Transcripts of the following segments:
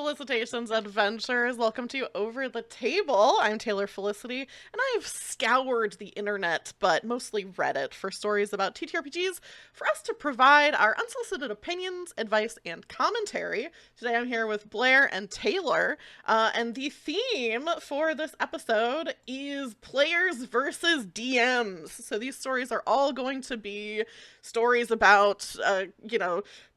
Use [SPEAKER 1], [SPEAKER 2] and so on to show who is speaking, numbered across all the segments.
[SPEAKER 1] Felicitations, adventurers. Welcome to Over the Table. I'm Taylor Felicity, and I've scoured the internet, but mostly Reddit, for stories about TTRPGs for us to provide our unsolicited opinions, advice, and commentary. Today I'm here with Blair and Taylor, and the theme for this episode is players versus DMs. So these stories are all going to be stories about,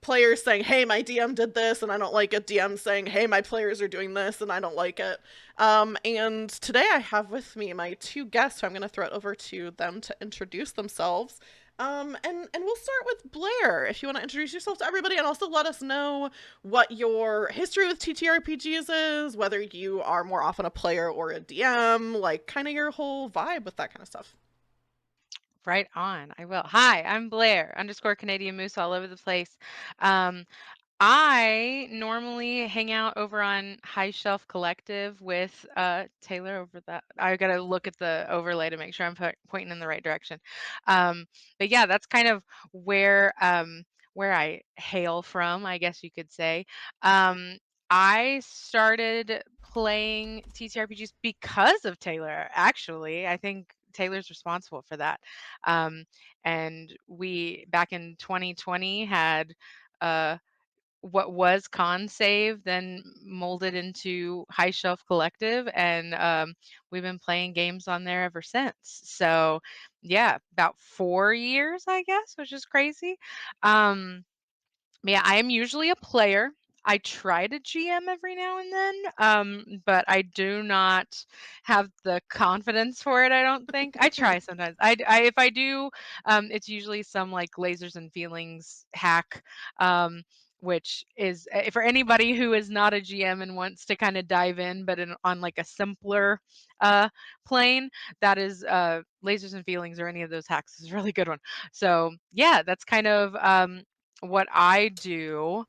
[SPEAKER 1] players saying, hey, my DM did this and I don't like it. DM saying, hey, my players are doing this and I don't like it. And today I have with me my two guests, so I'm going to throw it over to them to introduce themselves. And we'll start with Blair, if you want to introduce yourself to everybody and also let us know what your history with TTRPGs is, whether you are more often a player or a DM, like kind of your whole vibe with that kind of stuff.
[SPEAKER 2] Right on. I will. Hi, I'm Blair underscore Canadian Moose all over the place. Um, I normally hang out over on High Shelf Collective with Taylor over that. I got to look at the overlay to make sure I'm pointing in the right direction. But yeah, that's kind of where I hail from, I guess you could say. Um, I started playing TTRPGs because of Taylor, actually. I think Taylor's responsible for that. Um, and we, back in 2020, had uh, what was Con Save, then molded into High Shelf Collective, and we've been playing games on there ever since. So, yeah, about 4 years, I guess, which is crazy. Um, yeah, I am usually a player. I try to GM every now and then, but I do not have the confidence for it. I don't think I try sometimes. If I do, it's usually some like lasers and feelings hack, which is for anybody who is not a GM and wants to kind of dive in, but on like a simpler uh, plane. That is lasers and feelings or any of those hacks is a really good one. So yeah, that's kind of what I do.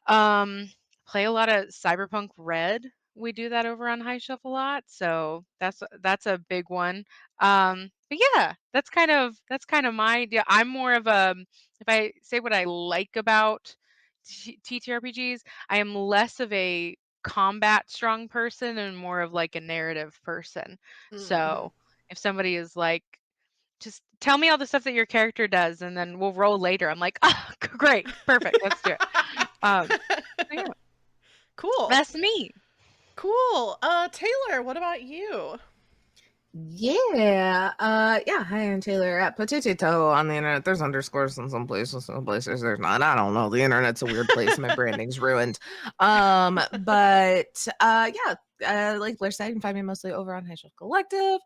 [SPEAKER 2] Um, Play a lot of Cyberpunk Red. We do that over on High Shelf a lot, so that's a big one. But yeah, that's kind of my idea. I'm more of a if I say what I like about TTRPGs, I am less of a combat strong person and more of like a narrative person.
[SPEAKER 1] Mm-hmm.
[SPEAKER 2] So if somebody is like just tell me all the stuff that your character does and then we'll roll later. I'm like, oh, great, perfect, let's do it. So yeah,
[SPEAKER 1] Cool.
[SPEAKER 2] that's me.
[SPEAKER 1] Cool. Taylor, what about you?
[SPEAKER 3] Yeah. Hi, I'm Taylor at Potato on the internet. There's underscores in some places there's not. I don't know. The internet's a weird place. My branding's ruined. Like Blair said, you can find me mostly over on High Shelf Collective.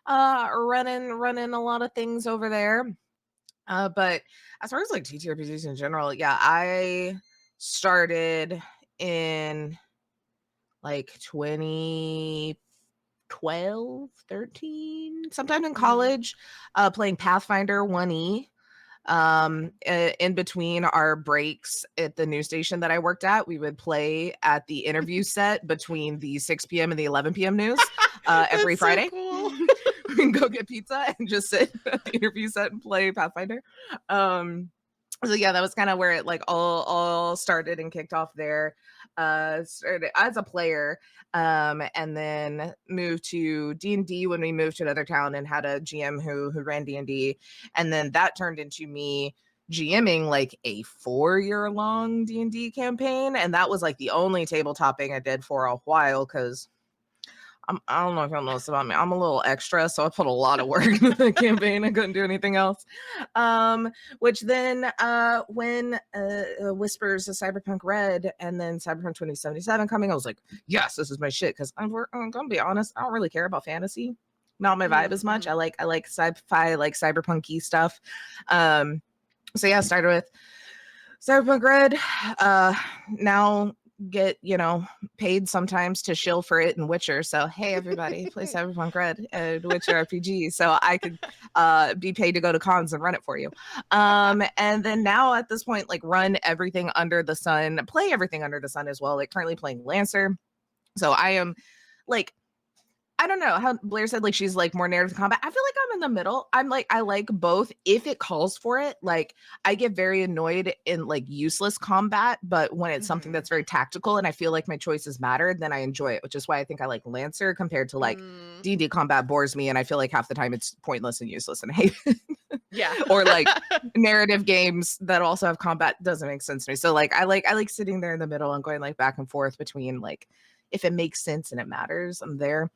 [SPEAKER 3] Running a lot of things over there. But as far as like TTRPGs in general, yeah, I started in like 2012, 13, sometime in
[SPEAKER 1] Mm-hmm.
[SPEAKER 3] college, playing Pathfinder 1E. In between our breaks at the news station that I worked at, we would play at the interview set between the 6 p.m. and the 11 p.m. news every
[SPEAKER 1] That's so
[SPEAKER 3] Friday.
[SPEAKER 1] cool.
[SPEAKER 3] We can go get pizza and just sit at the interview set and play Pathfinder. Um, so yeah, that was kind of where it like all started and kicked off there. Started as a player, and then moved to D&D when we moved to another town and had a GM who ran D&D, and then that turned into me GMing like a 4-year long D&D campaign, and that was like the only tabletopping I did for a while because I don't know if y'all know this about me. I'm a little extra, so I put a lot of work into the campaign. I couldn't do anything else. Which then, when Whispers of Cyberpunk Red and then Cyberpunk 2077 coming, I was like, yes, this is my shit. Because I'm gonna be honest, I don't really care about fantasy. Not my vibe as much.
[SPEAKER 1] Mm-hmm.
[SPEAKER 3] I like sci-fi, like cyberpunky stuff. So yeah, I started with Cyberpunk Red. Now get paid sometimes to shill for it in Witcher. So hey, everybody, play Cyberpunk Red and Witcher RPG, so I could be paid to go to cons and run it for you. And then now at this point, like run everything under the sun, play everything under the sun as well. Like currently playing Lancer, so I am like I don't know how Blair said like she's like more narrative combat. I feel like I'm in the middle. I'm like I like both if it calls for it. Like I get very annoyed in like useless combat, but when it's something
[SPEAKER 1] Mhm.
[SPEAKER 3] that's very tactical and I feel like my choices matter, then I enjoy it, which is why I think I like Lancer compared to like
[SPEAKER 1] Mm,
[SPEAKER 3] D&D combat bores me and I feel like half the time it's pointless and useless and I hate it.
[SPEAKER 1] yeah.
[SPEAKER 3] Or like narrative games that also have combat doesn't make sense to me. So like I like sitting there in the middle and going like back and forth between like if it makes sense and it matters, I'm there.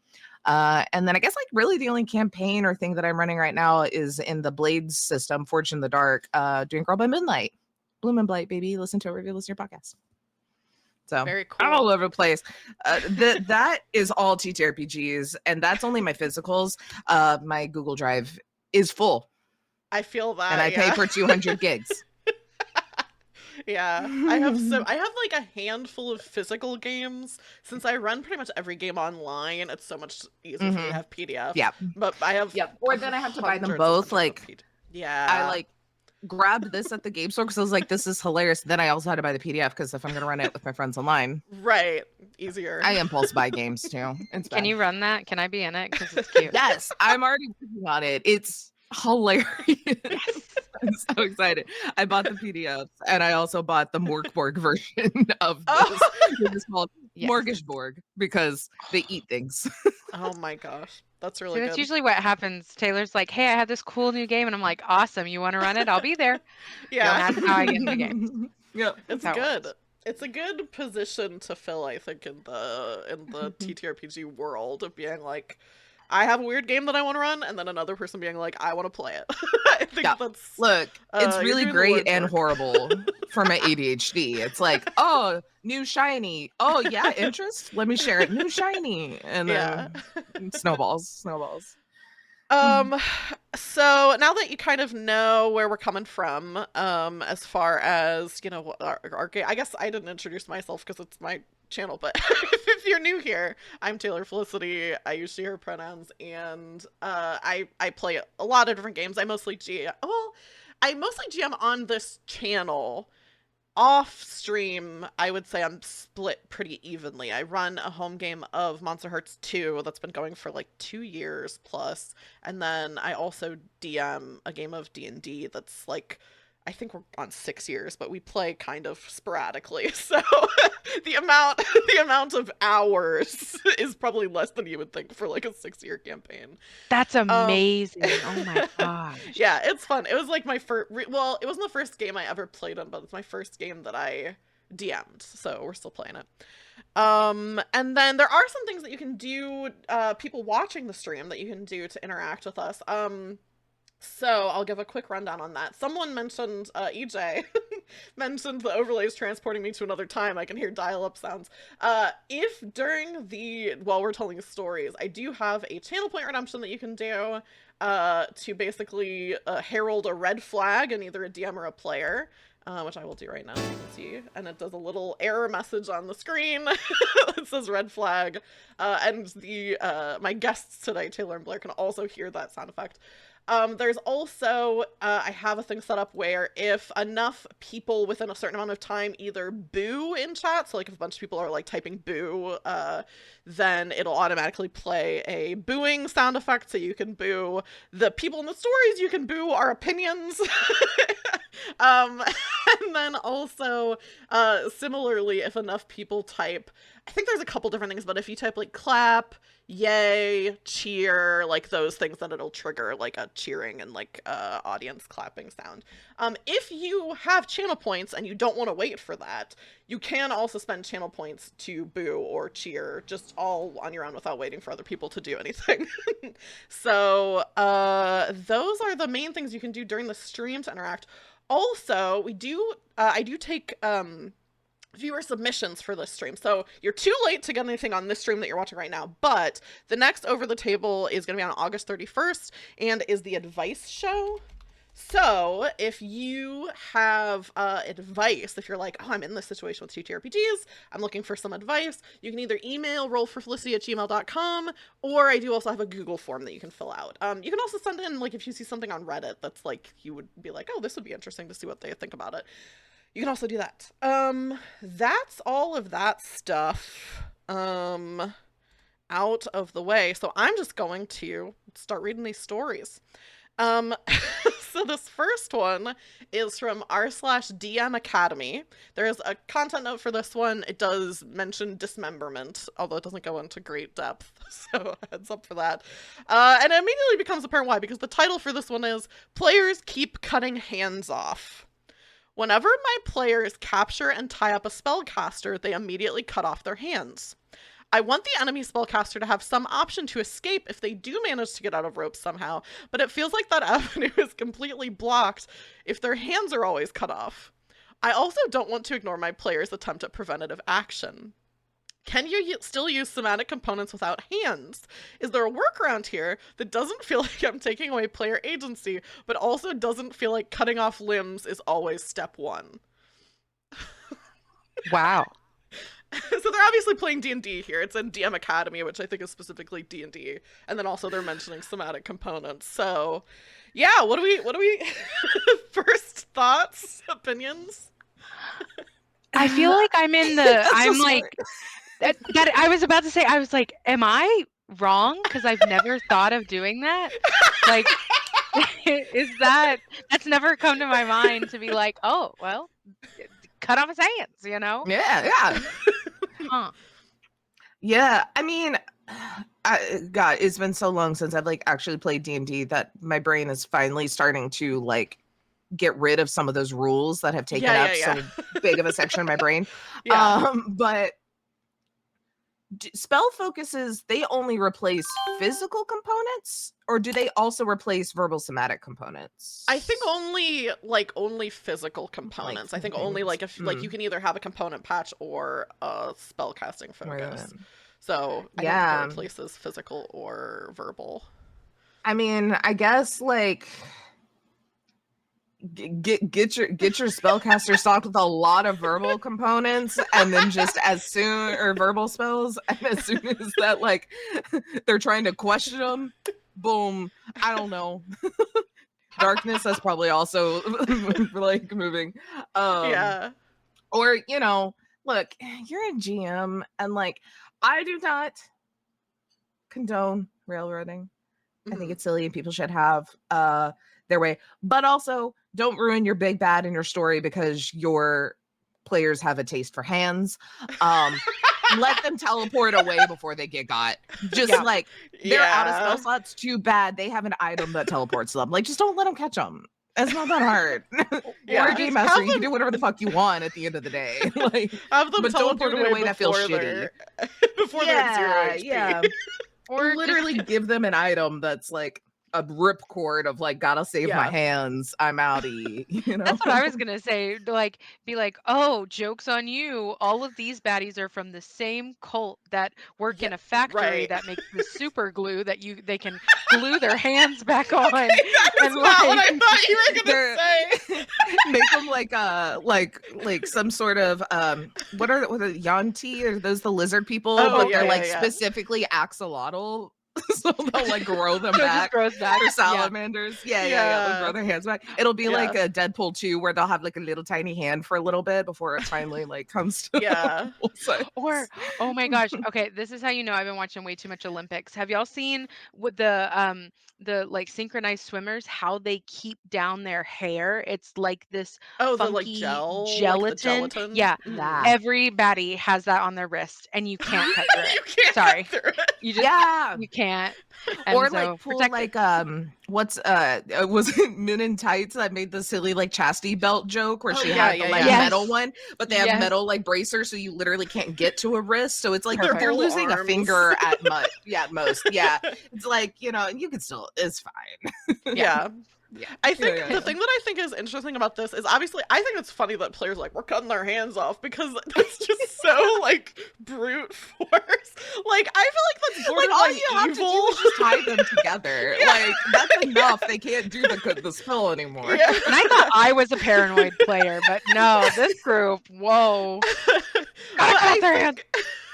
[SPEAKER 3] And then I guess like really the only campaign or thing that I'm running right now is in the Blades system, Forge in the Dark, doing Girl by Midnight. Bloom and Blight, baby. Listen to it, review, listen to your podcast. So
[SPEAKER 1] Very
[SPEAKER 3] I'm all
[SPEAKER 1] cool.
[SPEAKER 3] over the place. That is all TTRPGs, and that's only my physicals. My Google Drive is full,
[SPEAKER 1] I feel
[SPEAKER 3] and I
[SPEAKER 1] that,
[SPEAKER 3] pay
[SPEAKER 1] yeah.
[SPEAKER 3] for 200 gigs.
[SPEAKER 1] Yeah. I have like a handful of physical games since I run pretty much every game online. It's so much easier for me to
[SPEAKER 3] Hmm.
[SPEAKER 1] have PDFs,
[SPEAKER 3] Yeah.
[SPEAKER 1] but I have
[SPEAKER 3] Yep. Or then I have to buy them
[SPEAKER 1] hundreds and
[SPEAKER 3] both.
[SPEAKER 1] hundreds of
[SPEAKER 3] Like
[SPEAKER 1] PDF.
[SPEAKER 3] I
[SPEAKER 1] Yeah.
[SPEAKER 3] like grabbed this at the game store because I was like, this is hilarious. Then I also had to buy the PDF because if I'm gonna run it with my friends online,
[SPEAKER 1] Right. Easier.
[SPEAKER 3] I impulse buy games too. It's
[SPEAKER 2] Can
[SPEAKER 3] bad.
[SPEAKER 2] you run that? Can I be in it? Because it's cute.
[SPEAKER 3] Yes, I'm already working on it. It's hilarious.
[SPEAKER 2] Yes.
[SPEAKER 3] I'm so excited. I bought the PDFs and I also bought the Morkborg version of
[SPEAKER 1] Oh.
[SPEAKER 3] this. It is called
[SPEAKER 2] Yes.
[SPEAKER 3] Mortgageborg because they eat things.
[SPEAKER 1] Oh my gosh. That's
[SPEAKER 2] See,
[SPEAKER 1] really
[SPEAKER 2] that's
[SPEAKER 1] good.
[SPEAKER 2] usually what happens. Taylor's like, "Hey, I have this cool new game," and I'm like, "Awesome! You want to run it? I'll be there." And
[SPEAKER 1] Yeah.
[SPEAKER 3] Yep.
[SPEAKER 2] that's how I get into games.
[SPEAKER 3] Yep.
[SPEAKER 2] That's
[SPEAKER 1] It's
[SPEAKER 2] how it
[SPEAKER 1] good.
[SPEAKER 2] works.
[SPEAKER 1] It's a good position to fill, I think, in the TTRPG world of being like, I have a weird game that I want to run, and then another person being like, I want to play it. I think
[SPEAKER 3] Yeah.
[SPEAKER 1] that's
[SPEAKER 3] Look, it's
[SPEAKER 1] you're
[SPEAKER 3] really
[SPEAKER 1] doing the
[SPEAKER 3] great
[SPEAKER 1] Lord's
[SPEAKER 3] and
[SPEAKER 1] work.
[SPEAKER 3] horrible for my ADHD. It's like, oh, new shiny. Oh, yeah, interest? Let me share it. New shiny. And
[SPEAKER 1] Yeah.
[SPEAKER 3] then snowballs, snowballs.
[SPEAKER 1] Um, so now that you kind of know where we're coming from, as far as, our game, I guess I didn't introduce myself because it's my channel, but if you're new here, I'm Taylor Felicity. I use she, her pronouns, and I play a lot of different games. I mostly GM on this channel. Off stream, I would say I'm split pretty evenly. I run a home game of Monster Hearts 2 that's been going for like 2 years plus, and then I also DM a game of D&D that's like, I think we're on 6 years, but we play kind of sporadically. So the amount of hours is probably less than you would think for like a 6-year campaign.
[SPEAKER 2] That's
[SPEAKER 1] Um,
[SPEAKER 2] amazing. Oh my gosh.
[SPEAKER 1] yeah, it's fun. It was like my first. Well, it wasn't the first game I ever played on, but it's my first game that I DM'd, so we're still playing it. And then there are some things that you can do, people watching the stream that you can do to interact with us. So I'll give a quick rundown on that. Someone mentioned, EJ mentioned the overlays transporting me to another time. I can hear dial-up sounds. If during while we're telling stories, I do have a channel point redemption that you can do, to basically herald a red flag in either a DM or a player. Which I will do right now, you can see, and it does a little error message on the screen that says red flag, and my guests today, Taylor and Blair, can also hear that sound effect. There's also, I have a thing set up where if enough people within a certain amount of time either boo in chat, so like if a bunch of people are like typing boo, then it'll automatically play a booing sound effect, so you can boo the people in the stories, you can boo our opinions. And then also, similarly, if enough people type, I think there's a couple different things, but if you type like clap, yay, cheer, like those things, then it'll trigger like a cheering and like audience clapping sound. If you have channel points and you don't want to wait for that, you can also spend channel points to boo or cheer, just all on your own without waiting for other people to do anything. So those are the main things you can do during the stream to interact. Also, I do take viewer submissions for this stream. So you're too late to get anything on this stream that you're watching right now, but the next Over the Table is going to be on August 31st and is the advice show. So if you have advice, if you're like, oh, I'm in this situation with TTRPGs, I'm looking for some advice, you can either email rollforfelicity@gmail.com, or I do also have a Google form that you can fill out. You can also send in, like, if you see something on Reddit that's like, you would be like, oh, this would be interesting to see what they think about it. You can also do that. That's all of that stuff. out of the way. So I'm just going to start reading these stories. Um, so this first one is from r/DM Academy. There's a content note for this one. It does mention dismemberment, although it doesn't go into great depth. So heads up for that. And it immediately becomes apparent why, because the title for this one is Players Keep Cutting Hands Off. Whenever my players capture and tie up a spellcaster, they immediately cut off their hands. I want the enemy spellcaster to have some option to escape if they do manage to get out of ropes somehow, but it feels like that avenue is completely blocked if their hands are always cut off. I also don't want to ignore my players' attempt at preventative action. Can you still use somatic components without hands? Is there a workaround here that doesn't feel like I'm taking away player agency, but also doesn't feel like cutting off limbs is always step one?
[SPEAKER 2] Wow.
[SPEAKER 1] So they're obviously playing D&D here. It's in DM Academy, which I think is specifically D&D. And then also they're mentioning somatic components. So, yeah, what do we first thoughts, opinions?
[SPEAKER 2] I feel like I'm in the I'm like that I was about to say, I was like, am I wrong? Because I've never thought of doing that. Like, that's never come to my mind to be like, oh, well, cut off his hands, you know?
[SPEAKER 3] Yeah.
[SPEAKER 2] Huh.
[SPEAKER 3] Yeah, I mean, God, it's been so long since I've like actually played D&D that my brain is finally starting to like get rid of some of those rules that have taken up so big of a section of my brain. But spell focuses, they only replace physical components, or do they also replace verbal somatic components?
[SPEAKER 1] I think only physical components. I think only like if like you can either have a component patch or a spellcasting focus. So I don't think it replaces physical or verbal.
[SPEAKER 3] I mean, I guess like get your spellcaster stocked with a lot of verbal components, and then just or verbal spells, and as soon as that like they're trying to question them, boom, I don't know. Darkness, that's probably also like moving. Or, you know, look, you're a GM, and like I do not condone railroading. I think it's silly and people should have their way, but also don't ruin your big bad in your story because your players have a taste for hands. Let them teleport away before they get got. Just like they're out of spell slots, too bad. They have an item that teleports them. Like, just don't let them catch them. It's not that hard. You're a game master. You can do whatever the fuck you want at the end of the day. Like,
[SPEAKER 1] have them
[SPEAKER 3] but don't do it in a way that feels shitty.
[SPEAKER 1] Before they're at 0 HP.
[SPEAKER 3] Yeah. Or literally give them an item that's like a ripcord of like, gotta save my hands, I'm outie, you know.
[SPEAKER 2] That's what I was gonna say. Like, be like, oh, joke's on you. All of these baddies are from the same cult that work in a factory that makes the super glue that they can glue their hands back on.
[SPEAKER 1] That's
[SPEAKER 2] and
[SPEAKER 1] not what I thought you were gonna say.
[SPEAKER 3] Make them like some sort of what are the Yanti? Are those the lizard people? But they're like specifically axolotl. So they'll like grow them back.
[SPEAKER 2] Grows back.
[SPEAKER 3] Or salamanders. Yeah. They'll grow their hands back. It'll be like a Deadpool 2 where they'll have like a little tiny hand for a little bit before it finally like comes to
[SPEAKER 2] Or oh my gosh. Okay, this is how you know I've been watching way too much Olympics. Have y'all seen with the like synchronized swimmers how they keep down their hair? It's like this funky gelatin.
[SPEAKER 1] Like gelatin.
[SPEAKER 2] Yeah. Everybody has that on their wrist and you can't cut through it. Sorry. You just you can't. And
[SPEAKER 3] or like pull like what's was it Men in Tights that made the silly like chastity belt joke where she had the like metal one, but they have metal like bracers, so you literally can't get to a wrist. So it's like they're losing a finger at most. Yeah. It's like, you know, you can still, it's fine.
[SPEAKER 1] I think the thing that I think is interesting about this is obviously I think it's funny that players are like, we're cutting their hands off, because that's just so like brute force. Like I feel like that's borderline
[SPEAKER 3] all you have to do is just tie them together. Like that's enough. They can't do the spell anymore.
[SPEAKER 2] And I thought I was a paranoid player, but no, this group, whoa. Gotta cut their hands.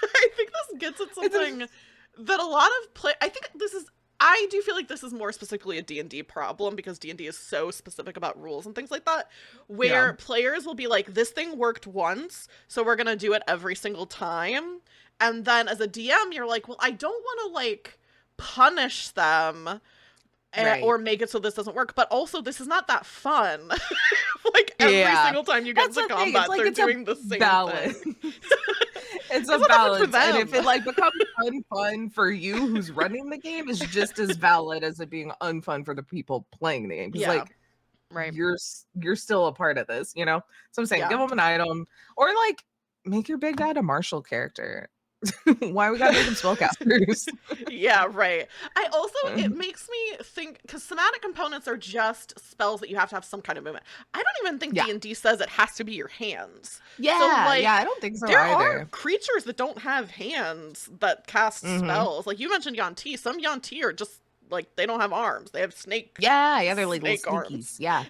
[SPEAKER 1] I think this gets at something that a lot of I do feel like this is more specifically a D&D problem, because D&D is so specific about rules and things like that, where players will be like, this thing worked once, so we're going to do it every single time. And then as a DM, you're like, well, I don't want to like punish them
[SPEAKER 3] Right.
[SPEAKER 1] or make it so this doesn't work, but also this is not that fun. Like every
[SPEAKER 3] Yeah.
[SPEAKER 1] single time you get
[SPEAKER 3] That's
[SPEAKER 1] into
[SPEAKER 3] the thing.
[SPEAKER 1] combat,
[SPEAKER 3] It's like
[SPEAKER 1] they're
[SPEAKER 3] it's a
[SPEAKER 1] doing the same
[SPEAKER 3] balance.
[SPEAKER 1] thing.
[SPEAKER 3] It's
[SPEAKER 1] It's
[SPEAKER 3] a
[SPEAKER 1] not that fun for
[SPEAKER 3] balance. And if
[SPEAKER 1] them.
[SPEAKER 3] it like becomes unfun for you who's running the game, is just as valid as it being unfun for the people playing the game. Because
[SPEAKER 1] Yeah.
[SPEAKER 3] like
[SPEAKER 2] Right.
[SPEAKER 3] you're still a part of this, you know? So I'm saying
[SPEAKER 1] Yeah.
[SPEAKER 3] give them an item or like make your big bad a martial character. Why we gotta make them spellcasters?
[SPEAKER 1] Yeah, right. I also, it makes me think, because somatic components are just spells that you have to have some kind of movement. I don't even think
[SPEAKER 3] Yeah.
[SPEAKER 1] D&D says it has to be your hands.
[SPEAKER 3] Yeah,
[SPEAKER 1] like,
[SPEAKER 3] yeah, I don't think so
[SPEAKER 1] There
[SPEAKER 3] either.
[SPEAKER 1] are creatures that don't have hands that cast spells. Like you mentioned Yuan-Ti. Some Yuan-Ti are just like, they don't have arms. They have snake
[SPEAKER 3] Yeah, they're like little
[SPEAKER 1] snake arms.
[SPEAKER 3] sneakies. Yeah.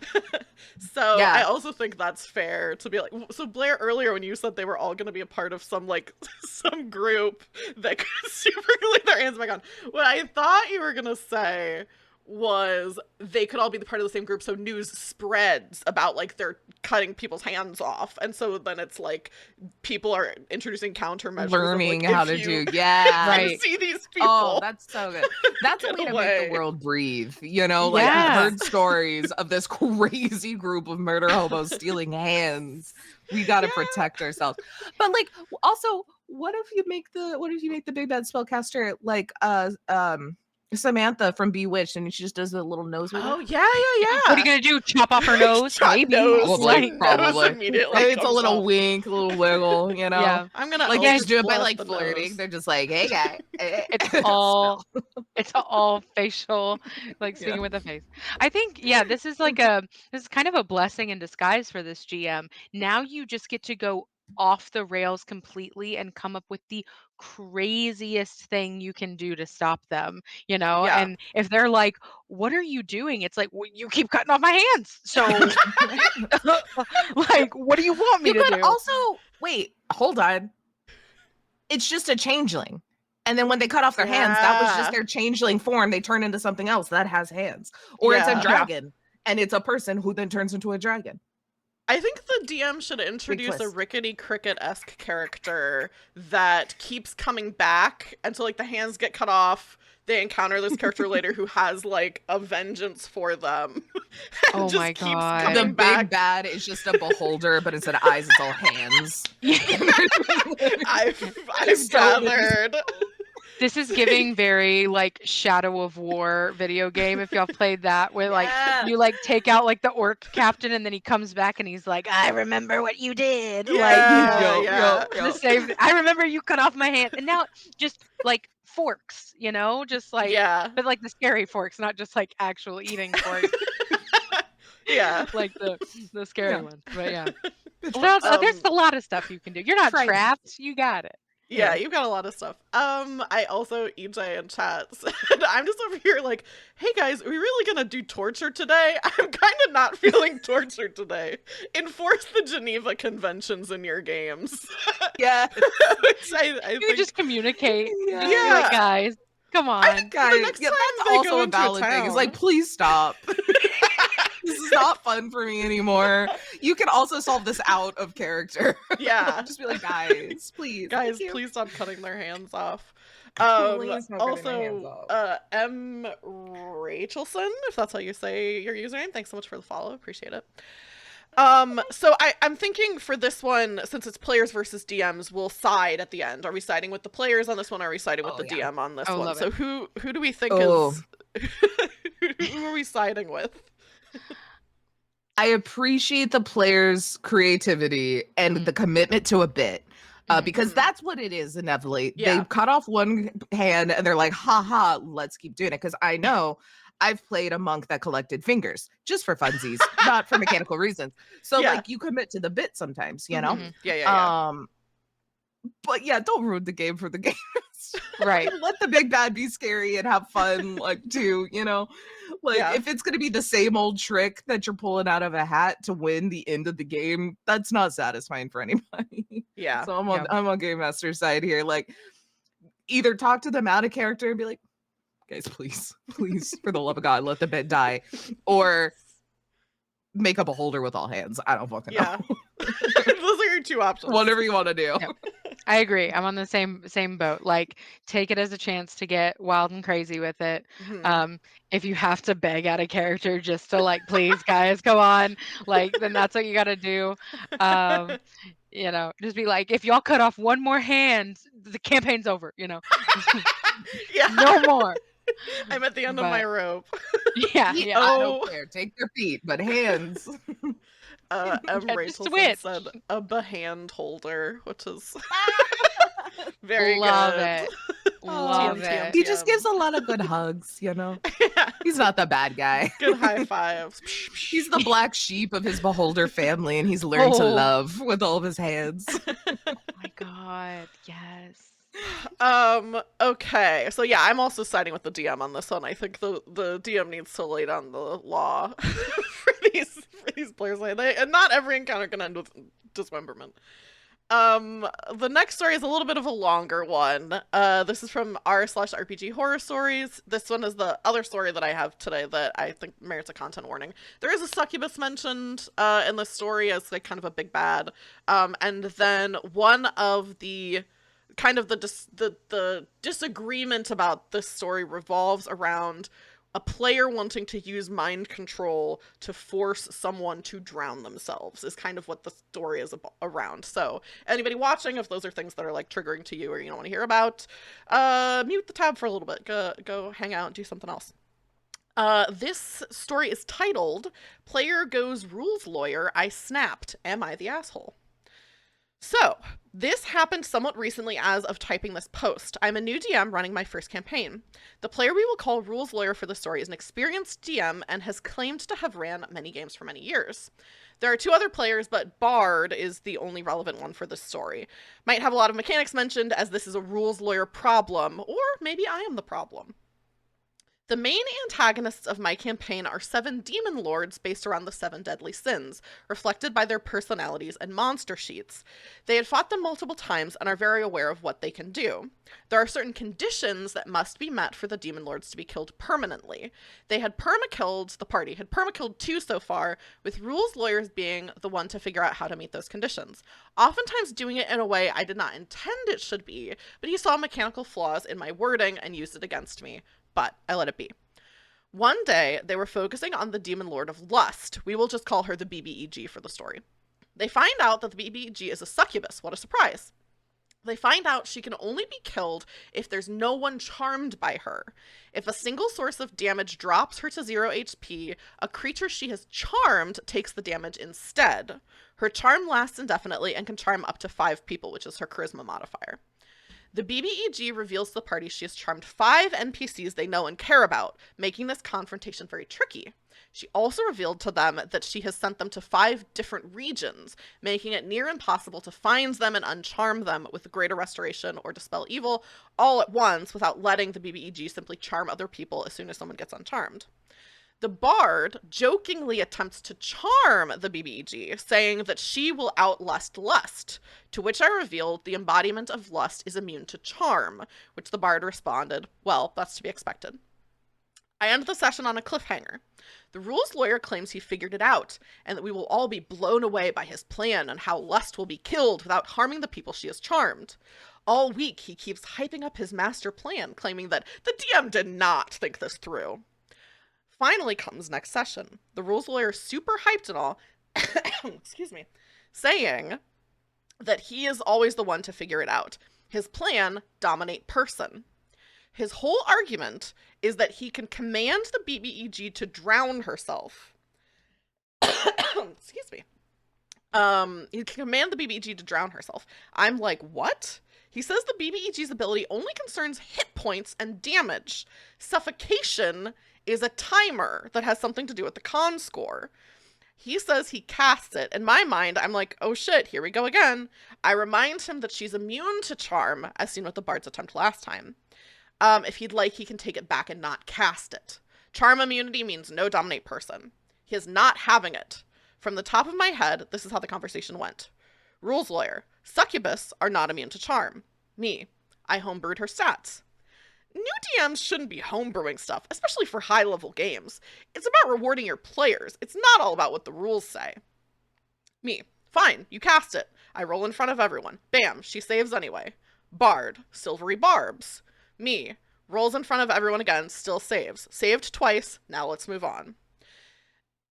[SPEAKER 1] So
[SPEAKER 3] Yeah.
[SPEAKER 1] I also think that's fair to be like, so Blair, earlier when you said they were all going to be a part of some like some group that could secretly lay their hands back on, what I thought you were going to say was they could all be the part of the same group, so news spreads about like they're cutting people's hands off, and so then it's like people are introducing countermeasures
[SPEAKER 3] Learning
[SPEAKER 1] of, like,
[SPEAKER 3] how
[SPEAKER 1] if
[SPEAKER 3] to
[SPEAKER 1] you
[SPEAKER 3] do, yeah.
[SPEAKER 2] Right.
[SPEAKER 1] see these people.
[SPEAKER 3] Oh, that's so good. That's a
[SPEAKER 1] Get
[SPEAKER 3] way to make
[SPEAKER 1] away.
[SPEAKER 3] the world breathe. You know, like
[SPEAKER 2] Yeah.
[SPEAKER 3] we've heard stories of this crazy group of murder hobos stealing hands. We got to
[SPEAKER 1] Yeah.
[SPEAKER 3] protect ourselves. But like, also, what if you make the big bad spellcaster like Samantha from Bewitched, and she just does a little nose wiggle?
[SPEAKER 1] Oh yeah, yeah.
[SPEAKER 2] What are you gonna do? Chop off her nose?
[SPEAKER 1] Chop
[SPEAKER 2] Maybe.
[SPEAKER 1] nose,
[SPEAKER 3] Probably,
[SPEAKER 1] like,
[SPEAKER 3] probably.
[SPEAKER 1] nose immediately
[SPEAKER 3] Maybe it's a
[SPEAKER 1] comes
[SPEAKER 3] little
[SPEAKER 1] off.
[SPEAKER 3] wink, a little wiggle, you know?
[SPEAKER 2] Yeah.
[SPEAKER 1] I'm gonna
[SPEAKER 3] Like you
[SPEAKER 1] Eldritch
[SPEAKER 3] just do it by
[SPEAKER 1] Blast
[SPEAKER 3] like
[SPEAKER 1] the
[SPEAKER 3] flirting.
[SPEAKER 1] nose.
[SPEAKER 3] They're just like, hey guy.
[SPEAKER 2] It's all it's all facial, like speaking
[SPEAKER 3] Yeah.
[SPEAKER 2] with a face. I think, yeah, this is kind of a blessing in disguise for this GM. Now you just get to go off the rails completely and come up with the craziest thing you can do to stop them, you know?
[SPEAKER 1] Yeah.
[SPEAKER 2] And if they're like, what are you doing? It's like, well, you keep cutting off my hands. So like, what do you want me
[SPEAKER 3] You
[SPEAKER 2] to
[SPEAKER 3] could
[SPEAKER 2] do?
[SPEAKER 3] also wait, hold on. It's just a changeling. And then when they cut off their hands, that was
[SPEAKER 1] Yeah.
[SPEAKER 3] just their changeling form. They turn into something else that has hands. Or it's
[SPEAKER 1] Yeah.
[SPEAKER 3] a dragon and it's a person who then turns into a dragon.
[SPEAKER 1] I think the DM should introduce a
[SPEAKER 3] twist.
[SPEAKER 1] Rickety Cricket-esque character that keeps coming back until like the hands get cut off. They encounter this character later who has like a vengeance for them. And
[SPEAKER 2] Oh
[SPEAKER 1] just
[SPEAKER 2] my
[SPEAKER 1] keeps
[SPEAKER 2] God.
[SPEAKER 1] coming
[SPEAKER 3] The big
[SPEAKER 1] back.
[SPEAKER 3] bad is just a beholder, but instead of eyes, it's all hands.
[SPEAKER 1] I've
[SPEAKER 3] So many
[SPEAKER 1] gathered.
[SPEAKER 2] This is giving very like Shadow of War video game. If y'all played that, where like
[SPEAKER 3] Yeah.
[SPEAKER 2] you like take out like the orc captain and then he comes back and he's like, I remember what you did. Like,
[SPEAKER 1] Yeah,
[SPEAKER 3] Yo,
[SPEAKER 1] yeah.
[SPEAKER 2] the same. I remember you cut off my hand, and now just like forks, you know, just like,
[SPEAKER 1] Yeah.
[SPEAKER 2] but like the scary forks, not just like actual eating forks,
[SPEAKER 1] Yeah.
[SPEAKER 2] like the scary
[SPEAKER 3] Yeah.
[SPEAKER 2] ones. But yeah, well, there's a lot of stuff you can do. You're not
[SPEAKER 3] Try it.
[SPEAKER 2] trapped. You got it.
[SPEAKER 1] Yeah,
[SPEAKER 3] Yeah.
[SPEAKER 1] you've got a lot of stuff. I also, EJ in chat said, I'm just over here like, hey guys, are we really gonna do torture today? I'm kind of not feeling torture today. Enforce the Geneva Conventions in your games.
[SPEAKER 3] Yeah.
[SPEAKER 1] Which I
[SPEAKER 2] You
[SPEAKER 1] think,
[SPEAKER 2] just communicate.
[SPEAKER 3] Yeah.
[SPEAKER 2] Just be like, guys, come on.
[SPEAKER 3] Guys,
[SPEAKER 1] next
[SPEAKER 3] yeah,
[SPEAKER 1] time
[SPEAKER 3] that's
[SPEAKER 1] they
[SPEAKER 3] also
[SPEAKER 1] go
[SPEAKER 3] a
[SPEAKER 1] into a
[SPEAKER 3] valid thing. It's like,
[SPEAKER 1] town.
[SPEAKER 3] please stop. This is not fun for me anymore. You can also solve this out of character.
[SPEAKER 1] yeah.
[SPEAKER 3] Just be like, guys, please.
[SPEAKER 1] Guys,
[SPEAKER 3] thank you.
[SPEAKER 1] please stop cutting their hands off.
[SPEAKER 3] Please stop cutting their hands
[SPEAKER 1] Also,
[SPEAKER 3] off.
[SPEAKER 1] M. Rachelson, if that's how you say your username, thanks so much for the follow. Appreciate it. So I'm thinking for this one, since it's players versus DMs, we'll side at the end. Are we siding with the players on this one? Or are we siding with
[SPEAKER 3] Oh,
[SPEAKER 1] the
[SPEAKER 3] yeah.
[SPEAKER 1] DM on this
[SPEAKER 2] Oh,
[SPEAKER 1] one?
[SPEAKER 2] love
[SPEAKER 1] So
[SPEAKER 2] it.
[SPEAKER 1] who do we think
[SPEAKER 3] Oh.
[SPEAKER 1] is who are we siding with?
[SPEAKER 3] I appreciate the players' creativity and the commitment to a bit. Because that's what it is inevitably.
[SPEAKER 1] Yeah.
[SPEAKER 3] They cut off one hand and they're like, haha, let's keep doing it. Because I know I've played a monk that collected fingers just for funsies, not for mechanical reasons. So
[SPEAKER 1] Yeah.
[SPEAKER 3] like you commit to the bit sometimes, you know?
[SPEAKER 2] Mhm.
[SPEAKER 1] Yeah.
[SPEAKER 3] But yeah, don't ruin the game for the game.
[SPEAKER 2] Right.
[SPEAKER 3] Let the big bad be scary and have fun, like too, you know? Like
[SPEAKER 1] Yeah.
[SPEAKER 3] if it's gonna be the same old trick that you're pulling out of a hat to win the end of the game, that's not satisfying for anybody.
[SPEAKER 1] Yeah.
[SPEAKER 3] So I'm on Game Master's side here. Like either talk to them out of character and be like, guys, please, for the love of God, let the bit die. Or make up a holder with all hands. I don't fucking
[SPEAKER 1] Yeah.
[SPEAKER 3] know.
[SPEAKER 1] Those are your two options.
[SPEAKER 3] Whatever you want to do.
[SPEAKER 2] Yep. I agree. I'm on the same boat. Like, take it as a chance to get wild and crazy with it.
[SPEAKER 1] Mhm.
[SPEAKER 2] Um, if you have to beg out a character just to like, please, guys, come on, like, then that's what you got to do. Um, just be like, if y'all cut off one more hand, the campaign's over.
[SPEAKER 1] Yeah,
[SPEAKER 2] No more.
[SPEAKER 1] I'm at the end of my
[SPEAKER 2] But
[SPEAKER 1] rope.
[SPEAKER 2] yeah,
[SPEAKER 3] Feet,
[SPEAKER 2] yeah,
[SPEAKER 3] I don't
[SPEAKER 1] Oh,
[SPEAKER 3] care. Take their feet, but hands.
[SPEAKER 1] M.
[SPEAKER 2] yeah. Just
[SPEAKER 1] Rachelson
[SPEAKER 2] switch.
[SPEAKER 1] said a behand holder, which is very
[SPEAKER 2] Love
[SPEAKER 1] good.
[SPEAKER 2] it.
[SPEAKER 3] Oh,
[SPEAKER 2] Love
[SPEAKER 1] TM, TM,
[SPEAKER 2] it.
[SPEAKER 3] he just gives
[SPEAKER 1] TM.
[SPEAKER 3] a lot of good hugs, you know?
[SPEAKER 1] Yeah,
[SPEAKER 3] He's not the bad guy.
[SPEAKER 1] good high fives.
[SPEAKER 3] He's the black sheep of his beholder family, and he's learned to
[SPEAKER 2] Oh
[SPEAKER 3] love with all of his hands.
[SPEAKER 2] my God. Yes.
[SPEAKER 1] Okay. So yeah, I'm also siding with the DM on this one. I think the DM needs to lay down the law for these players. And not every encounter can end with dismemberment. The next story is a little bit of a longer one. This is from r/RPG horror stories. This one is the other story that I have today that I think merits a content warning. There is a succubus mentioned in this story as like kind of a big bad. And then one of the kind of the disagreement about this story revolves around a player wanting to use mind control to force someone to drown themselves is kind of what the story is around. So anybody watching, if those are things that are like triggering to you or you don't want to hear about, mute the tab for a little bit. Go hang out and do something else. This story is titled Player Goes Rules Lawyer, I Snapped. Am I the Asshole? So, this happened somewhat recently as of typing this post. I'm a new DM running my first campaign. The player we will call Rules Lawyer for the story is an experienced DM and has claimed to have ran many games for many years. There are two other players, but Bard is the only relevant one for this story. Might have a lot of mechanics mentioned, as this is a Rules Lawyer problem, or maybe I am the problem. The main antagonists of my campaign are 7 demon lords based around the 7 deadly sins, reflected by their personalities and monster sheets. They had fought them multiple times and are very aware of what they can do. There are certain conditions that must be met for the demon lords to be killed permanently. The party had perma-killed 2 so far, with rules lawyers being the one to figure out how to meet those conditions. Oftentimes doing it in a way I did not intend it should be, but he saw mechanical flaws in my wording and used it against me. But I let it be. One day, they were focusing on the Demon Lord of Lust. We will just call her the BBEG for the story. They find out that the BBEG is a succubus. What a surprise. They find out she can only be killed if there's no one charmed by her. If a single source of damage drops her to 0 HP, a creature she has charmed takes the damage instead. Her charm lasts indefinitely and can charm up to 5 people, which is her charisma modifier. The BBEG reveals to the party she has charmed 5 NPCs they know and care about, making this confrontation very tricky. She also revealed to them that she has sent them to 5 different regions, making it near impossible to find them and uncharm them with greater restoration or dispel evil all at once without letting the BBEG simply charm other people as soon as someone gets uncharmed. The bard jokingly attempts to charm the BBEG, saying that she will outlust lust, to which I revealed the embodiment of lust is immune to charm, which the bard responded, well, that's to be expected. I end the session on a cliffhanger. The rules lawyer claims he figured it out, and that we will all be blown away by his plan on how lust will be killed without harming the people she has charmed. All week, he keeps hyping up his master plan, claiming that the DM did not think this through. Finally comes next session. The rules lawyer is super hyped and all, excuse me, saying that he is always the one to figure it out. His plan, dominate person. His whole argument is that he can command the BBEG to drown herself. Excuse me. He can command the BBEG to drown herself. I'm like, what? He says the BBEG's ability only concerns hit points and damage. Suffocation is a timer that has something to do with the con score. He says he casts it. In my mind, I'm like, oh shit, here we go again. I remind him that she's immune to charm, as seen with the bard's attempt last time. If he'd like, he can take it back and not cast it. Charm immunity means no dominate person. He is not having it. From the top of my head, this is how the conversation went. Rules lawyer. Succubus are not immune to charm. Me. I homebrewed her stats. New DMs shouldn't be homebrewing stuff, especially for high-level games. It's about rewarding your players. It's not all about what the rules say. Me. Fine, you cast it. I roll in front of everyone. Bam, she saves anyway. Bard, silvery barbs. Me, rolls in front of everyone again, still saves. Saved twice, now let's move on.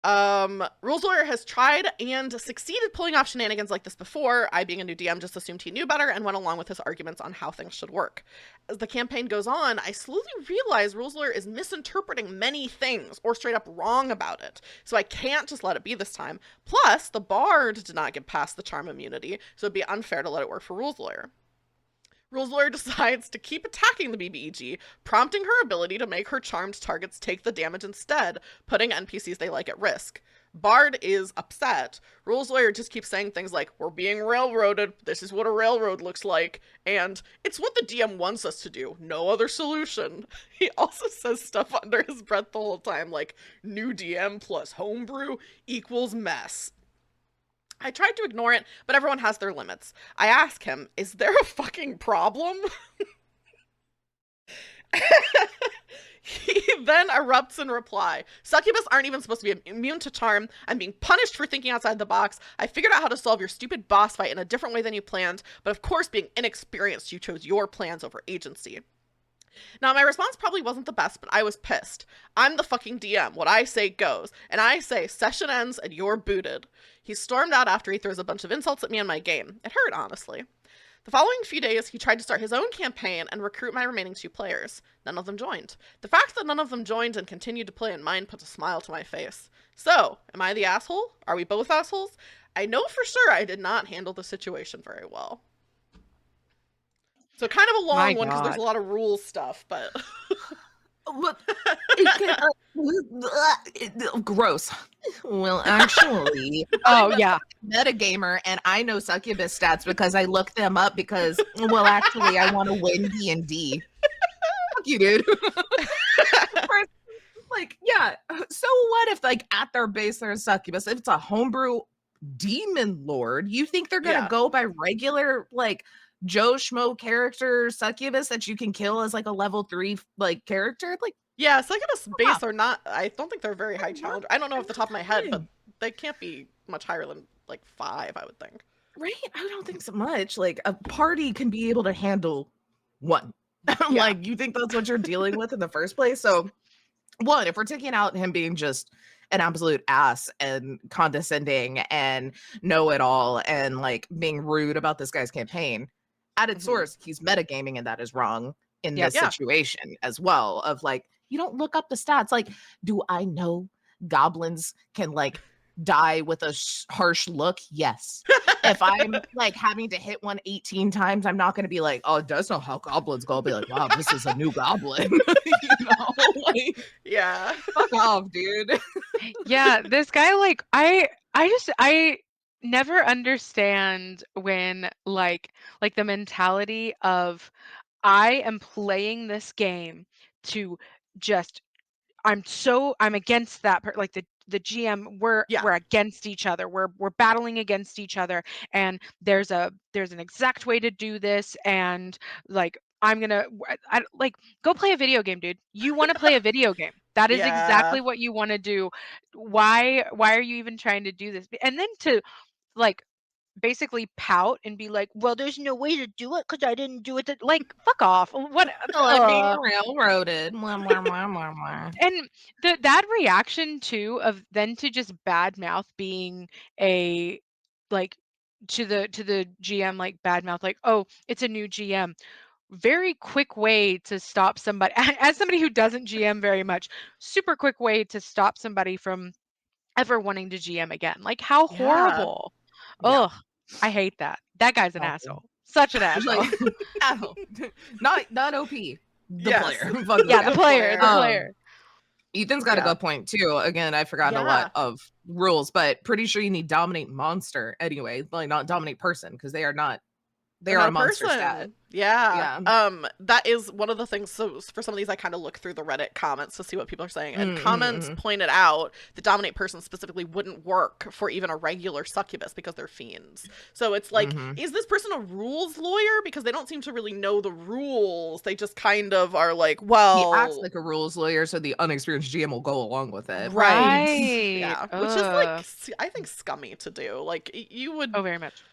[SPEAKER 1] Rules Lawyer has tried and succeeded pulling off shenanigans like this before. I, being a new DM, just assumed he knew better and went along with his arguments on how things should work. As the campaign goes on, I slowly realize Rules Lawyer is misinterpreting many things or straight up wrong about it. So I can't just let it be this time. Plus, the Bard did not get past the charm immunity, so it'd be unfair to let it work for Rules Lawyer. Rules Lawyer decides to keep attacking the BBEG, prompting her ability to make her charmed targets take the damage instead, putting NPCs they like at risk. Bard is upset. Rules Lawyer just keeps saying things like, we're being railroaded, this is what a railroad looks like, and it's what the DM wants us to do, no other solution. He also says stuff under his breath the whole time, like, new DM plus homebrew equals mess. I tried to ignore it, but everyone has their limits. I ask him, is there a fucking problem? He then erupts in reply. Succubus aren't even supposed to be immune to charm. I'm being punished for thinking outside the box. I figured out how to solve your stupid boss fight in a different way than you planned, but of course, being inexperienced, you chose your plans over agency. Now, my response probably wasn't the best, but I was pissed. I'm the fucking DM. What I say goes. And I say, session ends and you're booted. He stormed out after he throws a bunch of insults at me in my game. It hurt, honestly. The following few days, he tried to start his own campaign and recruit my remaining 2 players. None of them joined. The fact that none of them joined and continued to play in mine put a smile to my face. So, am I the asshole? Are we both assholes? I know for sure I did not handle the situation very well. So kind of a long one because there's a lot of rule stuff, but
[SPEAKER 3] gross. Well, actually,
[SPEAKER 2] Oh yeah.
[SPEAKER 3] metagamer, and I know succubus stats because I looked them up because, well, actually, I want to win D&D. Fuck you, dude. Like, yeah. So what if, like, at their base they're a succubus? If it's a homebrew demon lord, you think they're gonna go by regular, like, Joe Schmo character succubus that you can kill as like a level 3 like character? Like,
[SPEAKER 1] yeah, succubus base are not. I don't think they're very high challenge. I don't know off the top of my head, but they can't be much higher than like 5, I would think.
[SPEAKER 3] Right? I don't think so much. Like, a party can be able to handle 1. Like, you think that's what you're dealing with in the first place? So, 1, if we're taking out him being just an absolute ass and condescending and know-it-all and like being rude about this guy's campaign, at its source, he's metagaming, and that is wrong in this situation as well. Of like, you don't look up the stats. Like, do I know goblins can like die with a harsh look? Yes. If I'm like having to hit one 18 times, I'm not going to be like, oh, that's not how goblins go. I'll be like, wow, this is a new goblin. You know, like,
[SPEAKER 1] yeah.
[SPEAKER 3] Fuck off, dude.
[SPEAKER 2] Yeah, this guy, like, I never understand when like the mentality of I am playing this game to just I'm against that like the GM, we're against each other. We're battling against each other, and there's an exact way to do this, and like I'm gonna like go play a video game, dude. You want to play a video game. That is exactly what you want to do. Why are you even trying to do this? And then to like basically pout and be like, well, there's no way to do it because I didn't do it. Like, fuck off. What?
[SPEAKER 3] I'm being railroaded. Mwah, mwah, mwah, mwah, mwah.
[SPEAKER 2] And that reaction too of then to just badmouth being a like to the GM, like badmouth, like, oh, it's a new GM. Very quick way to stop somebody as somebody who doesn't GM very much, super quick way to stop somebody from ever wanting to GM again. Like, how horrible. Oh, I hate that. That guy's an asshole. Such an asshole.
[SPEAKER 3] Like, asshole. Not OP. The player.
[SPEAKER 2] Yeah, the player.
[SPEAKER 3] Ethan's got a good point too. Again, I've forgotten a lot of rules, but pretty sure you need dominate monster anyway, like not dominate person, because they are not They are
[SPEAKER 1] Not
[SPEAKER 3] a
[SPEAKER 1] a
[SPEAKER 3] monster stat.
[SPEAKER 1] person. Yeah.
[SPEAKER 3] Yeah.
[SPEAKER 1] That is one of the things. So for some of these, I kind of look through the Reddit comments to see what people are saying. And comments
[SPEAKER 3] Mm-hmm.
[SPEAKER 1] pointed out the dominate person specifically wouldn't work for even a regular succubus because they're fiends. So it's like,
[SPEAKER 3] Mm-hmm.
[SPEAKER 1] is this person a rules lawyer? Because they don't seem to really know the rules. They just kind of are like,
[SPEAKER 3] He acts
[SPEAKER 1] well,
[SPEAKER 3] like a rules lawyer, so the unexperienced GM will go along with it.
[SPEAKER 1] right.
[SPEAKER 2] Right.
[SPEAKER 1] Yeah. Which is like, I think scummy to do. Like
[SPEAKER 2] Oh, very much.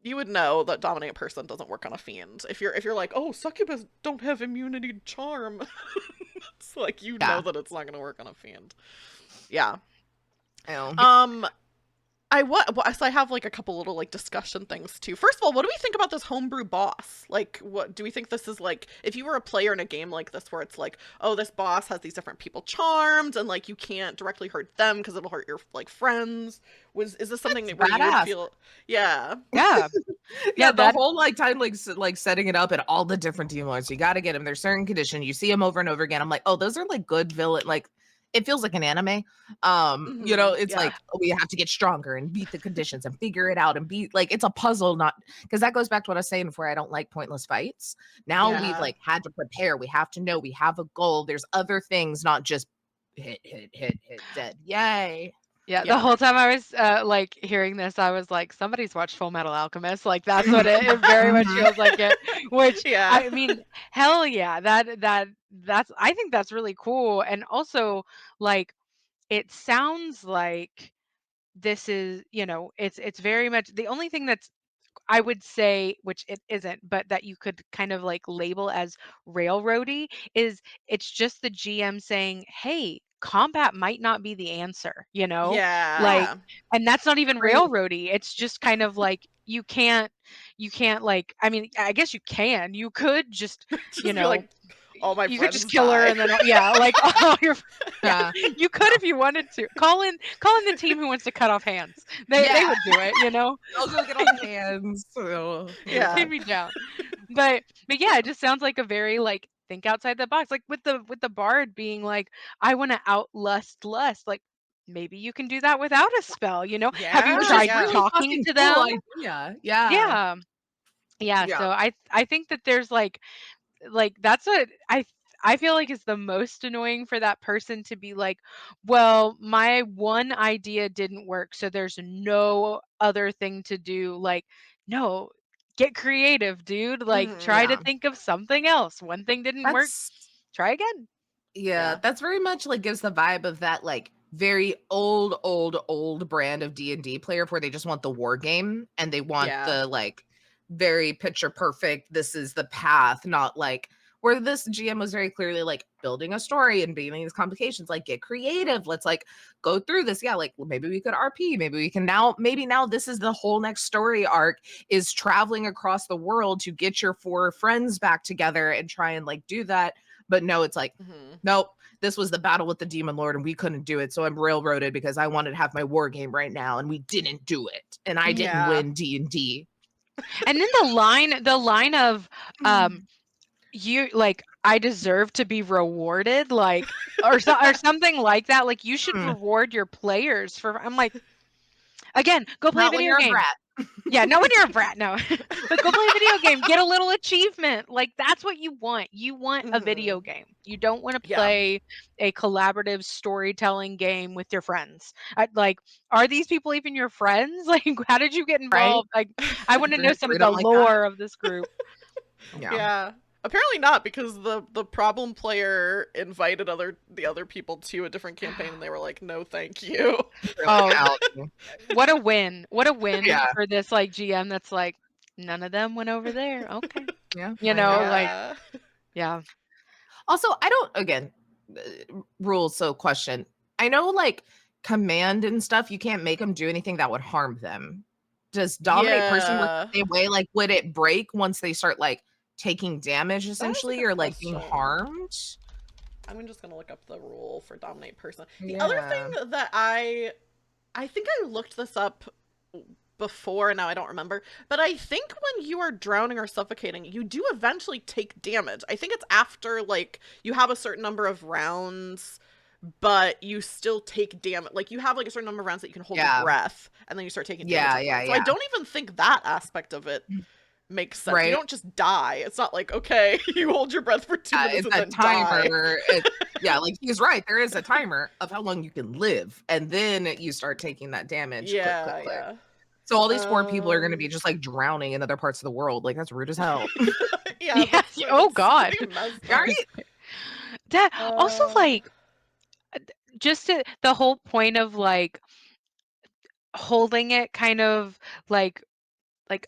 [SPEAKER 1] you would know that dominate person doesn't work on a fiend. If you're like, oh, succubus don't have immunity to charm, it's like you know
[SPEAKER 3] Yeah.
[SPEAKER 1] that it's not gonna work on a fiend. Yeah.
[SPEAKER 3] Oh.
[SPEAKER 1] Um so I have like a couple little like discussion things too. First of all, what do we think about this homebrew boss? Like, what do we think this is like? If you were a player in a game like this, where it's like, oh, this boss has these different people charmed, and like you can't directly hurt them because it'll hurt your like friends. Is this something
[SPEAKER 3] That's
[SPEAKER 1] where you would
[SPEAKER 3] badass.
[SPEAKER 1] feel? Yeah.
[SPEAKER 2] Yeah.
[SPEAKER 3] Yeah,
[SPEAKER 2] Yeah,
[SPEAKER 3] the
[SPEAKER 2] that
[SPEAKER 3] whole like time like setting it up and all the different demon lords. You got to get them. There's certain condition. You see them over and over again. I'm like, oh, those are like good villain. Like it feels like an anime. It's
[SPEAKER 1] Yeah.
[SPEAKER 3] like we have to get stronger and beat the conditions and figure it out and beat like it's a puzzle. Not because that goes back to what I was saying before. I don't like pointless fights. Now we've
[SPEAKER 1] Yeah.
[SPEAKER 3] like had to prepare. We have to know. We have a goal. There's other things, not just hit, dead. Yay.
[SPEAKER 2] Yeah, the
[SPEAKER 1] Yeah.
[SPEAKER 2] whole time I was like hearing this, I was like, somebody's watched Full Metal Alchemist. Like that's what it very much
[SPEAKER 3] Mhm.
[SPEAKER 2] feels like it. Which
[SPEAKER 1] Yeah.
[SPEAKER 2] I mean, hell yeah, that's I think that's really cool. And also like it sounds like this is, it's very much the only thing that's I would say, which it isn't, but that you could kind of like label as railroady is it's just the GM saying, "Hey, combat might not be the answer,"
[SPEAKER 1] Yeah.
[SPEAKER 2] Like,
[SPEAKER 1] Yeah.
[SPEAKER 2] and that's not even
[SPEAKER 3] Right.
[SPEAKER 2] railroady. It's just kind of like you can't like I mean, I guess you can. You could just, you
[SPEAKER 1] Just be
[SPEAKER 2] know,
[SPEAKER 1] like, all my
[SPEAKER 2] you could just
[SPEAKER 1] friends
[SPEAKER 2] kill her
[SPEAKER 1] die.
[SPEAKER 2] and then yeah, like all your yeah,
[SPEAKER 3] Yeah.
[SPEAKER 2] you could if you wanted to. Call in the team who wants to cut off hands. They
[SPEAKER 3] Yeah.
[SPEAKER 2] would do it.
[SPEAKER 3] I'll go get all the hands. So,
[SPEAKER 1] Yeah.
[SPEAKER 2] They'd be down. But yeah, it just sounds like a very like think outside the box. Like with the bard being like, I want to outlust lust. Like maybe you can do that without a spell. Have you
[SPEAKER 3] which
[SPEAKER 1] Yeah.
[SPEAKER 3] is
[SPEAKER 2] tried
[SPEAKER 1] Yeah.
[SPEAKER 3] really
[SPEAKER 2] talking
[SPEAKER 3] fucking
[SPEAKER 2] to
[SPEAKER 3] cool
[SPEAKER 2] them?
[SPEAKER 3] idea. Yeah.
[SPEAKER 2] Yeah. Yeah.
[SPEAKER 3] Yeah.
[SPEAKER 2] So I think that there's like that's what I feel like is the most annoying for that person to be like, well, my one idea didn't work, so there's no other thing to do. Like, no, get creative, dude. Like, try to
[SPEAKER 3] Yeah.
[SPEAKER 2] think of something else. One thing didn't work,
[SPEAKER 3] That's
[SPEAKER 2] try again.
[SPEAKER 3] yeah,
[SPEAKER 1] Yeah.
[SPEAKER 3] that's very much like gives the vibe of that like very old brand of D&D player where they just want the war game and they want
[SPEAKER 1] Yeah.
[SPEAKER 3] the like very picture perfect this is the path, not like where this GM was very clearly like building a story and beating these complications, like get creative, let's like go through this. Yeah, like well, maybe we could RP, maybe we can now this is the whole next story arc is traveling across the world to get your four friends back together and try and like do that. But no, it's like
[SPEAKER 1] hmm
[SPEAKER 3] nope, this was the battle with the demon lord and we couldn't do it. So I'm railroaded because I wanted to have my war game right now and we didn't do it. And I didn't
[SPEAKER 1] Yeah.
[SPEAKER 3] win D&D.
[SPEAKER 2] And then the line of you like I deserve to be rewarded, like or something like that. Like you should
[SPEAKER 3] Mm,
[SPEAKER 2] reward your players for. I'm like, again, go play a
[SPEAKER 3] not when
[SPEAKER 2] video
[SPEAKER 3] you're a
[SPEAKER 2] game.
[SPEAKER 3] brat.
[SPEAKER 2] Yeah, not when you're a brat, no. But go play a video game, get a little achievement. Like that's what you want. You want a
[SPEAKER 1] hmm
[SPEAKER 2] video game. You don't want to
[SPEAKER 1] Yeah.
[SPEAKER 2] play a collaborative storytelling game with your friends. Like, are these people even your friends? Like, how did you get
[SPEAKER 3] Right?
[SPEAKER 2] involved? Like, I want to know some of
[SPEAKER 3] Read
[SPEAKER 2] the
[SPEAKER 3] them like that.
[SPEAKER 2] lore of this group.
[SPEAKER 3] Yeah.
[SPEAKER 1] Yeah. Apparently not, because the problem player invited the other people to a different campaign and they were like, no, thank you.
[SPEAKER 3] They're like
[SPEAKER 2] Oh,
[SPEAKER 3] out.
[SPEAKER 2] what a win. What a win
[SPEAKER 3] Yeah.
[SPEAKER 2] for this like GM that's like none of them went over there. Okay.
[SPEAKER 3] Yeah. I know.
[SPEAKER 2] Like
[SPEAKER 1] Yeah.
[SPEAKER 2] yeah.
[SPEAKER 3] Also, I don't again rules. So question. I know like command and stuff, you can't make them do anything that would harm them. Does dominate person work
[SPEAKER 1] Yeah.
[SPEAKER 3] the same way? Like would it break once they start like taking damage
[SPEAKER 1] That is a
[SPEAKER 3] essentially
[SPEAKER 1] good
[SPEAKER 3] or like being
[SPEAKER 1] question.
[SPEAKER 3] harmed?
[SPEAKER 1] I'm just gonna look up the rule for dominate person. The other
[SPEAKER 3] Yeah.
[SPEAKER 1] thing that I think I looked this up before and now I don't remember, but I think when you are drowning or suffocating, you do eventually take damage. I think it's after like you have a certain number of rounds, but you still take damage. Like you have like a certain number of rounds that you can hold your
[SPEAKER 3] Yeah.
[SPEAKER 1] breath, and then you start taking damage
[SPEAKER 3] Yeah,
[SPEAKER 1] at
[SPEAKER 3] yeah,
[SPEAKER 1] points. So I
[SPEAKER 3] yeah.
[SPEAKER 1] don't even think that aspect of it makes sense. You
[SPEAKER 3] Right?
[SPEAKER 1] don't just die. It's not like, okay, you hold your breath for 2 minutes
[SPEAKER 3] It's
[SPEAKER 1] and
[SPEAKER 3] a
[SPEAKER 1] then die.
[SPEAKER 3] timer. Yeah, like he's right. There is a timer of how long you can live, and then you start taking that damage. Click, click,
[SPEAKER 1] Yeah,
[SPEAKER 3] click.
[SPEAKER 1] yeah.
[SPEAKER 3] So all these poor people are going to be
[SPEAKER 1] Um,
[SPEAKER 3] just like drowning in other parts of the world. Like that's rude as hell.
[SPEAKER 1] yeah,
[SPEAKER 2] Yeah. Oh
[SPEAKER 1] that's
[SPEAKER 2] God.
[SPEAKER 1] pretty messed up.
[SPEAKER 3] Right?
[SPEAKER 2] That also
[SPEAKER 1] Uh,
[SPEAKER 2] like just the whole point of like holding it kind of like,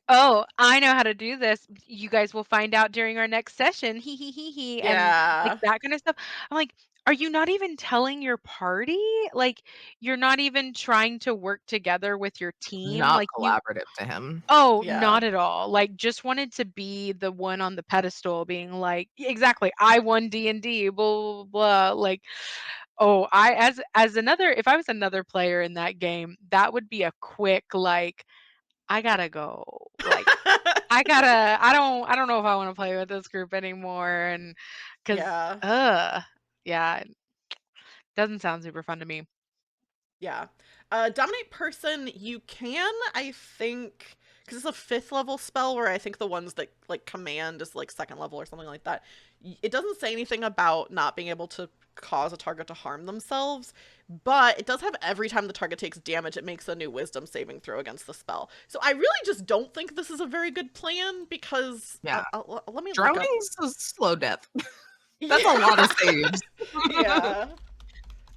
[SPEAKER 2] oh, I know how to do this. You guys will find out during our next session. He, and like
[SPEAKER 1] yeah,
[SPEAKER 2] that kind of stuff. I'm like, are you not even telling your party? Like, you're not even trying to work together with your team.
[SPEAKER 3] Not
[SPEAKER 2] Like you,
[SPEAKER 3] collaborative to him.
[SPEAKER 2] oh,
[SPEAKER 1] yeah.
[SPEAKER 2] not at all. Like, just wanted to be the one on the pedestal, being like, exactly, I won D&D. Blah blah blah. Like, oh, I as another, if I was another player in that game, that would be a quick like, I gotta go. Like I don't know if I wanna play with this group anymore, and 'cause,
[SPEAKER 1] Yeah.
[SPEAKER 2] yeah, it doesn't sound super fun to me.
[SPEAKER 1] Yeah. Dominate person, you can, I think, because it's a 5th level spell where I think the ones that like command is like 2nd level or something like that. It doesn't say anything about not being able to cause a target to harm themselves, but it does have every time the target takes damage, it makes a new wisdom saving throw against the spell. So I really just don't think this is a very good plan because
[SPEAKER 3] Yeah.
[SPEAKER 1] let me look up.
[SPEAKER 3] Drowning's a slow death. That's a lot of
[SPEAKER 1] Yeah.
[SPEAKER 3] saves.
[SPEAKER 1] Yeah.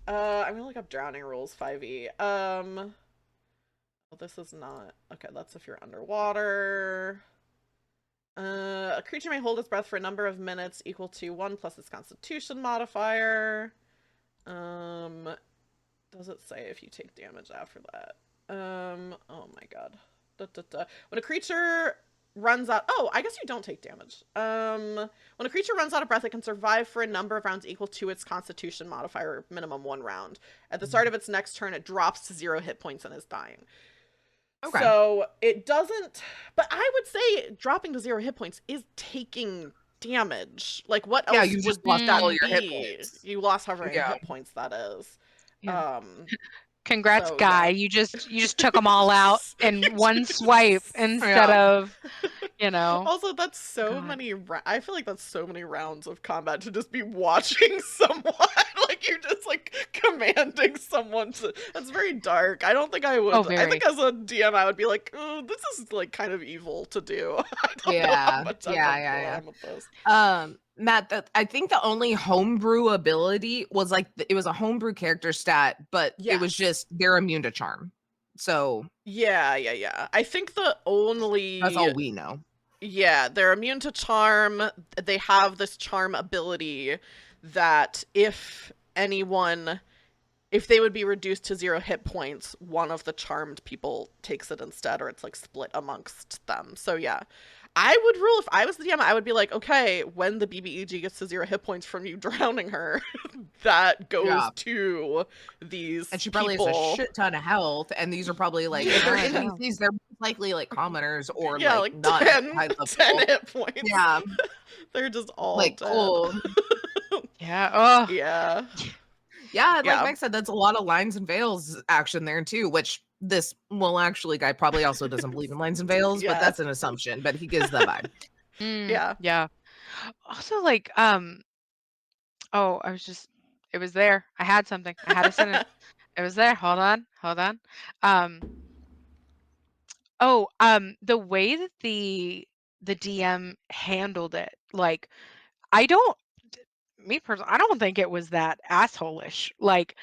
[SPEAKER 1] I'm gonna look up drowning rules 5e. Well, this is not okay. That's if you're underwater. A creature may hold its breath for a number of minutes equal to 1 plus its Constitution modifier. Um, does it say if you take damage after that? Oh my god. Da, da, da. When a creature runs out, oh, I guess you don't take damage. When a creature runs out of breath, it can survive for a number of rounds equal to its Constitution modifier, minimum 1 round. At the start of its next turn, it drops to 0 hit points and is dying.
[SPEAKER 3] Okay.
[SPEAKER 1] So it doesn't, but I would say dropping to 0 hit points is taking damage. Like, what
[SPEAKER 3] Yeah,
[SPEAKER 1] else
[SPEAKER 3] you just
[SPEAKER 1] would
[SPEAKER 3] lost all
[SPEAKER 2] Mm,
[SPEAKER 1] that
[SPEAKER 3] your hit
[SPEAKER 1] be?
[SPEAKER 3] points.
[SPEAKER 1] You lost however many
[SPEAKER 3] Yeah.
[SPEAKER 1] hit points that is.
[SPEAKER 2] yeah.
[SPEAKER 1] Um,
[SPEAKER 2] Congrats,
[SPEAKER 1] so
[SPEAKER 2] guy.
[SPEAKER 1] yeah.
[SPEAKER 2] You just took them all out in one swipe instead
[SPEAKER 3] Yeah.
[SPEAKER 2] of, you know,
[SPEAKER 1] Also, that's so
[SPEAKER 2] God.
[SPEAKER 1] many. I feel like that's so many rounds of combat to just be watching someone. Like you're just like commanding someone to. That's very dark. I don't think I
[SPEAKER 2] Oh,
[SPEAKER 1] would. I think
[SPEAKER 2] very.
[SPEAKER 1] as a DM, I would be like, oh, this is like kind of evil to do. I don't know how
[SPEAKER 3] Yeah.
[SPEAKER 1] much I'm
[SPEAKER 3] Yeah.
[SPEAKER 1] comfortable I
[SPEAKER 3] Yeah.
[SPEAKER 1] am with this.
[SPEAKER 3] Matt, I think the only homebrew ability was like it was a homebrew character stat, but it was
[SPEAKER 1] Yes.
[SPEAKER 3] just they're immune to charm. So
[SPEAKER 1] Yeah, yeah, yeah. I think the
[SPEAKER 3] that's
[SPEAKER 1] only
[SPEAKER 3] all we know.
[SPEAKER 1] yeah, they're immune to charm. They have this charm ability that if they would be reduced to 0 hit points, one of the charmed people takes it instead, or it's like split amongst them. So yeah, I would rule if I was the DM, I would be like, okay, when the BBEG gets to 0 hit points from you drowning her, that
[SPEAKER 3] Yeah.
[SPEAKER 1] goes to
[SPEAKER 3] And
[SPEAKER 1] these
[SPEAKER 3] she probably has a
[SPEAKER 1] people.
[SPEAKER 3] shit ton of health. And these are probably like if they're
[SPEAKER 2] Yeah, yeah.
[SPEAKER 3] NPCs, they're most likely like commoners or
[SPEAKER 1] Yeah,
[SPEAKER 3] like
[SPEAKER 1] like
[SPEAKER 3] not at high
[SPEAKER 1] 10
[SPEAKER 3] level.
[SPEAKER 1] hit points.
[SPEAKER 3] Yeah.
[SPEAKER 1] They're just all
[SPEAKER 3] Like
[SPEAKER 1] dead.
[SPEAKER 3] cool.
[SPEAKER 2] Yeah. Oh,
[SPEAKER 1] Yeah.
[SPEAKER 3] Yeah, and like
[SPEAKER 1] Yeah.
[SPEAKER 3] Mike said, that's a lot of lines and veils action there too, which this well actually guy probably also doesn't believe in lines and veils, but
[SPEAKER 1] Yeah.
[SPEAKER 3] that's an assumption, but he gives the vibe.
[SPEAKER 1] Yeah.
[SPEAKER 2] yeah. Also, like, oh, it was there. I had something. I had a sentence. It was there. Hold on. Hold on. Um, the way that the DM handled it, like, I don't, me personally, I don't think it was that asshole-ish. Like,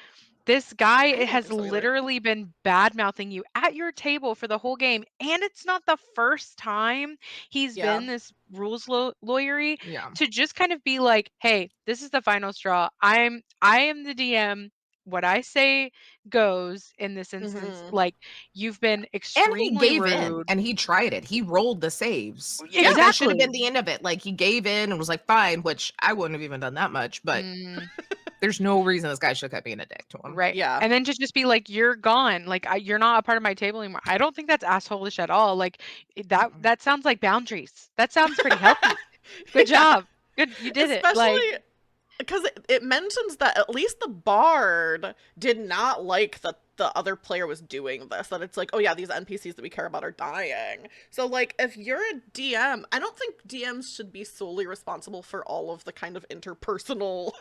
[SPEAKER 2] this guy
[SPEAKER 1] I don't
[SPEAKER 2] has
[SPEAKER 1] think so either.
[SPEAKER 2] literally been bad mouthing you at your table for the whole game, and it's not the first time he's
[SPEAKER 1] Yeah.
[SPEAKER 2] been this rules lawyery
[SPEAKER 3] Yeah.
[SPEAKER 2] to just kind of be like, "Hey, this is the final straw. I am the DM. What I say goes in this instance.
[SPEAKER 1] Hmm.
[SPEAKER 2] Like, you've been
[SPEAKER 3] And he
[SPEAKER 2] extremely
[SPEAKER 3] gave in
[SPEAKER 2] rude."
[SPEAKER 3] and he tried it. He rolled the saves.
[SPEAKER 1] Yeah.
[SPEAKER 3] Like that should have
[SPEAKER 2] Exactly.
[SPEAKER 3] been the end of it. Like he gave in and was like, fine, which I wouldn't have even done that much, but
[SPEAKER 2] Mm.
[SPEAKER 3] there's no reason this guy should have being a dick to him.
[SPEAKER 2] Right.
[SPEAKER 1] Yeah.
[SPEAKER 2] And then to just be like, "You're gone. Like, you're not a part of my table anymore." I don't think that's assholish at all. Like,
[SPEAKER 3] Mm-mm.
[SPEAKER 2] that sounds like boundaries. That sounds pretty healthy. Good
[SPEAKER 1] Yeah.
[SPEAKER 2] job. Good, you did it.
[SPEAKER 1] Especially
[SPEAKER 2] Like,
[SPEAKER 1] because it mentions that at least the bard did not like that the other player was doing this, that it's like, oh yeah, these NPCs that we care about are dying. So like, if you're a DM, I don't think DMs should be solely responsible for all of the kind of interpersonal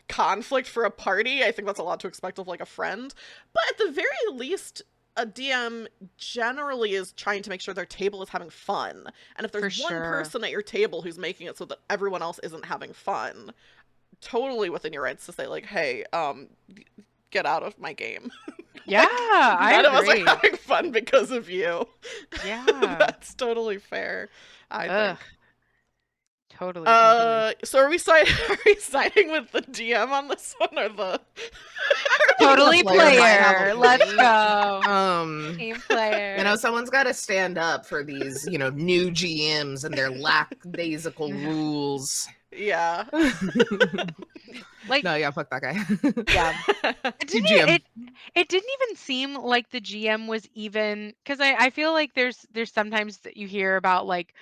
[SPEAKER 1] conflict for a party. I think that's a lot to expect of like a friend, but at the very least, a DM generally is trying to make sure their table is having fun. And if
[SPEAKER 2] For
[SPEAKER 1] there's one
[SPEAKER 2] sure.
[SPEAKER 1] person at your table who's making it so that everyone else isn't having fun, totally within your rights to say like, hey, get out of my game.
[SPEAKER 2] Yeah,
[SPEAKER 1] Like,
[SPEAKER 2] I
[SPEAKER 1] none of us are
[SPEAKER 2] agree.
[SPEAKER 1] having fun because of you.
[SPEAKER 2] Yeah.
[SPEAKER 1] That's totally fair, I
[SPEAKER 2] Ugh.
[SPEAKER 1] think.
[SPEAKER 2] Totally, totally.
[SPEAKER 1] So are we are we siding with the DM on this one, or the
[SPEAKER 2] Totally
[SPEAKER 3] player might have a
[SPEAKER 2] player. Let's
[SPEAKER 3] point.
[SPEAKER 2] go. Team player.
[SPEAKER 3] You know, someone's got to stand up for these, you know, new GMs and their lackadaisical rules.
[SPEAKER 1] Yeah.
[SPEAKER 2] Like,
[SPEAKER 3] No, yeah, fuck that guy.
[SPEAKER 2] yeah.
[SPEAKER 3] Team
[SPEAKER 2] Didn't
[SPEAKER 3] GM.
[SPEAKER 2] it didn't even seem like the GM was even, because I feel like there's sometimes that you hear about, like,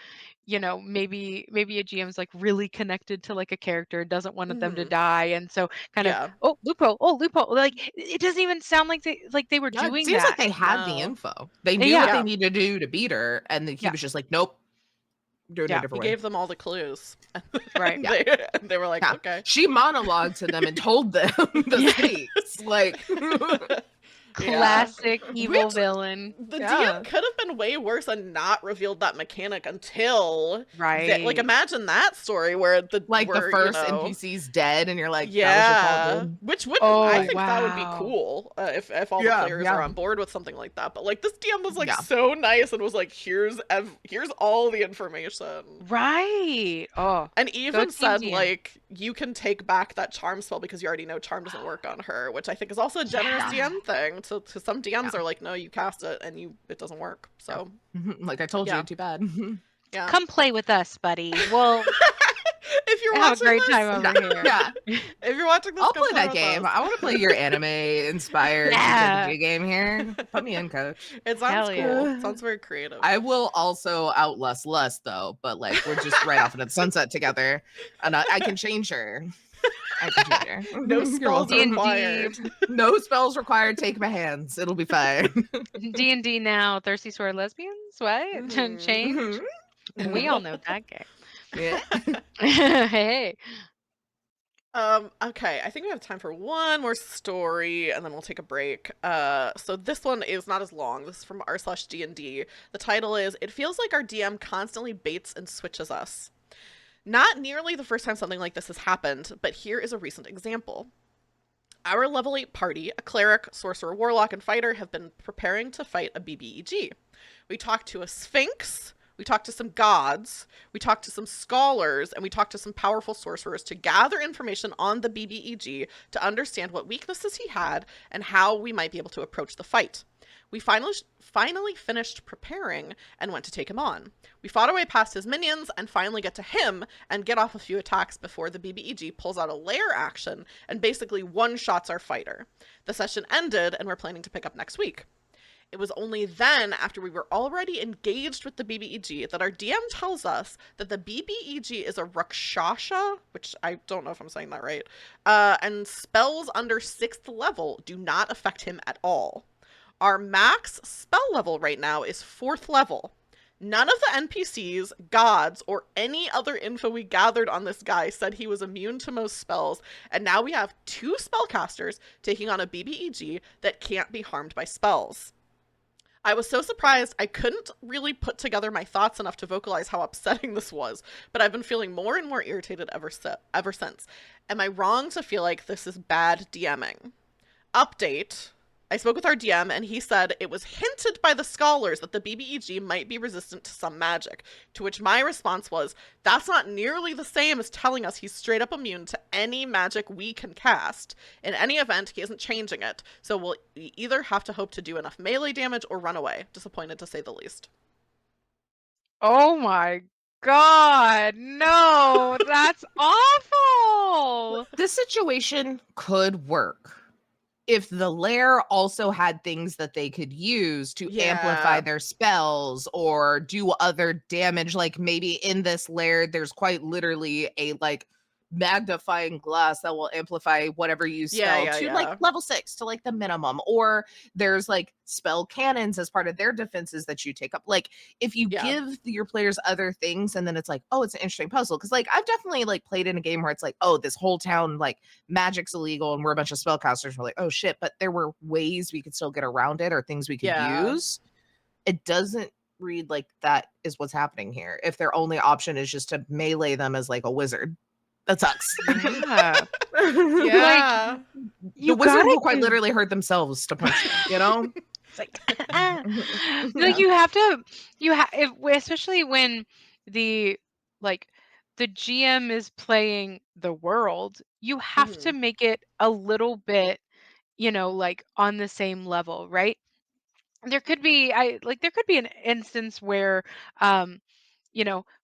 [SPEAKER 2] you know, maybe a GM's like really connected to like a character, doesn't want them to
[SPEAKER 1] Mhm.
[SPEAKER 2] die, and so kind of,
[SPEAKER 1] Yeah.
[SPEAKER 2] oh loophole. Like, it doesn't even sound like they were
[SPEAKER 3] No, it
[SPEAKER 2] doing
[SPEAKER 3] seems like
[SPEAKER 2] that.
[SPEAKER 3] they had the
[SPEAKER 1] No.
[SPEAKER 3] info. They knew what
[SPEAKER 2] Yeah,
[SPEAKER 3] they
[SPEAKER 1] Yeah.
[SPEAKER 3] needed to do to beat her, and he
[SPEAKER 2] yeah,
[SPEAKER 3] was just like, nope, do it a
[SPEAKER 2] yeah.
[SPEAKER 1] He
[SPEAKER 3] different way.
[SPEAKER 1] gave them all the clues.
[SPEAKER 2] Right.
[SPEAKER 3] Yeah.
[SPEAKER 1] And they were like,
[SPEAKER 3] Yeah.
[SPEAKER 1] okay.
[SPEAKER 3] She monologued to them and told them the
[SPEAKER 2] Yeah.
[SPEAKER 3] stakes. Like,
[SPEAKER 1] Yeah.
[SPEAKER 2] Classic evil
[SPEAKER 1] Which
[SPEAKER 2] villain.
[SPEAKER 1] the
[SPEAKER 3] yeah.
[SPEAKER 1] DM could have been way worse and not revealed that mechanic until that. Like,
[SPEAKER 2] Right.
[SPEAKER 1] imagine that story where
[SPEAKER 3] Like the
[SPEAKER 1] where
[SPEAKER 3] first NPC's dead, and you're like, that was your fault,
[SPEAKER 1] yeah,
[SPEAKER 3] dude.
[SPEAKER 1] which would, I
[SPEAKER 2] Oh,
[SPEAKER 3] Like,
[SPEAKER 1] think that would be
[SPEAKER 2] wow.
[SPEAKER 1] cool, if all the
[SPEAKER 3] yeah,
[SPEAKER 1] players are
[SPEAKER 3] yeah,
[SPEAKER 1] on board with something like that. But like, this DM was like
[SPEAKER 3] yeah.
[SPEAKER 1] so nice and was like, here's all the information.
[SPEAKER 2] Right. Oh,
[SPEAKER 1] And
[SPEAKER 2] go
[SPEAKER 1] even
[SPEAKER 2] team
[SPEAKER 1] said,
[SPEAKER 2] GM.
[SPEAKER 1] like, you can take back that charm spell because you already know charm doesn't work on her, which I think is also a generous
[SPEAKER 2] Yeah.
[SPEAKER 1] DM thing. So to some
[SPEAKER 3] Yeah.
[SPEAKER 1] DMs are like, no, you cast it and it doesn't work.
[SPEAKER 3] Yeah.
[SPEAKER 1] So
[SPEAKER 3] Like I told
[SPEAKER 1] yeah,
[SPEAKER 3] you, too bad.
[SPEAKER 1] yeah.
[SPEAKER 2] Come play with us, buddy. We'll
[SPEAKER 1] If you're
[SPEAKER 2] have a
[SPEAKER 1] watching
[SPEAKER 2] great
[SPEAKER 1] this,
[SPEAKER 2] time over here.
[SPEAKER 3] Yeah.
[SPEAKER 1] if you're watching this,
[SPEAKER 3] I'll
[SPEAKER 1] come
[SPEAKER 3] play
[SPEAKER 1] play
[SPEAKER 3] that
[SPEAKER 1] with
[SPEAKER 3] game.
[SPEAKER 1] us.
[SPEAKER 3] I want to play your anime-inspired
[SPEAKER 2] Yeah.
[SPEAKER 3] TTRPG game here. Put me in, coach.
[SPEAKER 1] It sounds
[SPEAKER 2] Hell yeah.
[SPEAKER 1] cool. It sounds very creative.
[SPEAKER 3] I will also outlast Lust, though, but like we're just right off into the sunset together, and I can change her. I can change her.
[SPEAKER 1] No
[SPEAKER 3] You're
[SPEAKER 1] spells
[SPEAKER 3] welcome.
[SPEAKER 1] required.
[SPEAKER 3] No spells required. Take my hands. It'll be fine.
[SPEAKER 2] D&D now, Thirsty Sword Lesbians? What?
[SPEAKER 1] Mhm.
[SPEAKER 2] Change? We all know that game.
[SPEAKER 3] Yeah.
[SPEAKER 2] Hey.
[SPEAKER 1] Okay, I think we have time for one more story and then we'll take a break. So this one is not as long. This is from r/D&D. The title is It Feels Like Our DM Constantly Baits and Switches Us. Not nearly the first time something like this has happened, but here is a recent example. Our level 8 party, a cleric, sorcerer, warlock, and fighter, have been preparing to fight a BBEG. We talked to a sphinx, we talked to some gods, we talked to some scholars, and we talked to some powerful sorcerers to gather information on the BBEG to understand what weaknesses he had and how we might be able to approach the fight. We finally finished preparing and went to take him on. We fought our way past his minions and finally get to him and get off a few attacks before the BBEG pulls out a lair action and basically one-shots our fighter. The session ended and we're planning to pick up next week. It was only then, after we were already engaged with the BBEG, that our DM tells us that the BBEG is a Rakshasha, which I don't know if I'm saying that right, and spells under 6th level do not affect him at all. Our max spell level right now is 4th level. None of the NPCs, gods, or any other info we gathered on this guy said he was immune to most spells, and now we have 2 spellcasters taking on a BBEG that can't be harmed by spells. I was so surprised I couldn't really put together my thoughts enough to vocalize how upsetting this was, but I've been feeling more and more irritated ever since. Am I wrong to feel like this is bad DMing? Update. I spoke with our DM and he said it was hinted by the scholars that the BBEG might be resistant to some magic, to which my response was, that's not nearly the same as telling us he's straight up immune to any magic we can cast. In any event, he isn't changing it, so we'll either have to hope to do enough melee damage or run away. Disappointed to say the least.
[SPEAKER 2] Oh my God. No, that's awful.
[SPEAKER 3] This situation could work if the lair also had things that they could use to amplify
[SPEAKER 1] Yeah.
[SPEAKER 3] their spells or do other damage. Like maybe in this lair, there's quite literally a like magnifying glass that will amplify whatever you
[SPEAKER 1] Yeah,
[SPEAKER 3] spell
[SPEAKER 1] yeah,
[SPEAKER 3] to like
[SPEAKER 1] yeah.
[SPEAKER 3] level 6 to like the minimum, or there's like spell cannons as part of their defenses that you take up. Like if you
[SPEAKER 1] Yeah.
[SPEAKER 3] give your players other things and then it's like, oh, it's an interesting puzzle, because like I've definitely like played in a game where it's like, oh, this whole town like magic's illegal and we're a bunch of spellcasters, we're like, oh shit, but there were ways we could still get around it or things we could
[SPEAKER 1] Yeah.
[SPEAKER 3] use. It doesn't read like that is what's happening here if their only option is just to melee them as like a wizard. That sucks.
[SPEAKER 2] Yeah. Like,
[SPEAKER 1] Yeah.
[SPEAKER 3] The
[SPEAKER 2] you
[SPEAKER 3] wizard
[SPEAKER 2] gotta
[SPEAKER 3] will quite
[SPEAKER 2] give
[SPEAKER 3] literally hurt themselves to punch them, you know?
[SPEAKER 2] it's like no,
[SPEAKER 3] Yeah.
[SPEAKER 2] you have to especially when the like the GM is playing the world, you have to
[SPEAKER 1] Mhm.
[SPEAKER 2] make it a little bit, like on the same level, right? There could be an instance where um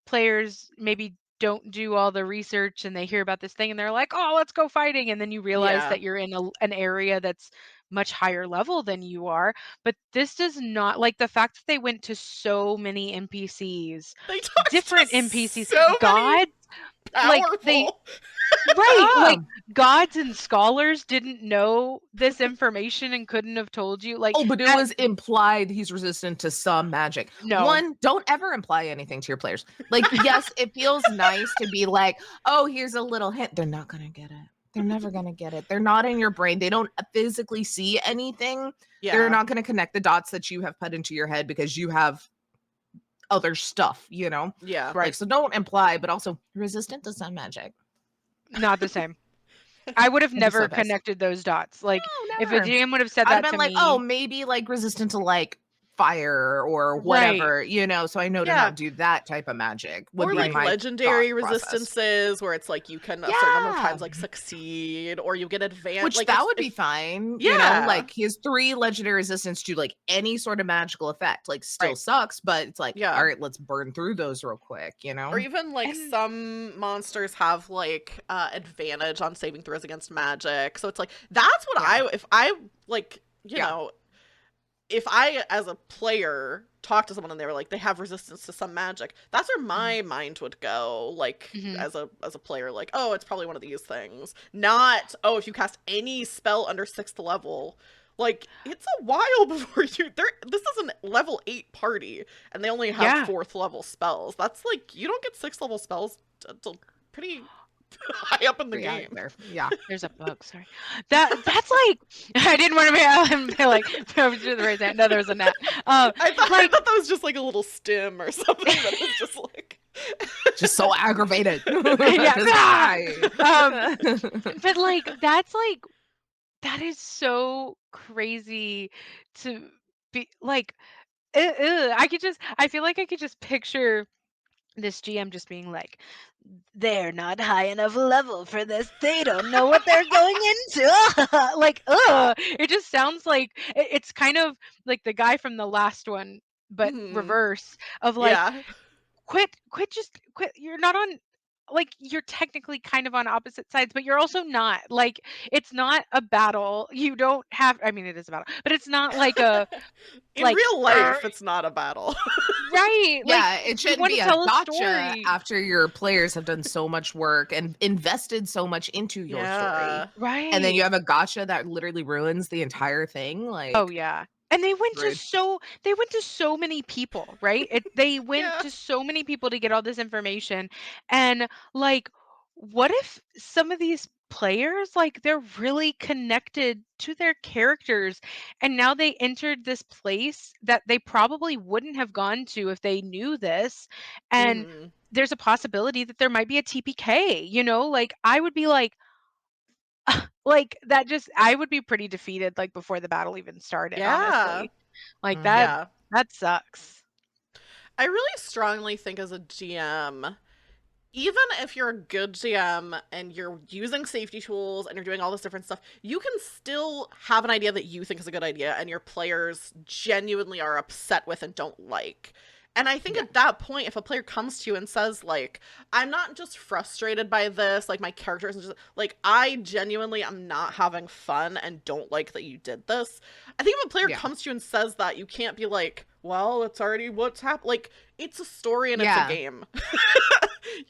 [SPEAKER 2] players maybe don't do all the research and they hear about this thing and they're like, "Oh, let's go fighting." And then you realize
[SPEAKER 1] Yeah.
[SPEAKER 2] that you're in an area that's much higher level than you are. But this does not, like, the fact that they went to so many NPCs,
[SPEAKER 1] They talked to
[SPEAKER 2] different NPCs,
[SPEAKER 1] so many
[SPEAKER 2] gods, like they
[SPEAKER 1] powerful.
[SPEAKER 2] right,
[SPEAKER 3] Yeah.
[SPEAKER 2] like gods and scholars didn't know this information and couldn't have told you. Like
[SPEAKER 3] Oh, but it
[SPEAKER 2] that
[SPEAKER 3] was implied he's resistant to some magic.
[SPEAKER 2] no.
[SPEAKER 3] One, don't ever imply anything to your players. Like, yes, it feels nice to be like, oh, here's a little hint. They're not going to get it. They're never going to get it. They're not in your brain. They don't physically see anything. They're
[SPEAKER 1] Yeah.
[SPEAKER 3] not going to connect the dots that you have put into your head because you have other stuff, you know?
[SPEAKER 1] Yeah.
[SPEAKER 3] Like,
[SPEAKER 2] Right.
[SPEAKER 3] so don't imply, but also resistant to some magic.
[SPEAKER 2] Not the same. I would have
[SPEAKER 3] I'd be so
[SPEAKER 2] never
[SPEAKER 3] pissed.
[SPEAKER 2] connected those dots. Like,
[SPEAKER 3] No,
[SPEAKER 2] if a
[SPEAKER 3] never.
[SPEAKER 2] GM would have said
[SPEAKER 3] I'd have
[SPEAKER 2] that
[SPEAKER 3] been
[SPEAKER 2] to
[SPEAKER 3] like, oh,
[SPEAKER 2] me,
[SPEAKER 3] maybe like resistant to like fire or
[SPEAKER 2] right,
[SPEAKER 3] whatever, you know, so I know to
[SPEAKER 1] Yeah.
[SPEAKER 3] not do that type of magic would
[SPEAKER 1] Or
[SPEAKER 3] be
[SPEAKER 1] like
[SPEAKER 2] right,
[SPEAKER 3] my thought
[SPEAKER 1] legendary
[SPEAKER 3] process.
[SPEAKER 1] resistances where it's like you can a certain number of
[SPEAKER 3] Yeah.
[SPEAKER 1] times like succeed or you get advanced.
[SPEAKER 3] Which
[SPEAKER 1] Like
[SPEAKER 3] that would be
[SPEAKER 1] it's
[SPEAKER 3] fine, you know,
[SPEAKER 1] yeah.
[SPEAKER 3] like he has 3 legendary resistance to like any sort of magical effect. Like still
[SPEAKER 2] right.
[SPEAKER 3] sucks, but it's like, all
[SPEAKER 1] Yeah.
[SPEAKER 3] right, let's burn through those real quick, you
[SPEAKER 1] Or
[SPEAKER 3] know?
[SPEAKER 1] even like
[SPEAKER 2] And
[SPEAKER 1] some monsters have like advantage on saving throws against magic. So it's like that's what
[SPEAKER 3] Yeah.
[SPEAKER 1] if I like, you
[SPEAKER 3] Yeah.
[SPEAKER 1] know, if I as a player talk to someone and they were like they have resistance to some magic, that's where
[SPEAKER 3] Mhm.
[SPEAKER 1] my mind would go like
[SPEAKER 2] mhm,
[SPEAKER 1] as a player like, oh, it's probably one of these things. Not, oh, if you cast any spell under 6th level, like it's a while before this is an level 8 party and they only have
[SPEAKER 2] yeah.
[SPEAKER 1] 4th level spells. That's like you don't get 6th level spells until pretty high up in the
[SPEAKER 3] Pretty out
[SPEAKER 1] game.
[SPEAKER 3] there. Yeah.
[SPEAKER 2] There's a bug. Sorry. That's like I didn't want to be like over to the right hand. No, there was a net.
[SPEAKER 1] I
[SPEAKER 2] Like
[SPEAKER 1] thought that was just like a little stim or something that was just like
[SPEAKER 3] Just so aggravated.
[SPEAKER 2] yeah.
[SPEAKER 3] This
[SPEAKER 2] Ah!
[SPEAKER 3] guy.
[SPEAKER 2] But like that is so crazy to be like. I feel like I could just picture this GM just being like, they're not high enough level for this. They don't know what they're going into. Like, ugh. It just sounds like it's kind of like the guy from the last one, but
[SPEAKER 1] mhm.
[SPEAKER 2] reverse of like,
[SPEAKER 1] Yeah.
[SPEAKER 2] quit. You're not on. Like you're technically kind of on opposite sides, but you're also not. Like it's not a battle. You don't have. I mean, it is a battle, but it's not like a
[SPEAKER 1] In
[SPEAKER 2] like.
[SPEAKER 1] real life, it's not a battle.
[SPEAKER 2] Right. Like
[SPEAKER 3] Yeah, it
[SPEAKER 2] you
[SPEAKER 3] shouldn't
[SPEAKER 2] want to
[SPEAKER 3] be a
[SPEAKER 2] tell a
[SPEAKER 3] gotcha
[SPEAKER 2] story.
[SPEAKER 3] after your players have done so much work and invested so much into your story.
[SPEAKER 1] Yeah.
[SPEAKER 3] And then
[SPEAKER 2] Right.
[SPEAKER 3] you have a gotcha that literally ruins the entire thing.
[SPEAKER 2] Oh
[SPEAKER 3] Like,
[SPEAKER 2] yeah. And
[SPEAKER 3] rude.
[SPEAKER 2] they went to so many people, right? They went
[SPEAKER 1] Yeah.
[SPEAKER 2] to so many people to get all this information. And like what if some of these players like they're really connected to their characters and now they entered this place that they probably wouldn't have gone to if they knew this and
[SPEAKER 1] Mhm.
[SPEAKER 2] there's a possibility that there might be a TPK, like I would be like that just I would be pretty defeated like before the battle even started,
[SPEAKER 1] Yeah.
[SPEAKER 2] honestly. Like
[SPEAKER 3] Mhm.
[SPEAKER 1] Yeah.
[SPEAKER 2] that sucks.
[SPEAKER 1] I really strongly think as a GM, even if you're a good GM and you're using safety tools and you're doing all this different stuff, you can still have an idea that you think is a good idea and your players genuinely are upset with and don't like. And I think
[SPEAKER 3] Yeah.
[SPEAKER 1] at that point, if a player comes to you and says, like, I'm not just frustrated by this, like, my character isn't just, like, I genuinely am not having fun and don't like that you did this. I think if a player
[SPEAKER 3] Yeah.
[SPEAKER 1] comes to you and says that, you can't be like, well, it's already what's happened. Like, it's a story and it's a
[SPEAKER 3] Yeah.
[SPEAKER 1] game.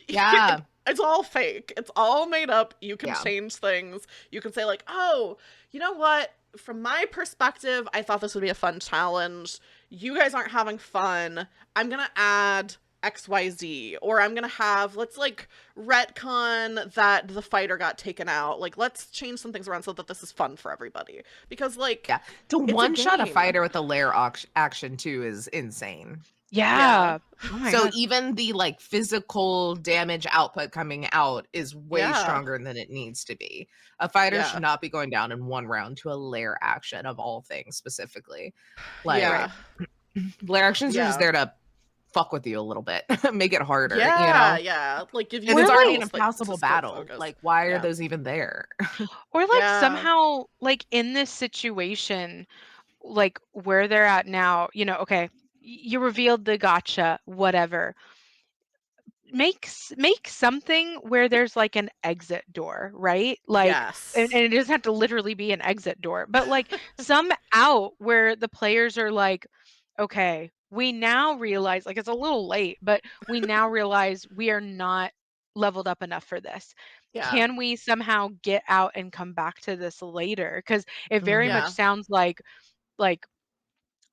[SPEAKER 3] Yeah.
[SPEAKER 1] It's all fake. It's all made up. You can
[SPEAKER 3] Yeah.
[SPEAKER 1] change things. You can say, like, oh, you know what? From my perspective, I thought this would be a fun challenge. You guys aren't having fun. I'm going to add XYZ. Or I'm going to have, let's like retcon that the fighter got taken out. Like, let's change some things around so that this is fun for everybody. Because, like,
[SPEAKER 3] Yeah. To
[SPEAKER 1] it's a
[SPEAKER 3] one shot a
[SPEAKER 1] game.
[SPEAKER 3] fighter with a lair action too is insane.
[SPEAKER 1] Yeah.
[SPEAKER 2] Yeah. Oh my
[SPEAKER 3] So
[SPEAKER 2] gosh.
[SPEAKER 3] even the like physical damage output coming out is way
[SPEAKER 1] Yeah.
[SPEAKER 3] stronger than it needs to be. A fighter should
[SPEAKER 1] Yeah.
[SPEAKER 3] not be going down in one round to a lair action of all things specifically. Like
[SPEAKER 2] Right.
[SPEAKER 1] Yeah.
[SPEAKER 3] lair actions are just
[SPEAKER 1] Yeah.
[SPEAKER 3] there to fuck with you a little bit, make it harder,
[SPEAKER 1] Yeah. Yeah. Like, give you
[SPEAKER 3] And
[SPEAKER 2] Or
[SPEAKER 3] it's already an
[SPEAKER 2] like
[SPEAKER 1] skills like to
[SPEAKER 3] impossible
[SPEAKER 1] scope
[SPEAKER 3] battle.
[SPEAKER 1] focus.
[SPEAKER 3] Like, why are
[SPEAKER 1] Yeah.
[SPEAKER 3] those even there?
[SPEAKER 2] or like
[SPEAKER 1] Yeah.
[SPEAKER 2] somehow like in this situation, like where they're at now, okay, you revealed the gotcha, whatever. Make something where there's like an exit door, right? Like, and
[SPEAKER 1] Yes.
[SPEAKER 2] it doesn't have to literally be an exit door, but like some out where the players are like, okay, we now realize, like, it's a little late, but we now realize we are not leveled up enough for this.
[SPEAKER 1] Yeah.
[SPEAKER 2] Can we somehow get out and come back to this later? Because it very much
[SPEAKER 1] Yeah.
[SPEAKER 2] sounds like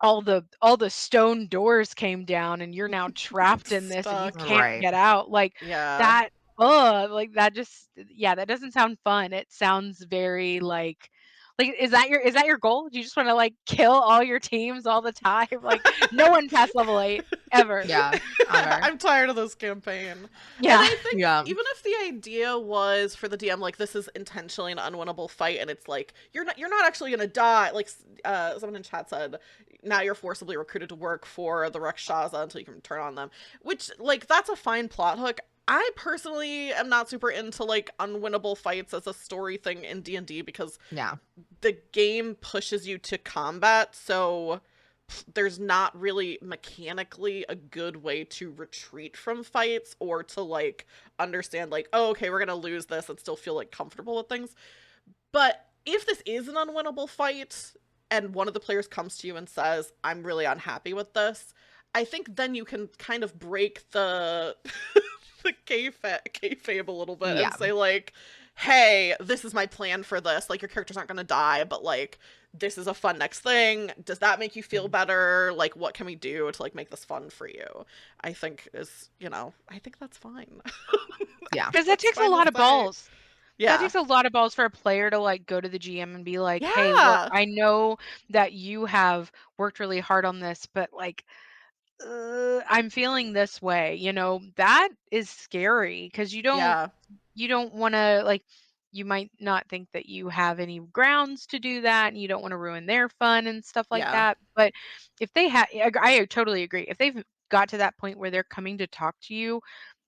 [SPEAKER 2] all the stone doors came down and you're now trapped in this and you
[SPEAKER 1] Stuck.
[SPEAKER 2] can't
[SPEAKER 3] Right.
[SPEAKER 2] get out. Like
[SPEAKER 1] Yeah.
[SPEAKER 2] that, oh, like that just, yeah, that doesn't sound fun. It sounds very like is that your goal? Do you just want to like kill all your teams all the time? Like no one past level 8 ever.
[SPEAKER 3] Yeah. Ever.
[SPEAKER 1] I'm tired of this campaign. And
[SPEAKER 2] Yeah.
[SPEAKER 1] I think
[SPEAKER 3] Yeah.
[SPEAKER 1] even if the idea was for the DM, like, this is intentionally an unwinnable fight and it's like you're not actually gonna die, like, someone in chat said, now you're forcibly recruited to work for the Rakshasa until you can turn on them, which, like, that's a fine plot hook. I personally am not super into like unwinnable fights as a story thing in D&D because
[SPEAKER 3] Yeah.
[SPEAKER 1] the game pushes you to combat, so there's not really mechanically a good way to retreat from fights or to like understand like, oh, okay, we're gonna lose this and still feel like comfortable with things. But if this is an unwinnable fight and one of the players comes to you and says, I'm really unhappy with this, I think then you can kind of break the the kayfabe a little bit and
[SPEAKER 3] Yeah.
[SPEAKER 1] say like, hey, this is my plan for this. Like, your characters aren't gonna die, but like, this is a fun next thing. Does that make you feel better? Like, what can we do to like make this fun for you? I think I think that's fine.
[SPEAKER 3] Yeah.
[SPEAKER 2] Because that
[SPEAKER 1] That's
[SPEAKER 2] takes a
[SPEAKER 1] fine to
[SPEAKER 2] lot of
[SPEAKER 1] say.
[SPEAKER 2] balls. That
[SPEAKER 1] Yeah.
[SPEAKER 2] takes a lot of balls for a player to like go to the GM and be like, "Hey, look,
[SPEAKER 1] Yeah.
[SPEAKER 2] I know that you have worked really hard on this, but like I'm feeling this way." That is scary because you don't
[SPEAKER 1] Yeah.
[SPEAKER 2] you don't want to like you might not think that you have any grounds to do that and you don't want to ruin their fun and stuff like
[SPEAKER 1] Yeah.
[SPEAKER 2] that. But if they have, I totally agree. If they've got to that point where they're coming to talk to you,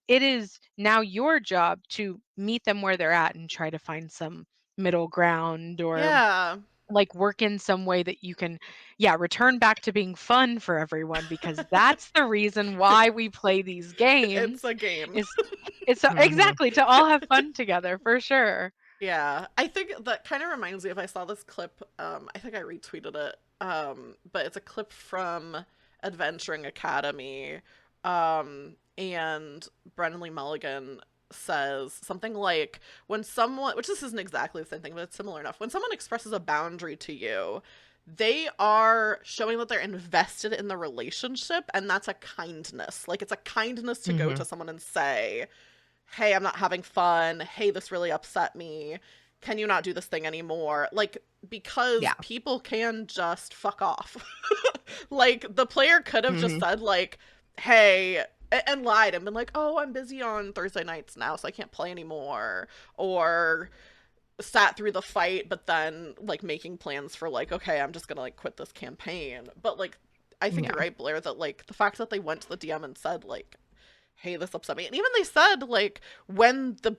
[SPEAKER 2] it is now your job to meet them where they're at and try to find some middle ground or
[SPEAKER 1] Yeah.
[SPEAKER 2] like work in some way that you can, yeah, return back to being fun for everyone because that's the reason why we play these
[SPEAKER 1] It's
[SPEAKER 2] games
[SPEAKER 1] a game.
[SPEAKER 2] is it's
[SPEAKER 3] Mhm.
[SPEAKER 2] exactly to all have fun together for sure.
[SPEAKER 1] Yeah, I think that kind of reminds me if I saw this clip, I think I retweeted it, but it's a clip from Adventuring Academy, and Brennan Lee Mulligan says something like, when someone, which this isn't exactly the same thing, but it's similar enough, when someone expresses a boundary to you, they are showing that they're invested in the relationship, and that's a kindness. Like, it's a kindness to go to
[SPEAKER 3] Mhm.
[SPEAKER 1] someone and say, hey, I'm not having fun. Hey, this really upset me. Can you not do this thing anymore? Like, because
[SPEAKER 3] Yeah.
[SPEAKER 1] people can just fuck off. Like, the player could have just
[SPEAKER 3] Mhm.
[SPEAKER 1] said, like, hey, and lied and been like, oh, I'm busy on Thursday nights now, so I can't play anymore. Or sat through the fight, but then, like, making plans for, like, okay, I'm just gonna, like, quit this campaign. But, like, I think
[SPEAKER 3] Yeah.
[SPEAKER 1] you're right, Blair, that, like, the fact that they went to the DM and said, like, hey, this upset me. And even they said, like, when the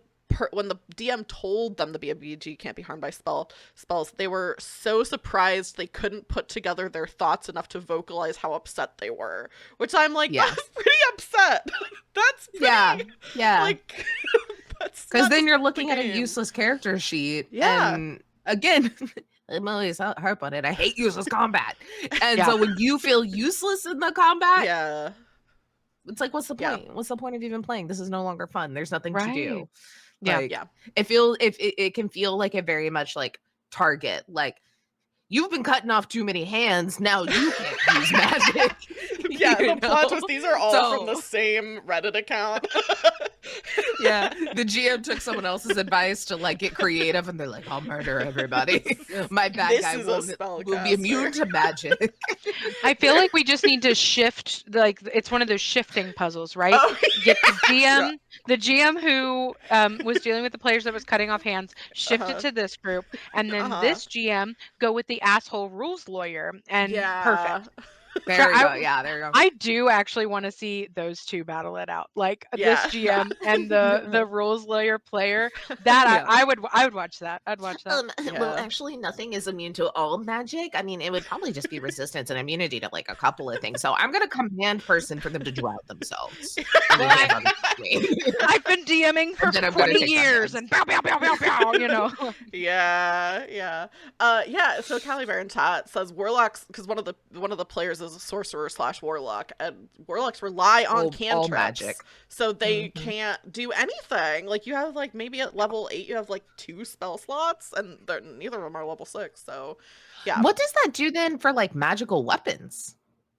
[SPEAKER 1] DM told them the BFG can't be harmed by spells, they were so surprised they couldn't put together their thoughts enough to vocalize how upset they were. Which I'm like,
[SPEAKER 3] Yeah.
[SPEAKER 1] that's pretty upset. That's
[SPEAKER 3] Yeah.
[SPEAKER 1] pretty,
[SPEAKER 3] Yeah.
[SPEAKER 1] like, that's
[SPEAKER 3] Because
[SPEAKER 1] not
[SPEAKER 3] then
[SPEAKER 1] just
[SPEAKER 3] you're
[SPEAKER 1] the
[SPEAKER 3] looking at a
[SPEAKER 1] game.
[SPEAKER 3] useless character sheet.
[SPEAKER 1] Yeah.
[SPEAKER 3] And again, I'm always harp on it. I hate useless combat. And
[SPEAKER 2] Yeah.
[SPEAKER 3] so when you feel useless in the combat,
[SPEAKER 1] Yeah.
[SPEAKER 3] It's like, what's the
[SPEAKER 1] Yeah.
[SPEAKER 3] point? What's the point of even playing? This is no longer fun. There's nothing to
[SPEAKER 2] Right.
[SPEAKER 3] do.
[SPEAKER 2] Yeah.
[SPEAKER 3] Like,
[SPEAKER 1] Yeah.
[SPEAKER 3] it can feel like a very much like Target. Like, you've been cutting off too many hands. Now you can't use magic.
[SPEAKER 1] Yeah,
[SPEAKER 3] You
[SPEAKER 1] the plot
[SPEAKER 3] know?
[SPEAKER 1] twist, these are all from the
[SPEAKER 3] So
[SPEAKER 1] same Reddit account.
[SPEAKER 3] yeah, the GM took someone else's advice to like get creative, and they're like, "I'll murder everybody. My bad
[SPEAKER 1] This
[SPEAKER 3] guy
[SPEAKER 1] is a
[SPEAKER 3] will be immune
[SPEAKER 1] spellcaster.
[SPEAKER 3] to magic."
[SPEAKER 2] I feel like we just need to shift, like it's one of those shifting puzzles, right?
[SPEAKER 1] Oh,
[SPEAKER 2] Get the
[SPEAKER 1] yeah.
[SPEAKER 2] GM who was dealing with the players that was cutting off hands, shift it
[SPEAKER 1] Uh-huh.
[SPEAKER 2] to this group, and then
[SPEAKER 1] Uh-huh.
[SPEAKER 2] this GM go with the asshole rules lawyer, and
[SPEAKER 1] Yeah.
[SPEAKER 2] perfect. So
[SPEAKER 3] There you go. Yeah, there you go.
[SPEAKER 2] I do actually want to see those two battle it out, like this
[SPEAKER 1] Yeah.
[SPEAKER 2] GM and the
[SPEAKER 3] Yeah.
[SPEAKER 2] rules lawyer player. That
[SPEAKER 3] Yeah.
[SPEAKER 2] I would watch that. I'd watch that.
[SPEAKER 3] Well,
[SPEAKER 1] Yeah.
[SPEAKER 3] actually, nothing is immune to all magic. I mean, it would probably just be resistance and immunity to like a couple of things. So I'm gonna command person for them to drown themselves. And
[SPEAKER 2] Well,
[SPEAKER 3] then have them me.
[SPEAKER 2] I've been DMing for
[SPEAKER 3] And then I'm gonna
[SPEAKER 2] 20
[SPEAKER 3] take their
[SPEAKER 2] years
[SPEAKER 3] hands.
[SPEAKER 2] and pow pow pow pow pow, you know.
[SPEAKER 1] Yeah, yeah. Yeah, so Caliber in chat says warlocks, because one of the players is a sorcerer slash warlock, and warlocks rely on
[SPEAKER 3] All
[SPEAKER 1] cantrips.
[SPEAKER 3] magic.
[SPEAKER 1] So they
[SPEAKER 3] Mhm.
[SPEAKER 1] can't do anything. Like you have like maybe at level 8 you have like 2 spell slots, and neither of them are level 6. So yeah.
[SPEAKER 3] What does that do then for like magical weapons?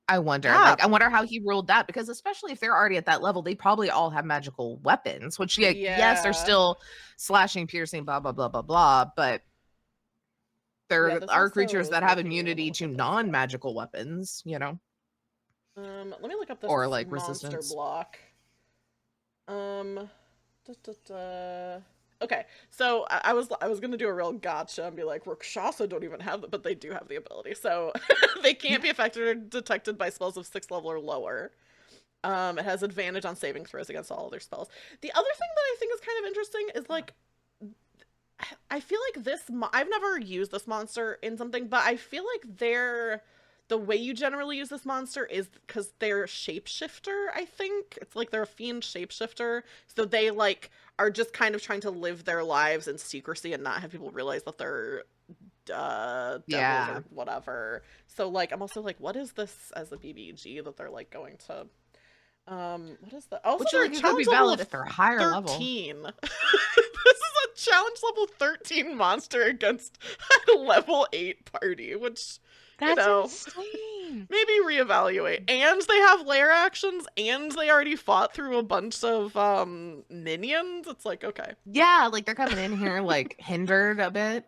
[SPEAKER 3] I wonder.
[SPEAKER 1] Yeah.
[SPEAKER 3] Like, I wonder how he ruled that, because especially if they're already at that level, they probably all have magical weapons, which yes, they're
[SPEAKER 1] Yeah.
[SPEAKER 3] still slashing, piercing, blah blah blah blah blah, but
[SPEAKER 1] Yeah,
[SPEAKER 3] there
[SPEAKER 1] this
[SPEAKER 3] are
[SPEAKER 1] also
[SPEAKER 3] creatures
[SPEAKER 1] is
[SPEAKER 3] that have
[SPEAKER 1] making me want to
[SPEAKER 3] immunity
[SPEAKER 1] look
[SPEAKER 3] to
[SPEAKER 1] at this stuff.
[SPEAKER 3] non-magical weapons, you know,
[SPEAKER 1] Let me look up this
[SPEAKER 3] or like
[SPEAKER 1] monster
[SPEAKER 3] resistance.
[SPEAKER 1] block. Um, da, da, da. Okay, so I was gonna do a real gotcha and be like, Rakshasa don't even have it, but they do have the ability. So they can't be affected or detected by spells of 6th level or lower. It has advantage on saving throws against all other spells. The other thing that I think is kind of interesting is like, I feel like I've never used this monster in something, but I feel like the way you generally use this monster is because they're a shapeshifter. I think it's like they're a fiend shapeshifter, so they like are just kind of trying to live their lives in secrecy and not have people realize that they're devils
[SPEAKER 3] Yeah.
[SPEAKER 1] or whatever. So like I'm also like, what is this as a BBG that they're like going to what is that? Also,
[SPEAKER 3] Which
[SPEAKER 1] they're
[SPEAKER 3] like
[SPEAKER 1] a
[SPEAKER 3] it could be
[SPEAKER 1] challenge level
[SPEAKER 3] valid
[SPEAKER 1] of
[SPEAKER 3] if they're higher level.
[SPEAKER 1] 13. This is a challenge level 13 monster against a level 8 party, which,
[SPEAKER 2] That's insane.
[SPEAKER 1] maybe reevaluate. And they have lair actions, and they already fought through a bunch of minions. It's like, okay,
[SPEAKER 3] Yeah, like they're coming in here like hindered a bit.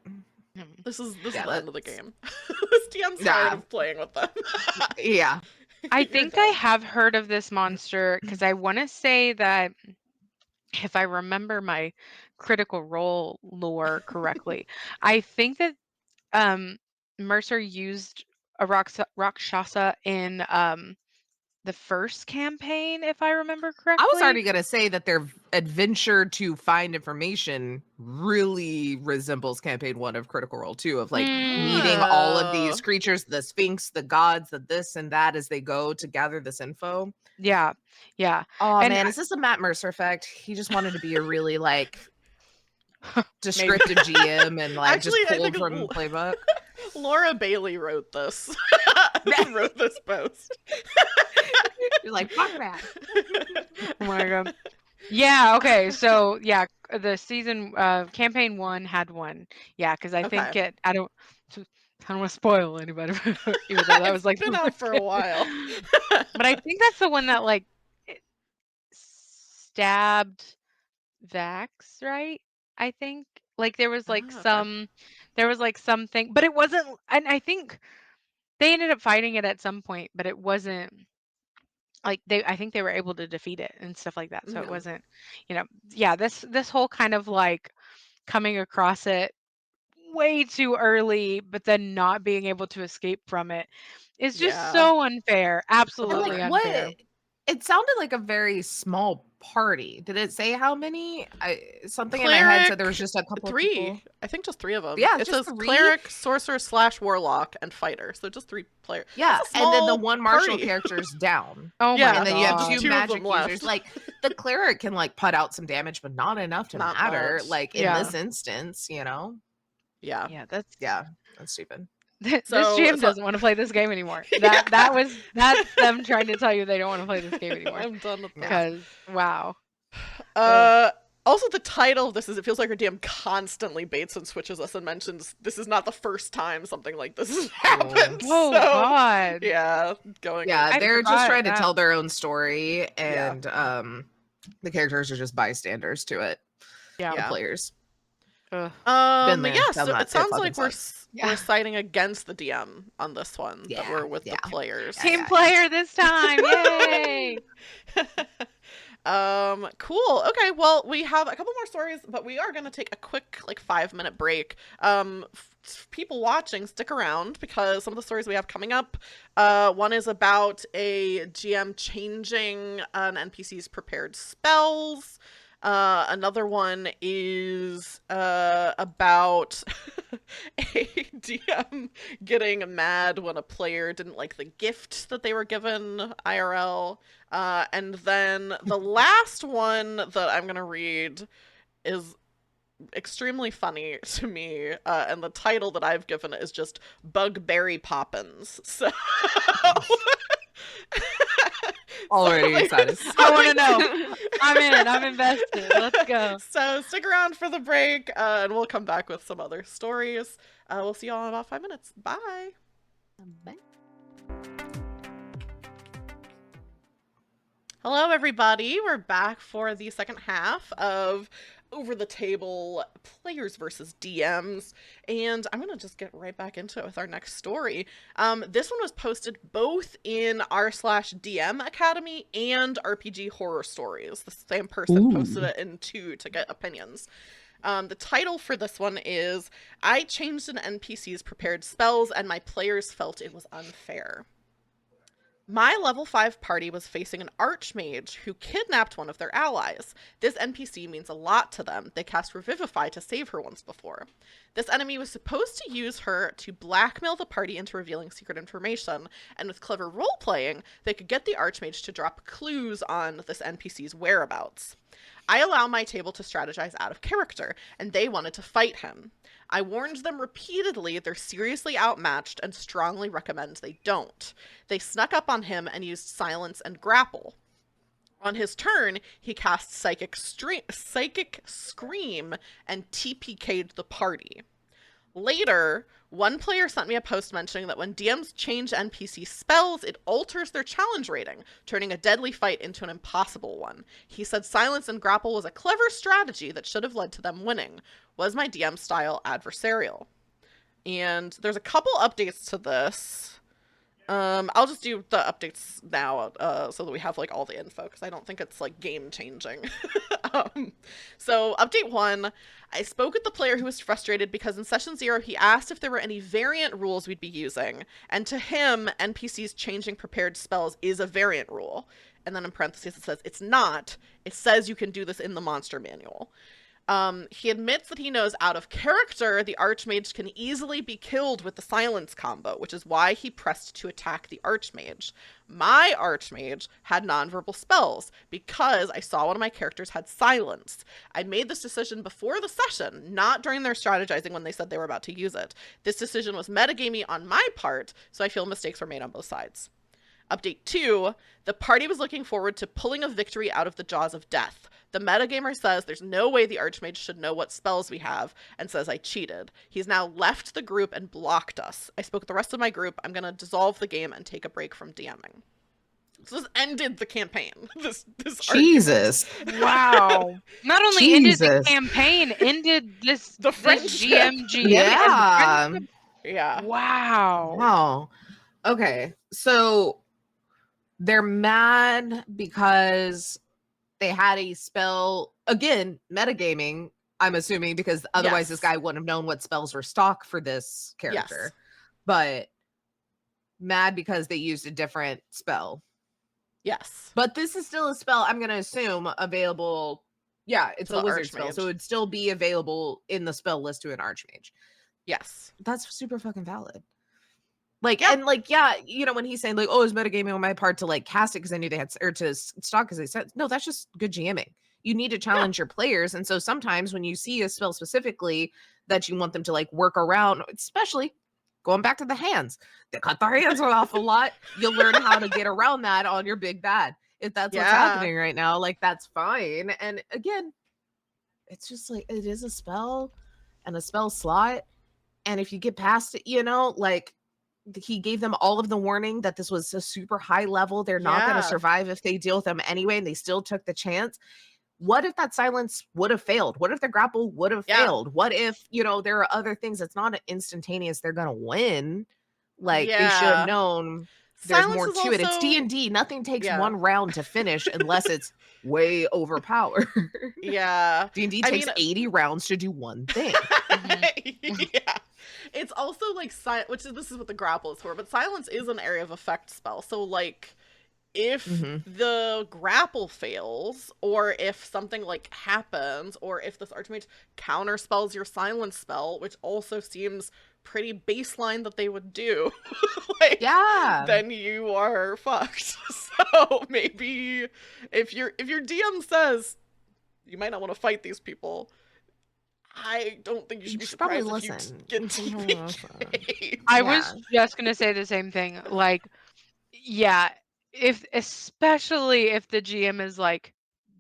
[SPEAKER 1] this is the
[SPEAKER 3] Yeah,
[SPEAKER 1] end of the
[SPEAKER 3] that's
[SPEAKER 1] game. This DM's tired
[SPEAKER 3] yeah.
[SPEAKER 1] of playing with them.
[SPEAKER 3] Yeah.
[SPEAKER 2] I
[SPEAKER 1] You're
[SPEAKER 2] think I
[SPEAKER 1] done.
[SPEAKER 2] have heard of this monster because I want to say that if I remember my Critical Role lore correctly, I think that um, Mercer used a Rakshasa in the first campaign, if I remember
[SPEAKER 3] I was
[SPEAKER 2] correctly.
[SPEAKER 3] already gonna say that their adventure to find information really resembles campaign 1 of Critical Role 2, of like meeting
[SPEAKER 2] Mm,
[SPEAKER 3] all of these
[SPEAKER 1] Oh.
[SPEAKER 3] creatures, the Sphinx, the gods, the this and that, as they go to gather this info.
[SPEAKER 2] yeah, yeah.
[SPEAKER 3] Oh
[SPEAKER 2] And
[SPEAKER 3] man, is this a Matt Mercer effect? He just wanted to be a really like
[SPEAKER 2] maybe.
[SPEAKER 3] descriptive GM and like
[SPEAKER 1] Actually,
[SPEAKER 3] just
[SPEAKER 1] I think
[SPEAKER 3] pulled from the playbook.
[SPEAKER 1] Laura Bailey wrote this. Wrote this post.
[SPEAKER 3] You're like, fuck that.
[SPEAKER 2] Oh my god. Yeah, okay. So, yeah, the season campaign 1 had one. Yeah, cuz I
[SPEAKER 1] Okay.
[SPEAKER 2] think I don't want to spoil anybody even though that
[SPEAKER 1] It's
[SPEAKER 2] was like
[SPEAKER 1] been out for a while.
[SPEAKER 2] But I think that's the one that like it stabbed Vax, right? I think like
[SPEAKER 1] Okay.
[SPEAKER 2] there was like something, but it wasn't, and I think they ended up fighting it at some point, but it wasn't like I think they were able to defeat it and stuff like that. So it
[SPEAKER 1] Yeah.
[SPEAKER 2] wasn't, yeah, this whole kind of like coming across it way too early, but then not being able to escape from it is just
[SPEAKER 1] Yeah.
[SPEAKER 2] so unfair.
[SPEAKER 1] The
[SPEAKER 3] And like
[SPEAKER 2] Absolutely
[SPEAKER 1] bummer.
[SPEAKER 2] unfair.
[SPEAKER 3] what, it sounded like a very small party. Did it say how many? Something in my head said there was
[SPEAKER 1] Cleric,
[SPEAKER 3] just a couple of
[SPEAKER 1] 3.
[SPEAKER 3] people.
[SPEAKER 1] I think just 3 of them.
[SPEAKER 3] Yeah,
[SPEAKER 1] It
[SPEAKER 3] just
[SPEAKER 1] says
[SPEAKER 3] 3.
[SPEAKER 1] cleric, sorcerer slash warlock, and fighter. So just 3 players.
[SPEAKER 3] Yeah,
[SPEAKER 1] That's a
[SPEAKER 3] and then the
[SPEAKER 1] small
[SPEAKER 3] one martial
[SPEAKER 1] party.
[SPEAKER 3] character's down.
[SPEAKER 2] Oh my
[SPEAKER 1] Yeah.
[SPEAKER 3] And then you have
[SPEAKER 1] Just
[SPEAKER 3] 2
[SPEAKER 2] god.
[SPEAKER 1] 2 of them
[SPEAKER 3] magic users.
[SPEAKER 1] left.
[SPEAKER 3] Like the cleric can like put out some damage, but not enough to
[SPEAKER 1] Not
[SPEAKER 3] matter.
[SPEAKER 1] much.
[SPEAKER 3] Like in
[SPEAKER 2] Yeah.
[SPEAKER 3] this instance, you know?
[SPEAKER 1] Yeah.
[SPEAKER 2] Yeah, that's
[SPEAKER 3] Yeah, that's stupid.
[SPEAKER 2] This
[SPEAKER 1] So,
[SPEAKER 2] GM doesn't want to play this game anymore. That's them trying to tell you they don't want to play this game anymore.
[SPEAKER 1] I'm done with
[SPEAKER 3] Yeah.
[SPEAKER 1] this.
[SPEAKER 2] Because wow.
[SPEAKER 1] Also, the title of this is, it feels like our DM constantly baits and switches us and mentions this is not the first time something like this has happened.
[SPEAKER 2] Oh
[SPEAKER 1] So,
[SPEAKER 2] God.
[SPEAKER 1] yeah, going.
[SPEAKER 3] Yeah,
[SPEAKER 2] I
[SPEAKER 3] they're just
[SPEAKER 2] forgot,
[SPEAKER 3] trying to
[SPEAKER 2] yeah.
[SPEAKER 3] tell their own story,
[SPEAKER 1] Yeah.
[SPEAKER 3] and the characters are just bystanders to it.
[SPEAKER 2] Yeah.
[SPEAKER 3] The players.
[SPEAKER 2] Ugh.
[SPEAKER 3] Been there,
[SPEAKER 1] Yeah,
[SPEAKER 3] done
[SPEAKER 1] so
[SPEAKER 3] that.
[SPEAKER 1] it sounds
[SPEAKER 3] fucking
[SPEAKER 1] like
[SPEAKER 3] sucks.
[SPEAKER 1] we're siding against the DM on this one, that
[SPEAKER 3] Yeah,
[SPEAKER 1] we're with
[SPEAKER 3] yeah.
[SPEAKER 1] the players.
[SPEAKER 2] Team player this time. Yay.
[SPEAKER 1] Cool. Okay, well, we have a couple more stories, but we are going to take a quick, like, 5-minute break. People watching, stick around, because some of the stories we have coming up, one is about a GM changing an NPC's prepared spells. Another one is about a DM getting mad when a player didn't like the gift that they were given IRL. And then the last one that I'm gonna read is extremely funny to me, and the title that I've given it is just Bugbearry Poppins. So
[SPEAKER 3] Already
[SPEAKER 1] like,
[SPEAKER 3] excited.
[SPEAKER 2] I want to know. I'm in. I'm invested. Let's go.
[SPEAKER 1] So stick around for the break, and we'll come back with some other stories. We'll see y'all in about 5 minutes. Bye. Hello, everybody. We're back for the second half of Over the Table Players versus DMs, and I'm gonna just get right back into it with our next story. This one was posted both in r/DM Academy and RPG Horror Stories. The same person posted it in two to get opinions. The title for this one is I changed an NPC's prepared spells and my players felt it was unfair. My level 5 party was facing an archmage who kidnapped one of their allies. This NPC means a lot to them. They cast Revivify to save her once before. This enemy was supposed to use her to blackmail the party into revealing secret information, and with clever role-playing, they could get the archmage to drop clues on this NPC's whereabouts. I allow my table to strategize out of character, and they wanted to fight him. I warned them repeatedly they're seriously outmatched and strongly recommend they don't. They snuck up on him and used silence and grapple. On his turn, he cast Psychic Scream and TPK'd the party. Later, one player sent me a post mentioning that when DMs change NPC spells, it alters their challenge rating, turning a deadly fight into an impossible one. He said silence and grapple was a clever strategy that should have led to them winning. Was my DM style adversarial? And there's a couple updates to this. I'll just do the updates now, so that we have like all the info, because I don't think it's like game changing. So update 1, I spoke with the player who was frustrated because in session 0 he asked if there were any variant rules we'd be using, and to him NPCs changing prepared spells is a variant rule, and then in parentheses it says it's not, it says you can do this in the monster manual. He admits that he knows out of character the Archmage can easily be killed with the silence combo, which is why he pressed to attack the Archmage. My Archmage had nonverbal spells because I saw one of my characters had silence. I made this decision before the session, not during their strategizing when they said they were about to use it. This decision was metagamey on my part, so I feel mistakes were made on both sides. Update 2, the party was looking forward to pulling a victory out of the jaws of death. The metagamer says there's no way the Archmage should know what spells we have, and says I cheated. He's now left the group and blocked us. I spoke with the rest of my group. I'm going to dissolve the game and take a break from DMing. So this ended the campaign. This
[SPEAKER 3] Jesus.
[SPEAKER 2] Wow. Not only ended the
[SPEAKER 3] Jesus.
[SPEAKER 2] campaign, ended this
[SPEAKER 1] friendship.
[SPEAKER 2] GM.
[SPEAKER 3] Yeah.
[SPEAKER 1] Yeah.
[SPEAKER 2] Wow.
[SPEAKER 3] Wow. Okay. So they're mad because they had a spell, again, metagaming, I'm assuming, because otherwise
[SPEAKER 1] Yes.
[SPEAKER 3] this guy wouldn't have known what spells were stock for this character.
[SPEAKER 1] Yes.
[SPEAKER 3] But mad because they used a different spell.
[SPEAKER 1] Yes.
[SPEAKER 3] But this is still a spell, I'm going to assume, available. Yeah, it's
[SPEAKER 1] To
[SPEAKER 3] a
[SPEAKER 1] the
[SPEAKER 3] wizard spell,
[SPEAKER 1] Archmage.
[SPEAKER 3] so it would still be available in the spell list to an Archmage.
[SPEAKER 1] Yes.
[SPEAKER 3] That's super fucking valid. Like,
[SPEAKER 1] Yeah.
[SPEAKER 3] and like, yeah, you know, when he's saying like, oh, it's metagaming on my part to like cast it because I knew they had, or to stock because they said, no, that's just good GMing. You need to challenge your players. And so sometimes when you see a spell specifically that you want them to like work around, especially Going back to the hands, they cut their hands off a lot. You'll learn how to get around that on your big bad. If that's what's
[SPEAKER 1] Yeah.
[SPEAKER 3] happening right now, like that's fine. And again, it's just like it is a spell and a spell slot. And if you get past it, like he gave them all of the warning that this was a super high level. They're not going to
[SPEAKER 1] Yeah.
[SPEAKER 3] survive if they deal with them anyway, and they still took the chance. What if that silence would have failed? What if the grapple would have
[SPEAKER 1] Yeah.
[SPEAKER 3] failed? What if, there are other things? It's not instantaneous. They're going to win. Like they should have
[SPEAKER 1] Yeah.
[SPEAKER 3] known there's
[SPEAKER 1] Silence
[SPEAKER 3] more
[SPEAKER 1] is
[SPEAKER 3] to it. It's
[SPEAKER 1] also
[SPEAKER 3] D&D. Nothing takes
[SPEAKER 1] yeah.
[SPEAKER 3] one round to finish unless it's way overpowered.
[SPEAKER 1] Yeah.
[SPEAKER 3] D&D
[SPEAKER 1] I
[SPEAKER 3] takes
[SPEAKER 1] mean
[SPEAKER 3] 80 rounds to do one thing.
[SPEAKER 1] yeah. It's also like this is what the grapple is for, but silence is an area of effect spell. So like if the grapple fails, or if something like happens, or if this archmage counterspells your silence spell, which also seems pretty baseline that they would do, like
[SPEAKER 3] Yeah.
[SPEAKER 1] then you are fucked. So maybe if your DM says you might not want to fight these people, I don't think you should be
[SPEAKER 3] probably
[SPEAKER 1] surprised if
[SPEAKER 3] listen.
[SPEAKER 1] you get TPK.
[SPEAKER 2] I was just gonna say the same thing. Like, yeah, especially if the GM is like,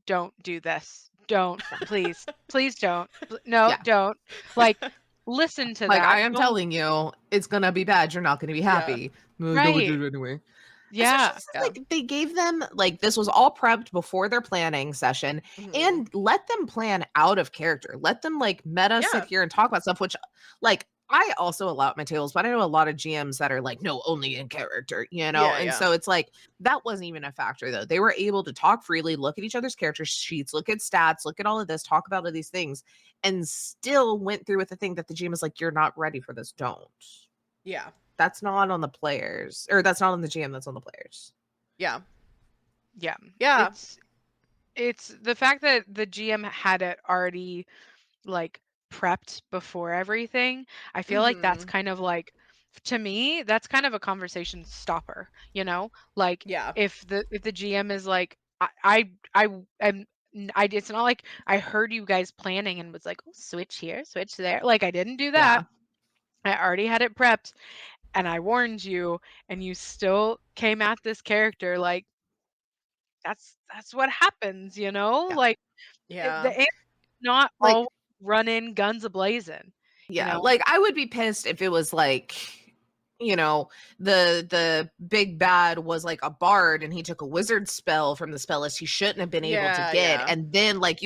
[SPEAKER 2] don't do this. Don't, please, please don't. No,
[SPEAKER 3] Yeah.
[SPEAKER 2] don't. Like, listen to
[SPEAKER 3] Like,
[SPEAKER 2] that.
[SPEAKER 3] I am
[SPEAKER 2] Don't,
[SPEAKER 3] telling you, it's gonna be bad. You're not gonna be happy. No, don't
[SPEAKER 2] right.
[SPEAKER 3] do it anyway.
[SPEAKER 2] Yeah.
[SPEAKER 3] Especially since, like, they gave them, like, this was all prepped before their planning session, and let them plan out of character. Let them, like, meta sit here and talk about stuff, which, like, I also allow my tables, but I know a lot of GMs that are like, no, only in character, and so it's like, that wasn't even a factor, though. They were able to talk freely, look at each other's character sheets, look at stats, look at all of this, talk about all these things, and still went through with the thing that the GM is like, you're not ready for this, don't.
[SPEAKER 1] Yeah.
[SPEAKER 3] That's not on the players, or that's not on the GM, that's on the players.
[SPEAKER 1] Yeah.
[SPEAKER 2] Yeah.
[SPEAKER 1] Yeah.
[SPEAKER 2] It's the fact that the GM had it already like prepped before everything. I feel like that's kind of like, to me, that's kind of a conversation stopper, Like
[SPEAKER 1] Yeah.
[SPEAKER 2] if the GM is like, I am it's not like I heard you guys planning and was like, oh, switch here, switch there. Like I didn't do that. I already had it prepped and I warned you and you still came at this character like that's what happens, Like
[SPEAKER 1] Yeah.
[SPEAKER 2] the answer's not
[SPEAKER 3] Like,
[SPEAKER 2] all run in guns a-blazing,
[SPEAKER 3] yeah, like, I would be pissed if it was like, the big bad was like a bard and he took a wizard spell from the spell list he shouldn't have been able to get, and then like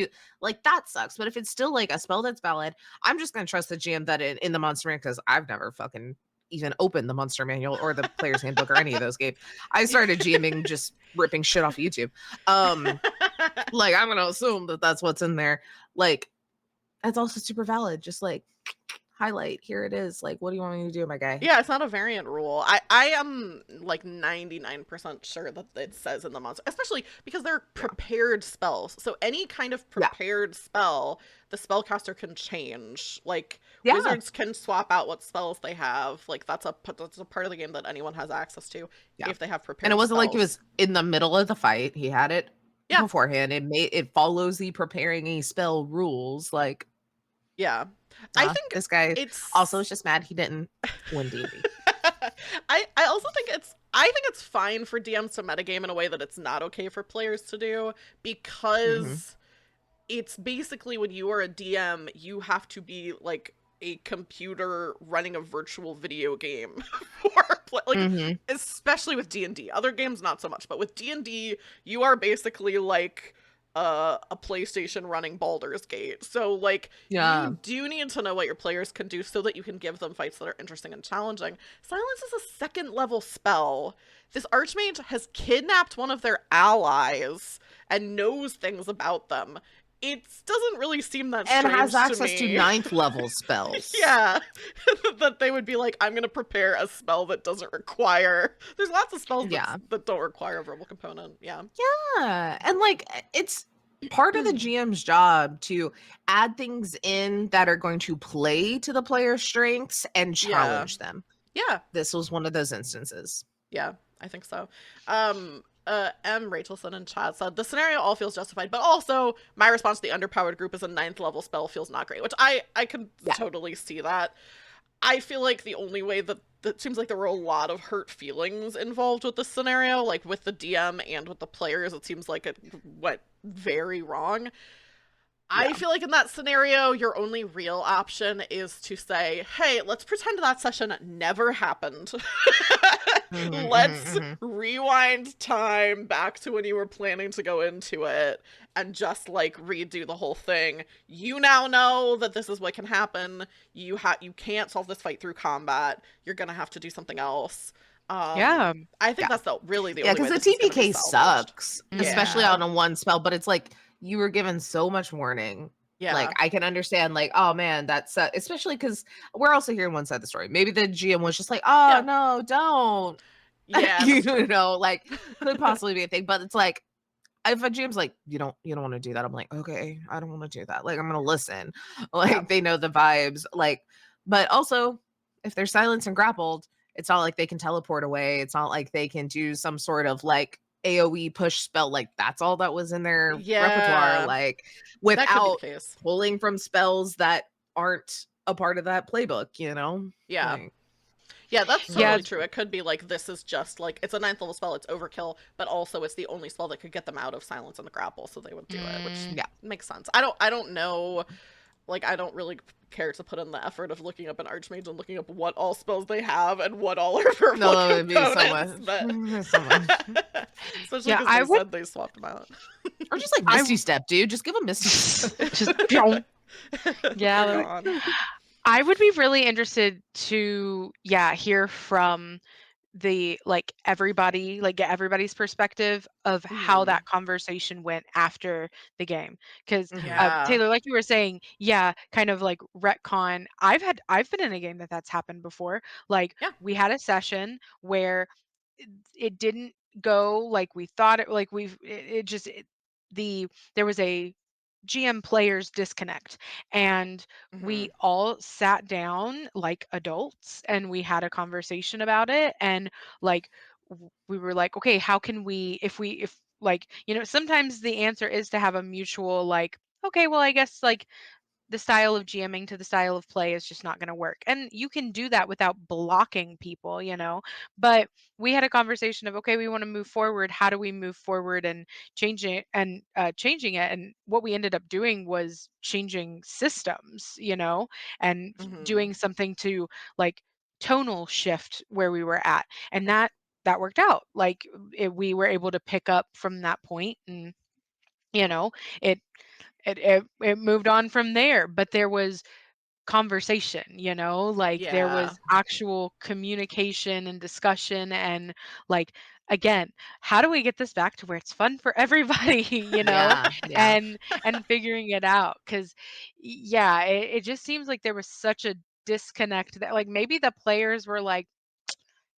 [SPEAKER 3] that sucks. But if it's still like a spell that's valid, I'm just gonna trust the GM that in the monster manual, because I've never fucking even opened the monster manual or the player's handbook or any of those games. I started GMing just ripping shit off YouTube. Like, I'm gonna assume that that's what's in there. Like, that's also super valid. Just like highlight, here it is. Like, what do you want me to do, my guy?
[SPEAKER 1] Yeah, it's not a variant rule. I am like 99% sure that it says in the monster, especially because they're prepared spells. So any kind of prepared spell, the spellcaster can change. Like wizards can swap out what spells they have. Like that's a part of the game that anyone has access to if they have prepared.
[SPEAKER 3] And it wasn't
[SPEAKER 1] spells.
[SPEAKER 3] like it was in the middle of the fight. He had it beforehand. It follows the preparing a spell rules. Like,
[SPEAKER 1] I think
[SPEAKER 3] this guy also is just mad he didn't win D&D.
[SPEAKER 1] I also think it's fine for DMs to metagame in a way that it's not okay for players to do, because it's basically, when you are a DM, you have to be like a computer running a virtual video game especially with D&D. Other games not so much, but with D&D you are basically like a PlayStation running Baldur's Gate. So like you do need to know what your players can do so that you can give them fights that are interesting and challenging. Silence is a second level spell. This archmage has kidnapped one of their allies and knows things about them. It doesn't really seem that strange
[SPEAKER 3] and has access to
[SPEAKER 1] me.
[SPEAKER 3] 9th level spells.
[SPEAKER 1] That they would be like, I'm gonna prepare a spell that doesn't require. There's lots of spells that don't require a verbal component.
[SPEAKER 3] And like, it's part of the GM's job to add things in that are going to play to the player's strengths and challenge them. This was one of those instances.
[SPEAKER 1] I think so. M. Rachelson in chat said, the scenario all feels justified, but also my response to the underpowered group as a 9th level spell feels not great, which I can totally see that. I feel like the only way that it seems like there were a lot of hurt feelings involved with this scenario, like with the DM and with the players. It seems like it went very wrong. I
[SPEAKER 3] Yeah.
[SPEAKER 1] feel like in that scenario, your only real option is to say, hey, let's pretend that session never happened.
[SPEAKER 3] Mhm, mhm,
[SPEAKER 1] Let's
[SPEAKER 3] mhm.
[SPEAKER 1] rewind time back to when you were planning to go into it and just like redo the whole thing. You now know that this is what can happen. You can't solve this fight through combat. You're gonna have to do something else.
[SPEAKER 2] Yeah.
[SPEAKER 1] I think
[SPEAKER 3] Yeah.
[SPEAKER 1] that's really the
[SPEAKER 3] Yeah,
[SPEAKER 1] only
[SPEAKER 3] because
[SPEAKER 1] way
[SPEAKER 3] the
[SPEAKER 1] this is gonna be
[SPEAKER 3] TPK
[SPEAKER 1] salvaged.
[SPEAKER 3] sucks, especially
[SPEAKER 2] Mhm.
[SPEAKER 1] Yeah.
[SPEAKER 3] on a one spell, but it's like you were given so much warning. Like
[SPEAKER 1] Yeah.
[SPEAKER 3] I can understand, like, oh man, that's especially because we're also hearing one side of the story. Maybe the GM was just like, oh
[SPEAKER 1] Yeah.
[SPEAKER 3] no, don't.
[SPEAKER 1] Yeah,
[SPEAKER 3] You
[SPEAKER 1] that's true.
[SPEAKER 3] know, like could possibly be a thing, but it's like if a GM's like, you don't want to do that, I'm like, okay, I don't want to do that. Like, I'm gonna listen.
[SPEAKER 1] Yeah.
[SPEAKER 3] Like, they know the vibes. Like, but also, if they're silenced and grappled, it's not like they can teleport away. It's not like they can do some sort of like AoE push spell. Like, that's all that was in their repertoire.
[SPEAKER 1] Yeah.
[SPEAKER 3] Like,
[SPEAKER 1] That could be the
[SPEAKER 3] without
[SPEAKER 1] case.
[SPEAKER 3] pulling from spells that aren't a part of that playbook, you know?
[SPEAKER 1] Yeah.
[SPEAKER 3] Like,
[SPEAKER 1] Yeah, that's
[SPEAKER 2] Yeah.
[SPEAKER 1] totally true. It could be like this is just like it's a ninth level spell, it's overkill, but also it's the only spell that could get them out of silence and the grapple, so they would do it, which
[SPEAKER 2] Mm.
[SPEAKER 3] yeah.
[SPEAKER 1] makes sense. I don't know, like I don't really care to put in the effort of looking up an archmage and looking up what all spells they have and what all are
[SPEAKER 3] No,
[SPEAKER 1] purple
[SPEAKER 3] that would be so
[SPEAKER 1] components,
[SPEAKER 3] much.
[SPEAKER 1] but
[SPEAKER 3] So much.
[SPEAKER 1] especially
[SPEAKER 2] Yeah,
[SPEAKER 1] because
[SPEAKER 2] I
[SPEAKER 1] they
[SPEAKER 2] would
[SPEAKER 1] said they swapped them out.
[SPEAKER 3] Or just like
[SPEAKER 2] I
[SPEAKER 3] Misty Step, dude. Just give them Misty Step.
[SPEAKER 2] just pew.
[SPEAKER 1] They're
[SPEAKER 2] Yeah,
[SPEAKER 1] gone.
[SPEAKER 2] I would be really interested to, yeah, hear from the like everybody, like get everybody's perspective of how
[SPEAKER 1] Hmm.
[SPEAKER 2] that conversation went after the game. Because
[SPEAKER 3] Mhm.
[SPEAKER 1] Yeah.
[SPEAKER 2] Taylor, like you were saying, yeah, kind of like retcon. I've been in a game that's happened before. Like
[SPEAKER 1] Yeah.
[SPEAKER 2] we had a session where it didn't go like we thought it like it just the there was a GM players disconnect and we
[SPEAKER 1] Hmm.
[SPEAKER 2] all sat down like adults and we had a conversation about it and like we were like okay how can we if like sometimes the answer is to have a mutual like okay well I guess like the style of GMing to the style of play is just not going to work. And you can do that without blocking people, But we had a conversation of, okay, we want to move forward. How do we move forward and changing it? And what we ended up doing was changing systems, and
[SPEAKER 1] Hmm.
[SPEAKER 2] doing something to like tonal shift where we were at. And that worked out. Like we were able to pick up from that point and you know it it moved on from there, but there was conversation, like there
[SPEAKER 1] Yeah.
[SPEAKER 2] was actual communication and discussion and like again, how do we get this back to where it's fun for everybody,
[SPEAKER 3] Yeah, yeah.
[SPEAKER 2] and figuring it out cuz yeah, it just seems like there was such a disconnect that like maybe the players were like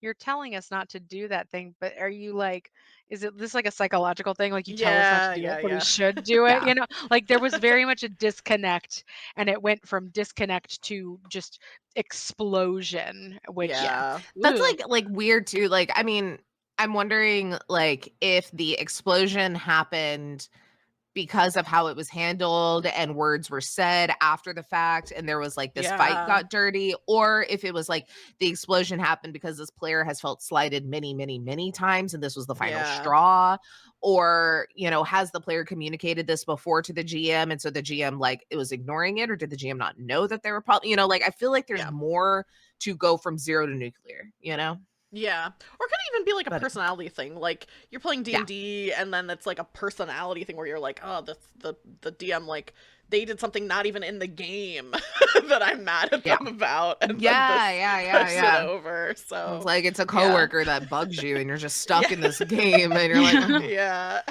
[SPEAKER 2] you're telling us not to do that thing, but are you like, is it this like a psychological thing? Like you tell us not to
[SPEAKER 1] Yeah.
[SPEAKER 2] do it,
[SPEAKER 1] Yeah.
[SPEAKER 2] so we
[SPEAKER 1] Yeah.
[SPEAKER 2] should do it,
[SPEAKER 3] Yeah.
[SPEAKER 2] Like there was very much a disconnect and it went from disconnect to just explosion, which yeah.
[SPEAKER 1] Yeah.
[SPEAKER 3] That's
[SPEAKER 2] Ugh.
[SPEAKER 3] like weird too. Like, I mean, I'm wondering like if the explosion happened because of how it was handled and words were said after the fact and there was like this fight
[SPEAKER 1] Yeah.
[SPEAKER 3] got dirty, or if it was like the explosion happened because this player has felt slighted many many many times and this was the final
[SPEAKER 1] Yeah.
[SPEAKER 3] straw, or has the player communicated this before to the GM and so the GM like it was ignoring it, or did the GM not know that there were problems, like I feel like there's
[SPEAKER 1] Yeah.
[SPEAKER 3] more to go from zero to nuclear.
[SPEAKER 1] Yeah. Or it could even be like a
[SPEAKER 3] But
[SPEAKER 1] personality thing. Like you're playing
[SPEAKER 3] yeah.
[SPEAKER 1] D&D and then it's like a personality thing where you're like, "Oh, the DM like they did something not even in the game that I'm mad at
[SPEAKER 3] Yeah.
[SPEAKER 1] them about and then this
[SPEAKER 3] Yeah, yeah, yeah,
[SPEAKER 1] pushed it
[SPEAKER 3] yeah.
[SPEAKER 1] over."
[SPEAKER 3] It's
[SPEAKER 1] So,
[SPEAKER 3] like it's a
[SPEAKER 1] yeah.
[SPEAKER 3] coworker that bugs you and you're just
[SPEAKER 1] Yeah.
[SPEAKER 3] stuck in this game and you're like, "Oh,
[SPEAKER 1] Yeah.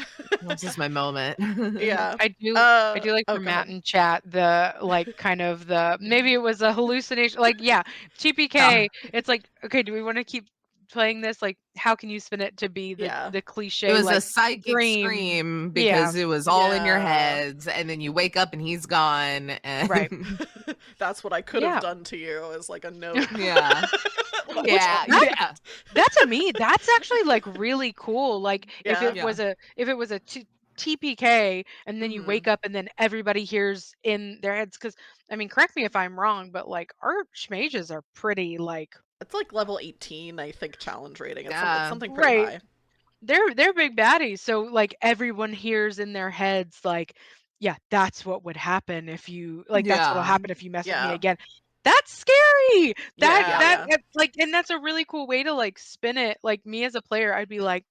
[SPEAKER 3] this is my moment."
[SPEAKER 1] Yeah.
[SPEAKER 2] I do like
[SPEAKER 1] Oh,
[SPEAKER 2] for
[SPEAKER 1] go
[SPEAKER 2] Matt
[SPEAKER 1] ahead.
[SPEAKER 2] in chat the like kind of the maybe it was a hallucination like yeah,
[SPEAKER 3] Yeah.
[SPEAKER 2] TPK, it's like, okay, do we want to keep playing this? Like how can you spin it to be the
[SPEAKER 1] Yeah.
[SPEAKER 3] It
[SPEAKER 2] cliche
[SPEAKER 3] was a
[SPEAKER 2] like
[SPEAKER 3] psychic
[SPEAKER 2] dream?
[SPEAKER 3] scream
[SPEAKER 2] Yeah,
[SPEAKER 3] because it was all in your
[SPEAKER 1] Yeah.
[SPEAKER 3] heads and then you wake up and he's gone
[SPEAKER 2] right.
[SPEAKER 3] and
[SPEAKER 1] That's what I could have
[SPEAKER 2] Yeah.
[SPEAKER 1] done to you is like a note.
[SPEAKER 3] yeah.
[SPEAKER 1] Like
[SPEAKER 2] Which
[SPEAKER 3] Yeah.
[SPEAKER 1] on
[SPEAKER 2] that
[SPEAKER 3] Yeah.
[SPEAKER 2] that to me, that's actually like really cool. Like
[SPEAKER 1] Yeah.
[SPEAKER 3] Yeah.
[SPEAKER 2] if it was a TPK and then you
[SPEAKER 1] Mhm.
[SPEAKER 2] wake up and then everybody hears in their heads because I mean, correct me if I'm wrong, but like archmages are pretty like
[SPEAKER 1] It's like level 18, I think, challenge rating. It's
[SPEAKER 3] Yeah.
[SPEAKER 1] something pretty
[SPEAKER 2] Right.
[SPEAKER 1] high.
[SPEAKER 2] They're big baddies, so, like, everyone hears in their heads, like, "Yeah, that's what would happen if you like, that's what'll
[SPEAKER 3] Yeah.
[SPEAKER 2] happen if you mess with me
[SPEAKER 1] Yeah.
[SPEAKER 2] again." That's scary! That
[SPEAKER 1] Yeah,
[SPEAKER 3] Yeah.
[SPEAKER 2] that
[SPEAKER 1] yeah.
[SPEAKER 2] that like, and that's a really cool way to, like, spin it. Like, me as a player, I'd be like,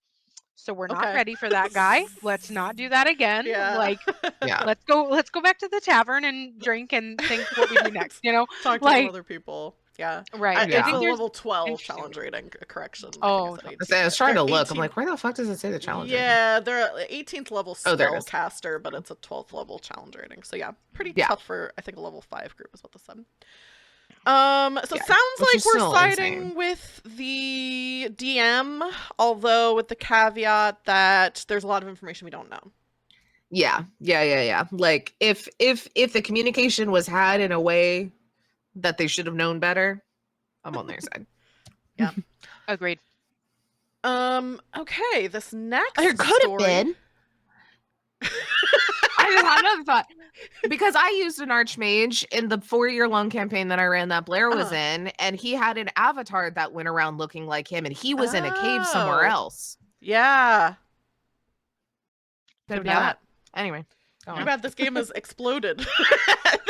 [SPEAKER 2] "So we're not
[SPEAKER 1] Okay.
[SPEAKER 2] ready for that guy. Let's not do that again.
[SPEAKER 1] Yeah.
[SPEAKER 2] Like,
[SPEAKER 3] Yeah.
[SPEAKER 2] let's go back to the tavern and drink and think what we do next," you know?
[SPEAKER 1] Talk to some
[SPEAKER 2] Like
[SPEAKER 1] other people. Yeah.
[SPEAKER 2] right. I
[SPEAKER 1] It's a
[SPEAKER 2] think
[SPEAKER 3] Yeah.
[SPEAKER 2] there's
[SPEAKER 1] level 12
[SPEAKER 2] interesting
[SPEAKER 1] challenge
[SPEAKER 2] ways.
[SPEAKER 1] rating. Correction. I think I
[SPEAKER 2] Oh,
[SPEAKER 1] said
[SPEAKER 2] totally.
[SPEAKER 1] 18.
[SPEAKER 3] I was trying
[SPEAKER 1] They're
[SPEAKER 3] to look. I'm
[SPEAKER 1] 18th.
[SPEAKER 3] like, where the fuck does it say the challenge rating?
[SPEAKER 1] Yeah, they're 18th level
[SPEAKER 3] Oh, there it is.
[SPEAKER 1] spellcaster, but it's a 12th level challenge rating. So yeah, pretty
[SPEAKER 3] Yeah.
[SPEAKER 1] tough for I think a level 5 group is what this said. So
[SPEAKER 3] Yeah.
[SPEAKER 1] sounds
[SPEAKER 3] Which
[SPEAKER 1] like
[SPEAKER 3] is
[SPEAKER 1] we're
[SPEAKER 3] still
[SPEAKER 1] siding
[SPEAKER 3] insane.
[SPEAKER 1] with the DM, although with the caveat that there's a lot of information we don't know.
[SPEAKER 3] Yeah. Like if the communication was had in a way that they should have known better, I'm on their side.
[SPEAKER 1] Yeah.
[SPEAKER 2] Agreed.
[SPEAKER 1] Okay, this next
[SPEAKER 3] There could have
[SPEAKER 1] story.
[SPEAKER 3] been. I just had another thought. Because I used an archmage in the 4-year-long campaign that I ran that Blair was in, and he had an avatar that went around looking like him, and he was in a cave somewhere
[SPEAKER 1] Oh.
[SPEAKER 3] else.
[SPEAKER 1] Yeah.
[SPEAKER 3] Could have
[SPEAKER 1] Too
[SPEAKER 3] done
[SPEAKER 1] bad.
[SPEAKER 3] that. Anyway. Go
[SPEAKER 1] Too
[SPEAKER 3] on.
[SPEAKER 1] bad this game has exploded.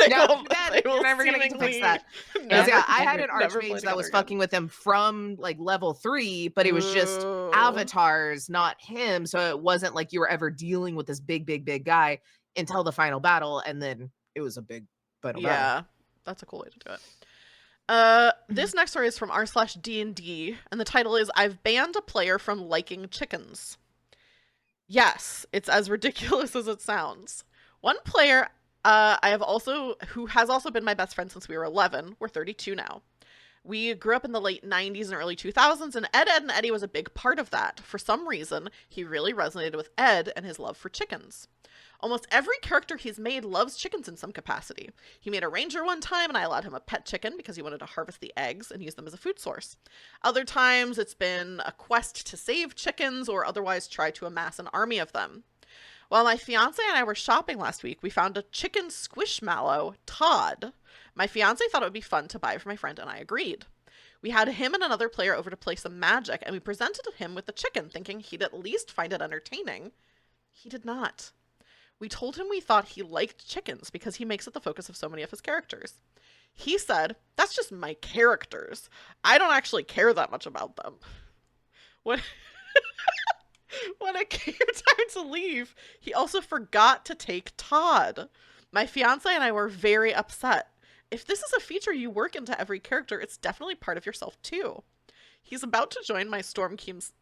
[SPEAKER 3] No, too bad. You're never gonna get to fix that.
[SPEAKER 1] Never,
[SPEAKER 3] Yeah, I had an
[SPEAKER 1] never play
[SPEAKER 3] archmage that was
[SPEAKER 1] together again.
[SPEAKER 3] fucking with him from like level 3, but it was just
[SPEAKER 1] Ooh.
[SPEAKER 3] avatars, not him. So it wasn't like you were ever dealing with this big guy until the final battle, and then it was a big final battle.
[SPEAKER 1] Yeah, that's a cool way to do it. This next story is from r/D&D, and the title is "I've banned a player from liking chickens." Yes, it's as ridiculous as it sounds. One player, who has also been my best friend since we were 11. We're 32 now. We grew up in the late 90s and early 2000s, and Ed, and Eddie was a big part of that. For some reason, he really resonated with Ed and his love for chickens. Almost every character he's made loves chickens in some capacity. He made a ranger one time, and I allowed him a pet chicken because he wanted to harvest the eggs and use them as a food source. Other times, it's been a quest to save chickens or otherwise try to amass an army of them. While my fiance and I were shopping last week, we found a chicken squishmallow, Todd. My fiance thought it would be fun to buy for my friend, and I agreed. We had him and another player over to play some Magic, and we presented him with the chicken, thinking he'd at least find it entertaining. He did not. We told him we thought he liked chickens because he makes it the focus of so many of his characters. He said, "That's just my characters. I don't actually care that much about them." When, when it came time to leave, he also forgot to take Todd. My fiance and I were very upset. If this is a feature you work into every character, it's definitely part of yourself too. He's about to join my Storm King's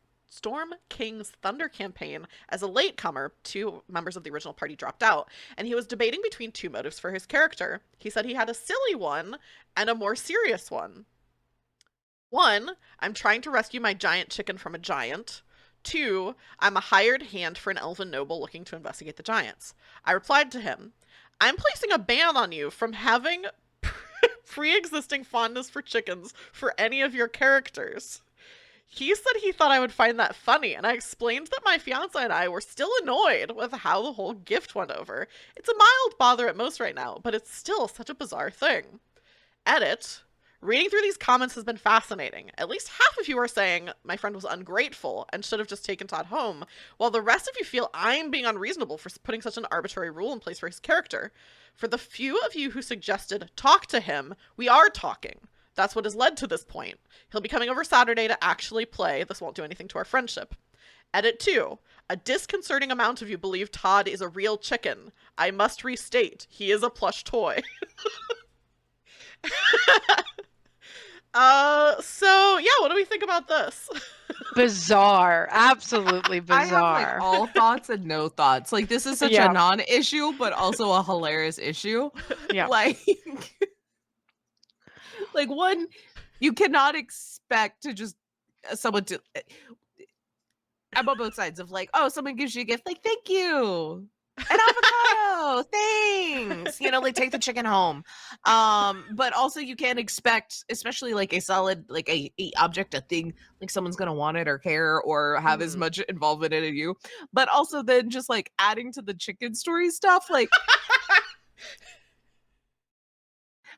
[SPEAKER 1] Thunder campaign as a latecomer. 2 members of the original party dropped out, and he was debating between 2 motives for his character. He said he had a silly one and a more serious one. 1, I'm trying to rescue my giant chicken from a giant. 2, I'm a hired hand for an elven noble looking to investigate the giants. I replied to him, "I'm placing a ban on you from having pre-existing fondness for chickens for any of your characters." He said he thought I would find that funny, and I explained that my fiance and I were still annoyed with how the whole gift went over. It's a mild bother at most right now, but it's still such a bizarre thing. Edit. Reading through these comments has been fascinating. At least half of you are saying my friend was ungrateful and should have just taken Todd home, while the rest of you feel I'm being unreasonable for putting such an arbitrary rule in place for his character. For the few of you who suggested talk to him, we are talking. That's what has led to this point. He'll be coming over Saturday to actually play. This won't do anything to our friendship. Edit 2. A disconcerting amount of you believe Todd is a real chicken. I must restate, he is a plush toy. So yeah, what do we think about this?
[SPEAKER 2] Bizarre. Absolutely
[SPEAKER 3] I have like
[SPEAKER 2] bizarre.
[SPEAKER 3] all thoughts and no thoughts. Like this is such
[SPEAKER 2] Yeah.
[SPEAKER 3] a non-issue, but also a hilarious issue.
[SPEAKER 2] Yeah.
[SPEAKER 3] Like, like one, you cannot expect to just someone to. I'm on both sides of like, oh, someone gives you a gift, like thank you, an avocado, thanks. You know, like take the chicken home. But also you can't expect, especially like a solid, like a object, a thing, like someone's gonna want it or care or have as much involvement in you. But also then just like adding to the chicken story stuff, like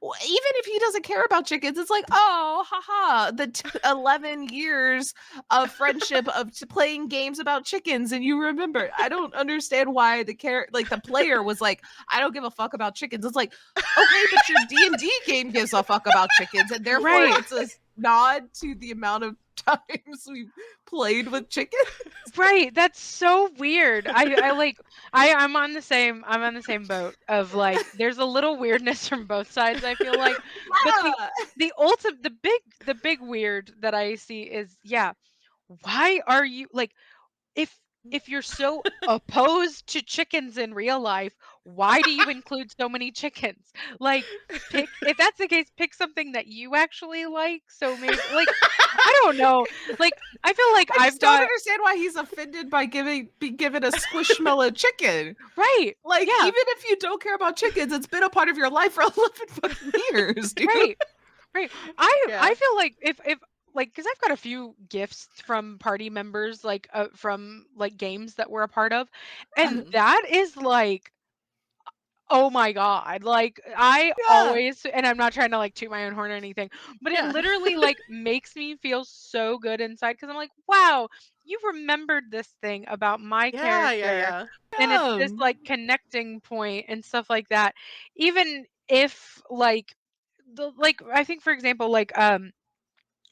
[SPEAKER 3] even if he doesn't care about chickens, it's like, oh, haha, the 11 years of friendship of playing games about chickens, and you remember. I don't understand why the player was like, I don't give a fuck about chickens. It's like, okay, but your D&D game gives a fuck about chickens, and therefore
[SPEAKER 2] Right.
[SPEAKER 3] it's a nod to the amount of times we've played with chickens.
[SPEAKER 2] Right. That's so weird. I'm on the same boat of like there's a little weirdness from both sides, I feel like. But
[SPEAKER 3] Yeah.
[SPEAKER 2] the big weird that I see is, yeah, why are you like if if you're so opposed to chickens in real life, why do you include so many chickens? Like, pick if that's the case, pick something that you actually like. So maybe like I don't know. Like I feel like
[SPEAKER 3] I
[SPEAKER 2] I've
[SPEAKER 3] just don't
[SPEAKER 2] got
[SPEAKER 3] understand why he's offended by being given a squishmallow chicken.
[SPEAKER 2] right.
[SPEAKER 3] Like,
[SPEAKER 2] Yeah,
[SPEAKER 3] even if you don't care about chickens, it's been a part of your life for 11 fucking years, dude.
[SPEAKER 2] right. Right. I
[SPEAKER 1] Yeah.
[SPEAKER 2] I feel like if like because I've got a few gifts from party members like from like games that we're a part of, and
[SPEAKER 1] Mhm.
[SPEAKER 2] that is like oh my god, like, I
[SPEAKER 3] Yeah.
[SPEAKER 2] always and I'm not trying to, like, toot my own horn or anything, but it
[SPEAKER 1] Yeah.
[SPEAKER 2] literally, like, makes me feel so good inside because 'cause I'm like, "Wow, you remembered this thing about my
[SPEAKER 1] Yeah, yeah,
[SPEAKER 2] character,"
[SPEAKER 1] yeah.
[SPEAKER 2] and it's
[SPEAKER 3] Yeah.
[SPEAKER 2] this, like, connecting point and stuff like that. Even if, like, I think, for example, like, I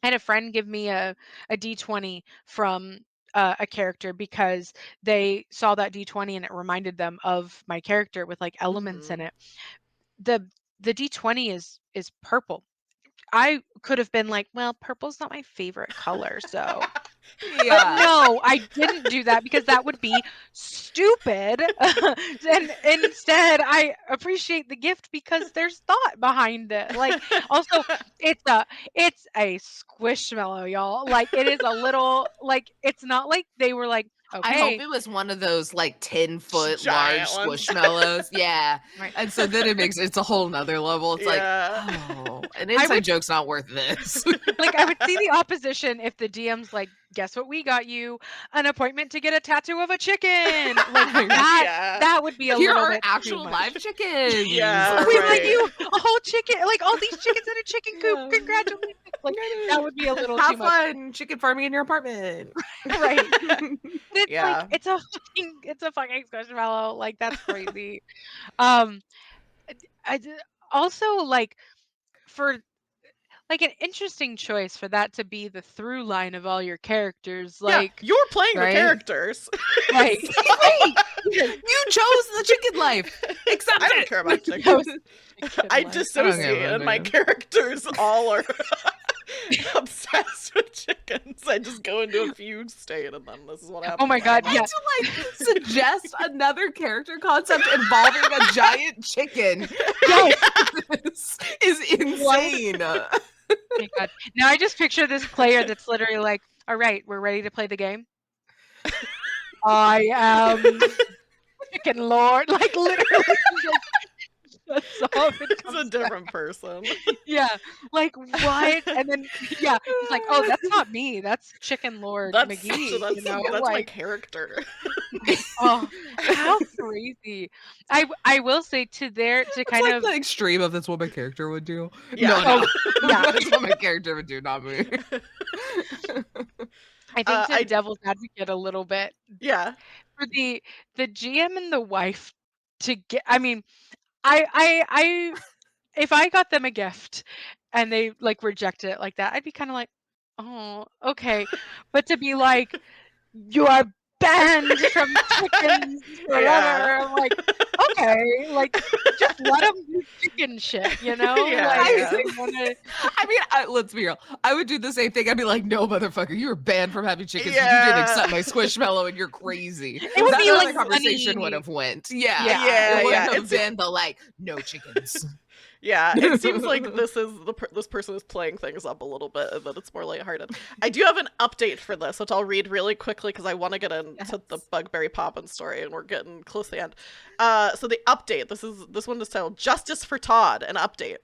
[SPEAKER 2] had a friend give me a D20 from a character because they saw that D20 and it reminded them of my character with like elements in
[SPEAKER 1] Mhm.
[SPEAKER 2] it. The the D20 is purple. I could have been like, well, purple's not my favorite color, so but
[SPEAKER 3] Yeah.
[SPEAKER 2] no, I didn't do that because that would be stupid. And instead, I appreciate the gift because there's thought behind it. Like, also, it's a it's a squishmallow, y'all. Like, it is a little like it's not like they were like,
[SPEAKER 3] I hope
[SPEAKER 2] okay,
[SPEAKER 3] it was one of those like 10-foot large
[SPEAKER 1] Giant ones.
[SPEAKER 3] squishmallows. Yeah.
[SPEAKER 2] right.
[SPEAKER 3] And so then it's a whole nother level. It's like,
[SPEAKER 1] Yeah.
[SPEAKER 3] oh, an
[SPEAKER 2] I
[SPEAKER 3] inside
[SPEAKER 2] would
[SPEAKER 3] joke's not worth this.
[SPEAKER 2] like I would see the opposition if the DM's like, guess what we got you? An appointment to get a tattoo of a chicken. Like that
[SPEAKER 1] Yeah.
[SPEAKER 2] that would be a
[SPEAKER 3] Here
[SPEAKER 2] little
[SPEAKER 3] are
[SPEAKER 2] bit too
[SPEAKER 3] actual
[SPEAKER 2] much.
[SPEAKER 3] live chickens.
[SPEAKER 1] Yeah,
[SPEAKER 2] We got
[SPEAKER 1] right.
[SPEAKER 2] you a whole chicken, like all these chickens in a chicken coop.
[SPEAKER 3] Yeah.
[SPEAKER 2] Congratulations. Like that would be a little too
[SPEAKER 3] Have
[SPEAKER 2] much.
[SPEAKER 3] fun chicken farming in your apartment.
[SPEAKER 2] Right. But it's like
[SPEAKER 1] Yeah.
[SPEAKER 2] it's a fucking squishmallow. Like that's crazy. Um I d- also like for like an interesting choice for that to be the through line of all your characters.
[SPEAKER 1] Yeah,
[SPEAKER 2] Like,
[SPEAKER 1] you're playing the
[SPEAKER 2] right?
[SPEAKER 1] characters.
[SPEAKER 2] Right.
[SPEAKER 1] So,
[SPEAKER 2] Right. Yes.
[SPEAKER 3] You chose the chicken life. Accept
[SPEAKER 1] I don't
[SPEAKER 3] it.
[SPEAKER 1] care about
[SPEAKER 2] That
[SPEAKER 1] chickens.
[SPEAKER 2] was chicken
[SPEAKER 1] I
[SPEAKER 2] life.
[SPEAKER 3] I don't care
[SPEAKER 1] dissociate,
[SPEAKER 3] about
[SPEAKER 1] and my
[SPEAKER 3] chickens.
[SPEAKER 1] characters all are obsessed with chickens. I just go into a fugue state, and then this is what happens.
[SPEAKER 2] Oh my god,
[SPEAKER 3] And
[SPEAKER 2] yeah.
[SPEAKER 3] to like suggest another character concept involving a giant chicken
[SPEAKER 2] Yes.
[SPEAKER 3] this is insane.
[SPEAKER 2] Oh my god. Now I just picture this player that's literally like, all right, we're ready to play the game. I am chicken lord. Like literally just shuts off and
[SPEAKER 1] It's a
[SPEAKER 2] comes back.
[SPEAKER 1] different person.
[SPEAKER 2] Yeah. Like what? And then yeah, he's like, oh, that's not me. That's Chicken Lord
[SPEAKER 1] That's
[SPEAKER 2] McGee, you know?
[SPEAKER 1] that's my
[SPEAKER 2] Like
[SPEAKER 1] character.
[SPEAKER 2] oh, how crazy. I will say to
[SPEAKER 3] It's
[SPEAKER 2] kind
[SPEAKER 3] like
[SPEAKER 2] of
[SPEAKER 3] the extreme of that's what my character would do.
[SPEAKER 1] Yeah.
[SPEAKER 3] No,
[SPEAKER 2] oh yeah,
[SPEAKER 3] that's what my character would do, not me.
[SPEAKER 2] I think to
[SPEAKER 1] I
[SPEAKER 2] devil's advocate a little bit
[SPEAKER 1] yeah.
[SPEAKER 2] for the GM and the wife to get I mean, I if I got them a gift and they like reject it like that, I'd be kind of like, "Oh, okay." But to be like, "You are banned from chickens
[SPEAKER 1] Yeah.
[SPEAKER 2] forever." I'm like, "Okay, like just let them do chicken shit, you know?
[SPEAKER 1] Yeah,
[SPEAKER 2] Like if
[SPEAKER 1] yeah.
[SPEAKER 2] they want to
[SPEAKER 3] I mean, let's be real. I would do the same thing. I'd be like, no, motherfucker, you were banned from having chickens. You didn't
[SPEAKER 1] Yeah.
[SPEAKER 3] accept my squishmallow and you're crazy.
[SPEAKER 2] It would
[SPEAKER 3] That's
[SPEAKER 2] be
[SPEAKER 3] how
[SPEAKER 2] like
[SPEAKER 3] the conversation would
[SPEAKER 2] funny.
[SPEAKER 3] have went. Yeah.
[SPEAKER 2] Yeah,
[SPEAKER 1] Yeah,
[SPEAKER 3] It
[SPEAKER 2] it
[SPEAKER 1] yeah.
[SPEAKER 3] wouldn't
[SPEAKER 2] would.
[SPEAKER 3] have been the like, no chickens.
[SPEAKER 1] Yeah, it seems like this person is playing things up a little bit, and that it's more lighthearted. I do have an update for this, which I'll read really quickly because I want to get into the Bugbearry Poppins story, and we're getting close to the end. So the update. This one is titled "Justice for Todd." An update.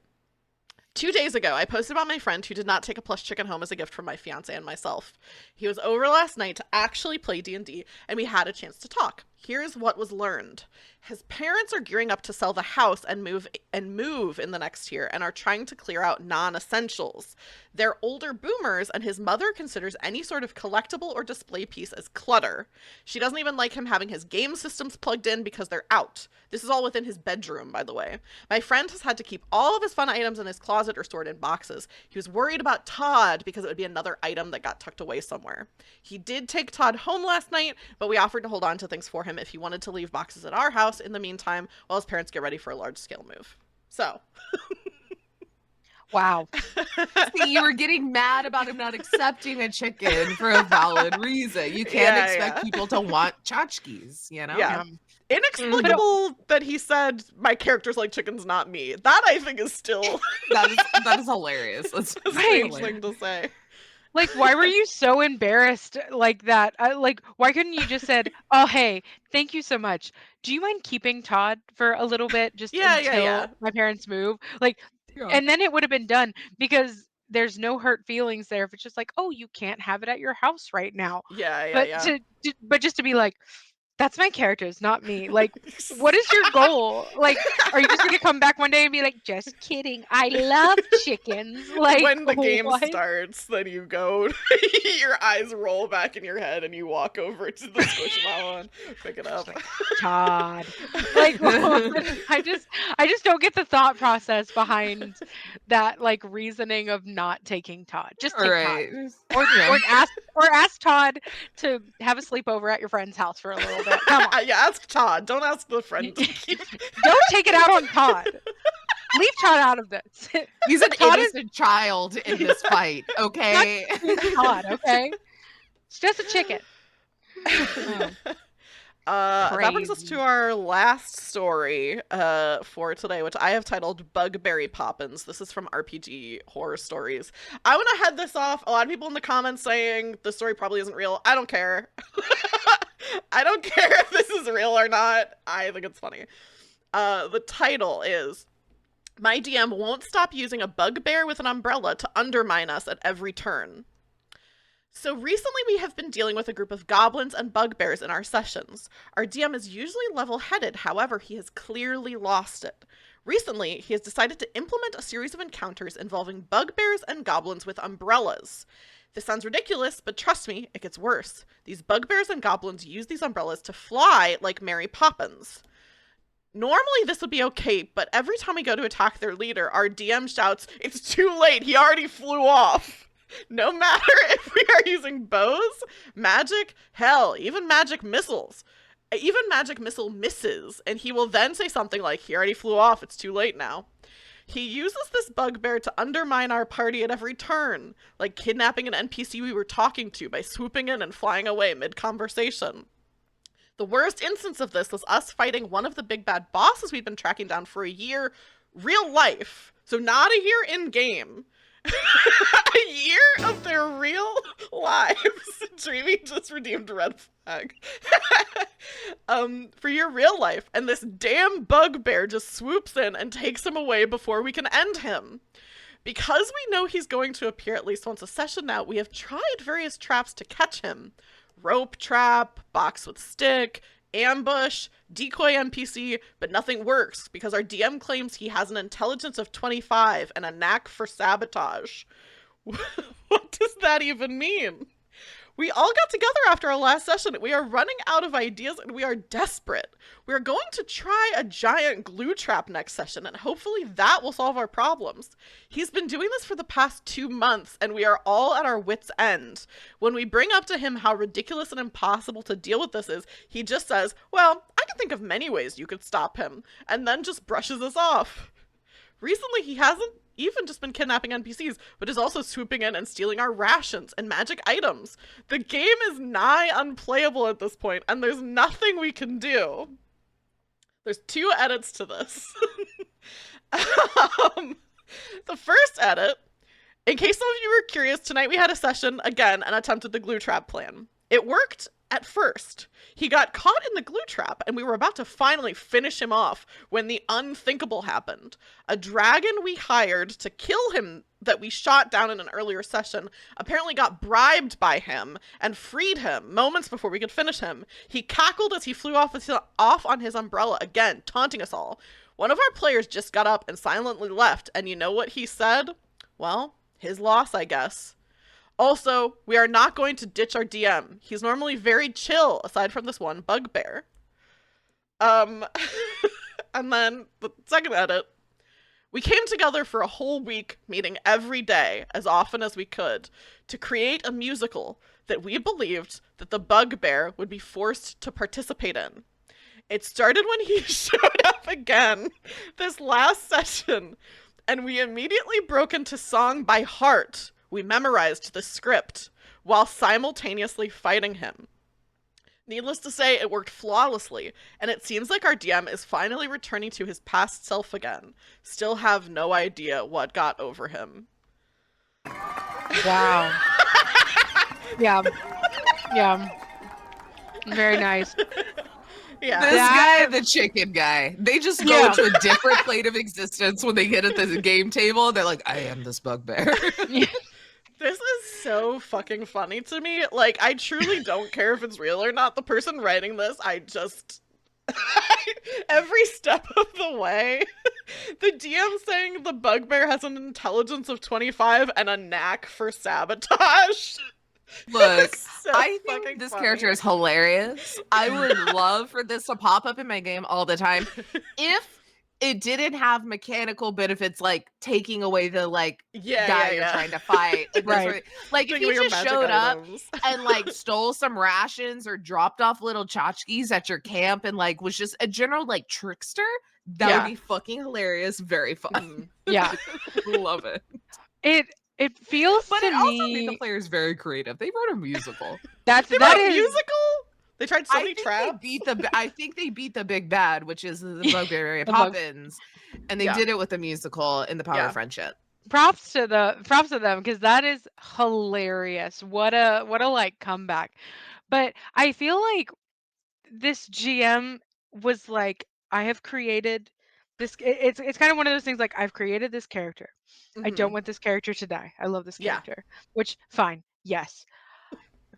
[SPEAKER 1] 2 days ago, I posted about my friend who did not take a plush chicken home as a gift from my fiance and myself. He was over last night to actually play D&D, and we had a chance to talk. Here's what was learned. His parents are gearing up to sell the house and move in the next year and are trying to clear out non-essentials. They're older boomers and his mother considers any sort of collectible or display piece as clutter. She doesn't even like him having his game systems plugged in because they're out. This is all within his bedroom, by the way. My friend has had to keep all of his fun items in his closet or stored in boxes. He was worried about Todd because it would be another item that got tucked away somewhere. He did take Todd home last night, but we offered to hold on to things for him if he wanted to leave boxes at our house in the meantime while his parents get ready for a large-scale move. So.
[SPEAKER 2] Wow.
[SPEAKER 3] See, you were getting mad about him not accepting a chicken for a valid reason. You can't expect people to want tchotchkes, you know?
[SPEAKER 1] Yeah. Inexplicable that he said, my character's like chickens, not me. That, I think, is still...
[SPEAKER 3] that is hilarious. That's
[SPEAKER 1] a strange thing to say.
[SPEAKER 2] Like, why were you so embarrassed like that? Why couldn't you just said, oh, hey, thank you so much. Do you mind keeping Todd for a little bit just until my parents move? Like, and then it would have been done, because there's no hurt feelings there if it's just like, oh, you can't have it at your house right now. But just to be like, that's my characters, not me. Like, what is your goal? Like, are you just going to come back one day and be like, just kidding, I love chickens? Like,
[SPEAKER 1] when the game starts, then you go, your eyes roll back in your head and you walk over to the Squishmallow and pick it up.
[SPEAKER 2] Like, Todd. Like, I just don't get the thought process behind that, like, reasoning of not taking Todd. Just take Todd. Or ask Todd to have a sleepover at your friend's house for a little bit. Come on.
[SPEAKER 1] Yeah, ask Todd. Don't ask the friend.
[SPEAKER 2] Don't take it out on Todd. Leave Todd out of this.
[SPEAKER 3] He's an innocent child in this fight, okay?
[SPEAKER 2] Todd, okay? It's just a chicken.
[SPEAKER 1] That brings us to our last story for today, which I have titled Bugbearry Poppins. This is from RPG Horror Stories. I want to head this off. A lot of people in the comments saying the story probably isn't real. I don't care. I don't care if this is real or not. I think it's funny. The title is, my DM won't stop using a bugbear with an umbrella to undermine us at every turn. So recently we have been dealing with a group of goblins and bugbears in our sessions. Our DM is usually level-headed, however, he has clearly lost it. Recently, he has decided to implement a series of encounters involving bugbears and goblins with umbrellas. This sounds ridiculous, but trust me, it gets worse. These bugbears and goblins use these umbrellas to fly like Mary Poppins. Normally this would be okay, but every time we go to attack their leader, our DM shouts, "It's too late, he already flew off!" No matter if we are using bows, magic, hell, even magic missiles. Even magic missile misses, and he will then say something like, he already flew off, it's too late now. He uses this bugbear to undermine our party at every turn, like kidnapping an NPC we were talking to by swooping in and flying away mid-conversation. The worst instance of this was us fighting one of the big bad bosses we'd been tracking down for a year, real life, so not a year in-game. A year of their real lives. Dreamy just redeemed red flag. For your real life, and this damn bugbear just swoops in and takes him away before we can end him. Because we know he's going to appear at least once a session now, we have tried various traps to catch him. Rope trap, box with stick, ambush, decoy NPC, but nothing works because our DM claims he has an intelligence of 25 and a knack for sabotage. What does that even mean? We all got together after our last session. We are running out of ideas and we are desperate. We are going to try a giant glue trap next session and hopefully that will solve our problems. He's been doing this for the past 2 months and we are all at our wits' end. When we bring up to him how ridiculous and impossible to deal with this is, he just says, well, I can think of many ways you could stop him, and then just brushes us off. Recently, he hasn't even just been kidnapping NPCs, but is also swooping in and stealing our rations and magic items. The game is nigh unplayable at this point, and there's nothing we can do. There's 2 edits to this. The first edit, in case some of you were curious, tonight we had a session again and attempted the glue trap plan. It worked At first, he got caught in the glue trap, and we were about to finally finish him off when the unthinkable happened. A dragon we hired to kill him that we shot down in an earlier session apparently got bribed by him and freed him moments before we could finish him. He cackled as he flew off on his umbrella again, taunting us all. One of our players just got up and silently left, and you know what he said? Well, his loss, I guess. Also, we are not going to ditch our DM. He's normally very chill, aside from this one bugbear. And then the second edit. We came together for a whole week, meeting every day, as often as we could, to create a musical that we believed that the bugbear would be forced to participate in. It started when he showed up again this last session, and we immediately broke into song by heart. We memorized the script while simultaneously fighting him. Needless to say, it worked flawlessly, and it seems like our DM is finally returning to his past self again. Still have no idea what got over him.
[SPEAKER 2] Wow. Yeah. Yeah. Very nice.
[SPEAKER 1] Yeah.
[SPEAKER 3] This guy, the chicken guy, they just go to a different plane of existence when they get at the game table. They're like, I am this bugbear.
[SPEAKER 1] This is so fucking funny to me. Like, I truly don't care if it's real or not. The person writing this, I just... every step of the way. The DM saying the bugbear has an intelligence of 25 and a knack for sabotage.
[SPEAKER 3] Look,
[SPEAKER 1] So
[SPEAKER 3] I
[SPEAKER 1] fucking
[SPEAKER 3] think this
[SPEAKER 1] funny.
[SPEAKER 3] character is hilarious. I would love for this to pop up in my game all the time. If it didn't have mechanical benefits like taking away the guy you're trying to fight. Like,
[SPEAKER 2] Right.
[SPEAKER 3] like if
[SPEAKER 1] Taking
[SPEAKER 3] he
[SPEAKER 1] away your
[SPEAKER 3] just
[SPEAKER 1] magic
[SPEAKER 3] showed up
[SPEAKER 1] items.
[SPEAKER 3] and like stole some rations or dropped off little tchotchkes at your camp and like was just a general like trickster, that
[SPEAKER 2] Yeah.
[SPEAKER 3] would be fucking hilarious. Very fun.
[SPEAKER 1] Mhm.
[SPEAKER 2] Yeah.
[SPEAKER 3] Love it.
[SPEAKER 2] It feels
[SPEAKER 3] But
[SPEAKER 2] to
[SPEAKER 3] it also made the
[SPEAKER 2] me
[SPEAKER 3] players very creative. They wrote a musical.
[SPEAKER 2] that
[SPEAKER 1] They wrote a
[SPEAKER 2] is
[SPEAKER 1] musical? They tried so
[SPEAKER 3] I
[SPEAKER 1] many
[SPEAKER 3] think
[SPEAKER 1] traps.
[SPEAKER 3] I think they beat the big bad, which is the Bugbearry
[SPEAKER 2] The bug-
[SPEAKER 3] Poppins, and they
[SPEAKER 1] Yeah.
[SPEAKER 3] did it with the musical in the Power
[SPEAKER 1] Yeah.
[SPEAKER 3] of Friendship.
[SPEAKER 2] props to them because that is hilarious. What a like comeback. But I feel like this GM was like, I have created this. It's kind of one of those things like, I've created this character. I don't
[SPEAKER 1] Mhm.
[SPEAKER 2] want this character to die. I love this
[SPEAKER 1] Yeah.
[SPEAKER 2] character. Which fine, yes,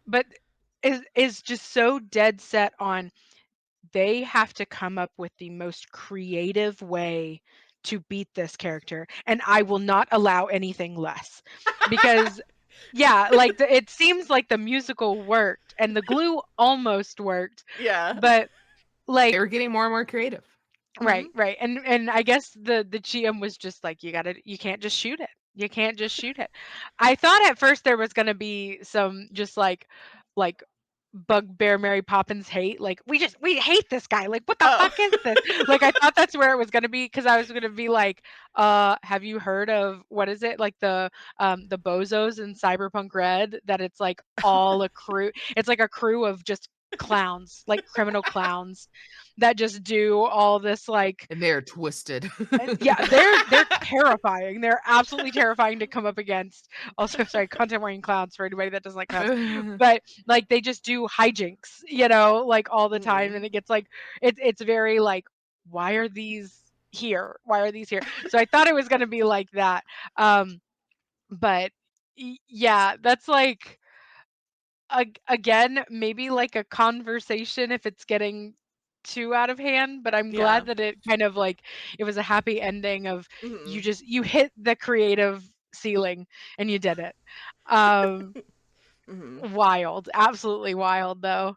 [SPEAKER 2] but is just so dead set on they have to come up with the most creative way to beat this character, and I will not allow anything less. Because yeah, like it seems like the musical worked and the glue almost worked,
[SPEAKER 1] Yeah.
[SPEAKER 2] but like
[SPEAKER 3] They were getting more and more creative.
[SPEAKER 2] right. And I guess the GM was just like, you can't just shoot it. You can't just shoot it. I thought at first there was gonna be some just like Bugbear Mary Poppins hate. Like we hate this guy. Like what the
[SPEAKER 1] Oh.
[SPEAKER 2] fuck is this? Like I thought that's where it was gonna be, because I was gonna be like, have you heard of what is it? Like the bozos in Cyberpunk Red, that it's like all a crew. It's like a crew of just clowns, like criminal clowns that just do all this like
[SPEAKER 3] And they're twisted.
[SPEAKER 2] yeah, they're terrifying. They're absolutely terrifying to come up against. Also, sorry, content warning clowns for anybody that doesn't like clowns. But like they just do hijinks, like all the time, and it gets like it's very like, why are these here? Why are these here? So I thought it was gonna be like that. But yeah, that's like again, maybe like a conversation if it's getting too out of hand, but I'm
[SPEAKER 1] Yeah.
[SPEAKER 2] glad that it kind of like it was a happy ending of
[SPEAKER 1] Mhm.
[SPEAKER 2] you hit the creative ceiling and you did it. Um
[SPEAKER 1] Mhm.
[SPEAKER 2] Wild, absolutely wild though,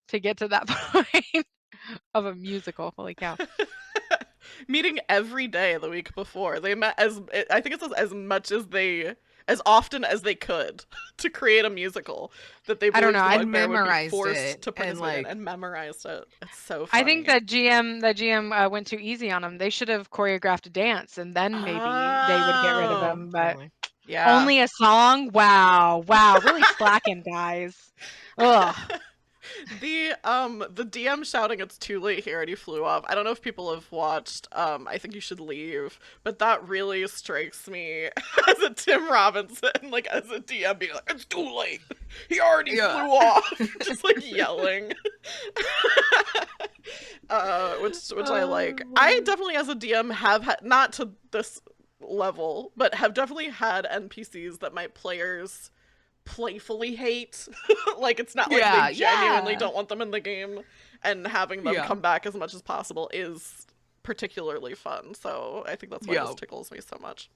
[SPEAKER 2] to get to that point of a musical. Holy cow.
[SPEAKER 1] Meeting every day the week before. They met I think it says as often as they could to create a musical that they
[SPEAKER 2] I don't
[SPEAKER 1] believed
[SPEAKER 2] know.
[SPEAKER 1] the
[SPEAKER 2] I
[SPEAKER 1] bugbear would be
[SPEAKER 3] memorized
[SPEAKER 1] forced
[SPEAKER 3] it
[SPEAKER 1] to
[SPEAKER 3] and
[SPEAKER 1] participate in,
[SPEAKER 3] like
[SPEAKER 1] and memorized it. It's so
[SPEAKER 2] I
[SPEAKER 1] funny.
[SPEAKER 2] think that GM went too easy on him. They should have choreographed a dance and then maybe they would get rid of
[SPEAKER 1] Oh,
[SPEAKER 2] him, but
[SPEAKER 3] totally.
[SPEAKER 1] yeah.
[SPEAKER 2] only a song? Wow. Wow. Really slacking, guys. Ugh.
[SPEAKER 1] The DM shouting it's too late, he already flew off. I don't know if people have watched I think you should leave, but that really strikes me as a Tim Robinson, like as a DM being like, it's too late. He already flew
[SPEAKER 3] Yeah.
[SPEAKER 1] off. Just like yelling. Which I like. I definitely as a DM have had, not to this level, but have definitely had NPCs that my players playfully hate. Like it's not like
[SPEAKER 3] Yeah,
[SPEAKER 1] they genuinely
[SPEAKER 3] yeah.
[SPEAKER 1] don't want them in the game, and having them
[SPEAKER 3] Yeah.
[SPEAKER 1] come back as much as possible is particularly fun. So I think that's why this
[SPEAKER 3] Yeah.
[SPEAKER 1] tickles me so much.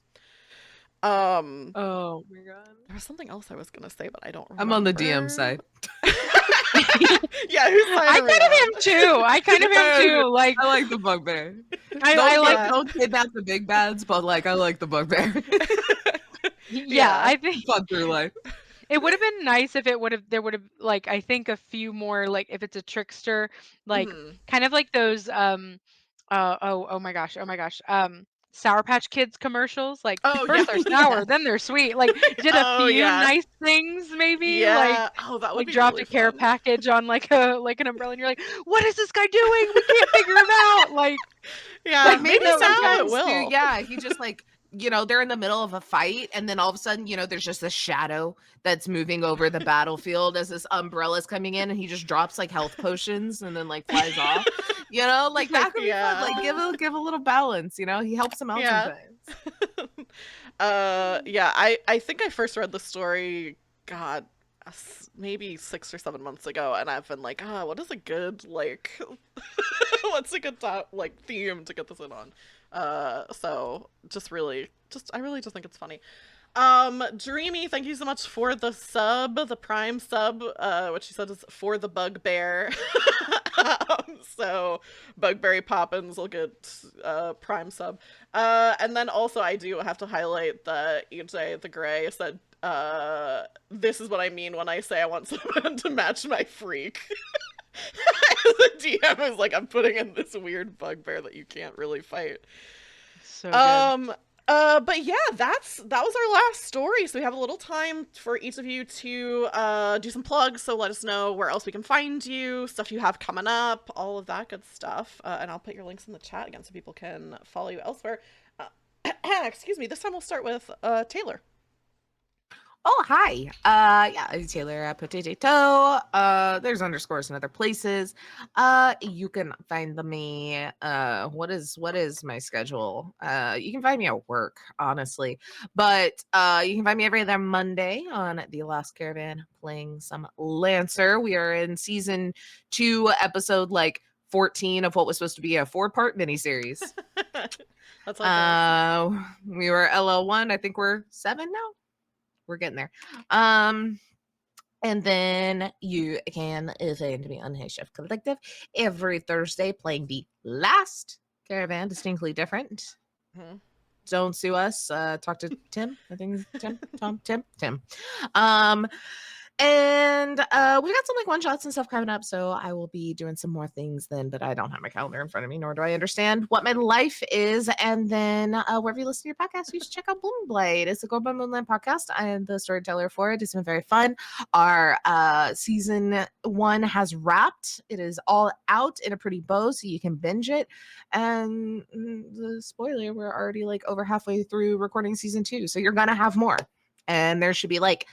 [SPEAKER 1] Um
[SPEAKER 3] Oh my god.
[SPEAKER 1] there was something else I was gonna say, but I don't remember.
[SPEAKER 3] I'm on the DM side.
[SPEAKER 1] Yeah, whose side
[SPEAKER 2] I
[SPEAKER 1] are we
[SPEAKER 2] kind of
[SPEAKER 1] on?
[SPEAKER 2] am too. I kind of am too. Like
[SPEAKER 3] I like the bugbear.
[SPEAKER 2] I like
[SPEAKER 1] Yeah.
[SPEAKER 3] Don't kidnap the big bads, but like I like the bugbear.
[SPEAKER 2] yeah, I think
[SPEAKER 3] Fun through life.
[SPEAKER 2] it would have been nice if there would have like I think a few more like if it's a trickster like
[SPEAKER 1] Mhm.
[SPEAKER 2] kind of like those oh my gosh Sour Patch Kids commercials like
[SPEAKER 1] Oh yeah.
[SPEAKER 2] first they're sour then they're sweet like did a
[SPEAKER 1] Oh
[SPEAKER 2] few
[SPEAKER 1] yeah.
[SPEAKER 2] nice things maybe
[SPEAKER 1] Yeah. Oh, that would
[SPEAKER 2] like
[SPEAKER 1] be
[SPEAKER 2] dropped
[SPEAKER 1] really
[SPEAKER 2] a care
[SPEAKER 1] fun.
[SPEAKER 2] package on like an umbrella and you're like what is this guy doing we can't figure him out
[SPEAKER 1] Yeah,
[SPEAKER 3] Like
[SPEAKER 1] maybe
[SPEAKER 3] maybe
[SPEAKER 2] that would be
[SPEAKER 1] somehow
[SPEAKER 2] nice.
[SPEAKER 1] it
[SPEAKER 3] sometimes too,
[SPEAKER 1] will.
[SPEAKER 3] yeah, he just like they're in the middle of a fight and then all of a sudden, there's just a shadow that's moving over the battlefield as this umbrella's coming in and he just drops like health potions and then like flies off. Like that could be fun. Like
[SPEAKER 1] Yeah.
[SPEAKER 3] give a little balance, he helps him out
[SPEAKER 1] Yeah.
[SPEAKER 3] sometimes.
[SPEAKER 1] Yeah, I think I first read the story, God, maybe 6 or 7 months ago, and I've been like, what is a good, like, what's a good like theme to get this in on? So I really just think it's funny. Dreamy, thank you so much for the sub, the Prime sub, which she said is for the Bugbear. So Bugbearry Poppins will get Prime sub. And then also I do have to highlight that EJ the Grey said, this is what I mean when I say I want someone to match my freak. The DM is like, I'm putting in this weird bugbear that you can't really fight.
[SPEAKER 2] So good.
[SPEAKER 1] But yeah, that was our last story. So we have a little time for each of you to do some plugs. So let us know where else we can find you, stuff you have coming up, all of that good stuff. And I'll put your links in the chat again so people can follow you elsewhere. Excuse me. This time we'll start with Taylor.
[SPEAKER 3] Oh, hi. Yeah, it's Taylor Potato. There's underscores in other places. You can find me. What is my schedule? You can find me at work, honestly. But you can find me every other Monday on The Last Caravan playing some Lancer. We are in season 2, episode like 14 of what was supposed to be a 4-part miniseries.
[SPEAKER 1] That's like
[SPEAKER 3] we were LL1. I think we're 7 now. We're getting there. And then you can find me on Hey Chef Collective every Thursday playing the last caravan, distinctly different.
[SPEAKER 1] Mm-hmm.
[SPEAKER 3] Don't sue us. Talk to Tim. I think Tim. And we got some like one shots and stuff coming up, so I will be doing some more things then, but I don't have my calendar in front of me, nor do I understand what my life is. And then wherever you listen to your podcast, you should check out Bloomblade. It's a Go by Moonland podcast. I am the storyteller for it. It's been very fun. Our season 1 has wrapped. It is all out in a pretty bow, so you can binge it. And the spoiler, we're already like over halfway through recording season 2, so you're gonna have more. And there should be like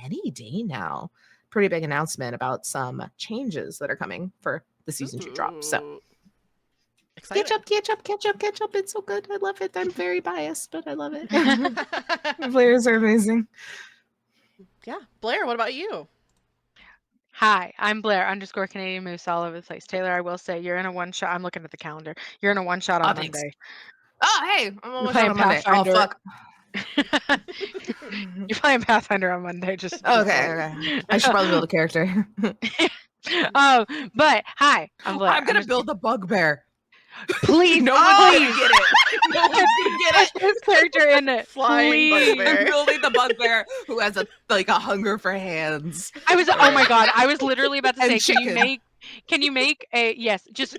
[SPEAKER 3] any day now. Pretty big announcement about some changes that are coming for the season 2 drop. So
[SPEAKER 1] exciting.
[SPEAKER 3] Catch up. It's so good. I love it. I'm very biased, but I love it. The players are amazing.
[SPEAKER 1] Yeah. Blair, what about you?
[SPEAKER 2] Hi, I'm Blair _ Canadian Moose all over the place. Taylor, I will say you're in a one shot. I'm looking at the calendar. You're in a one shot on Monday.
[SPEAKER 3] Oh, hey, I'm
[SPEAKER 2] You're
[SPEAKER 3] almost
[SPEAKER 2] playing
[SPEAKER 3] on Monday.
[SPEAKER 2] Pathfinder.
[SPEAKER 3] Oh, fuck.
[SPEAKER 2] You're playing Pathfinder on Monday. Just
[SPEAKER 3] okay. I should probably build a character.
[SPEAKER 2] But hi, I'm Blair.
[SPEAKER 3] I'm gonna build a bugbear.
[SPEAKER 2] Please,
[SPEAKER 3] no one's gonna get it. No one's gonna get
[SPEAKER 2] Put this character in it.
[SPEAKER 1] Flying
[SPEAKER 2] Please.
[SPEAKER 1] bugbear.
[SPEAKER 3] I'm building the bugbear who has a hunger for hands.
[SPEAKER 2] Oh my god, I was literally about to
[SPEAKER 3] And
[SPEAKER 2] say,
[SPEAKER 3] chicken.
[SPEAKER 2] can you make a yes, just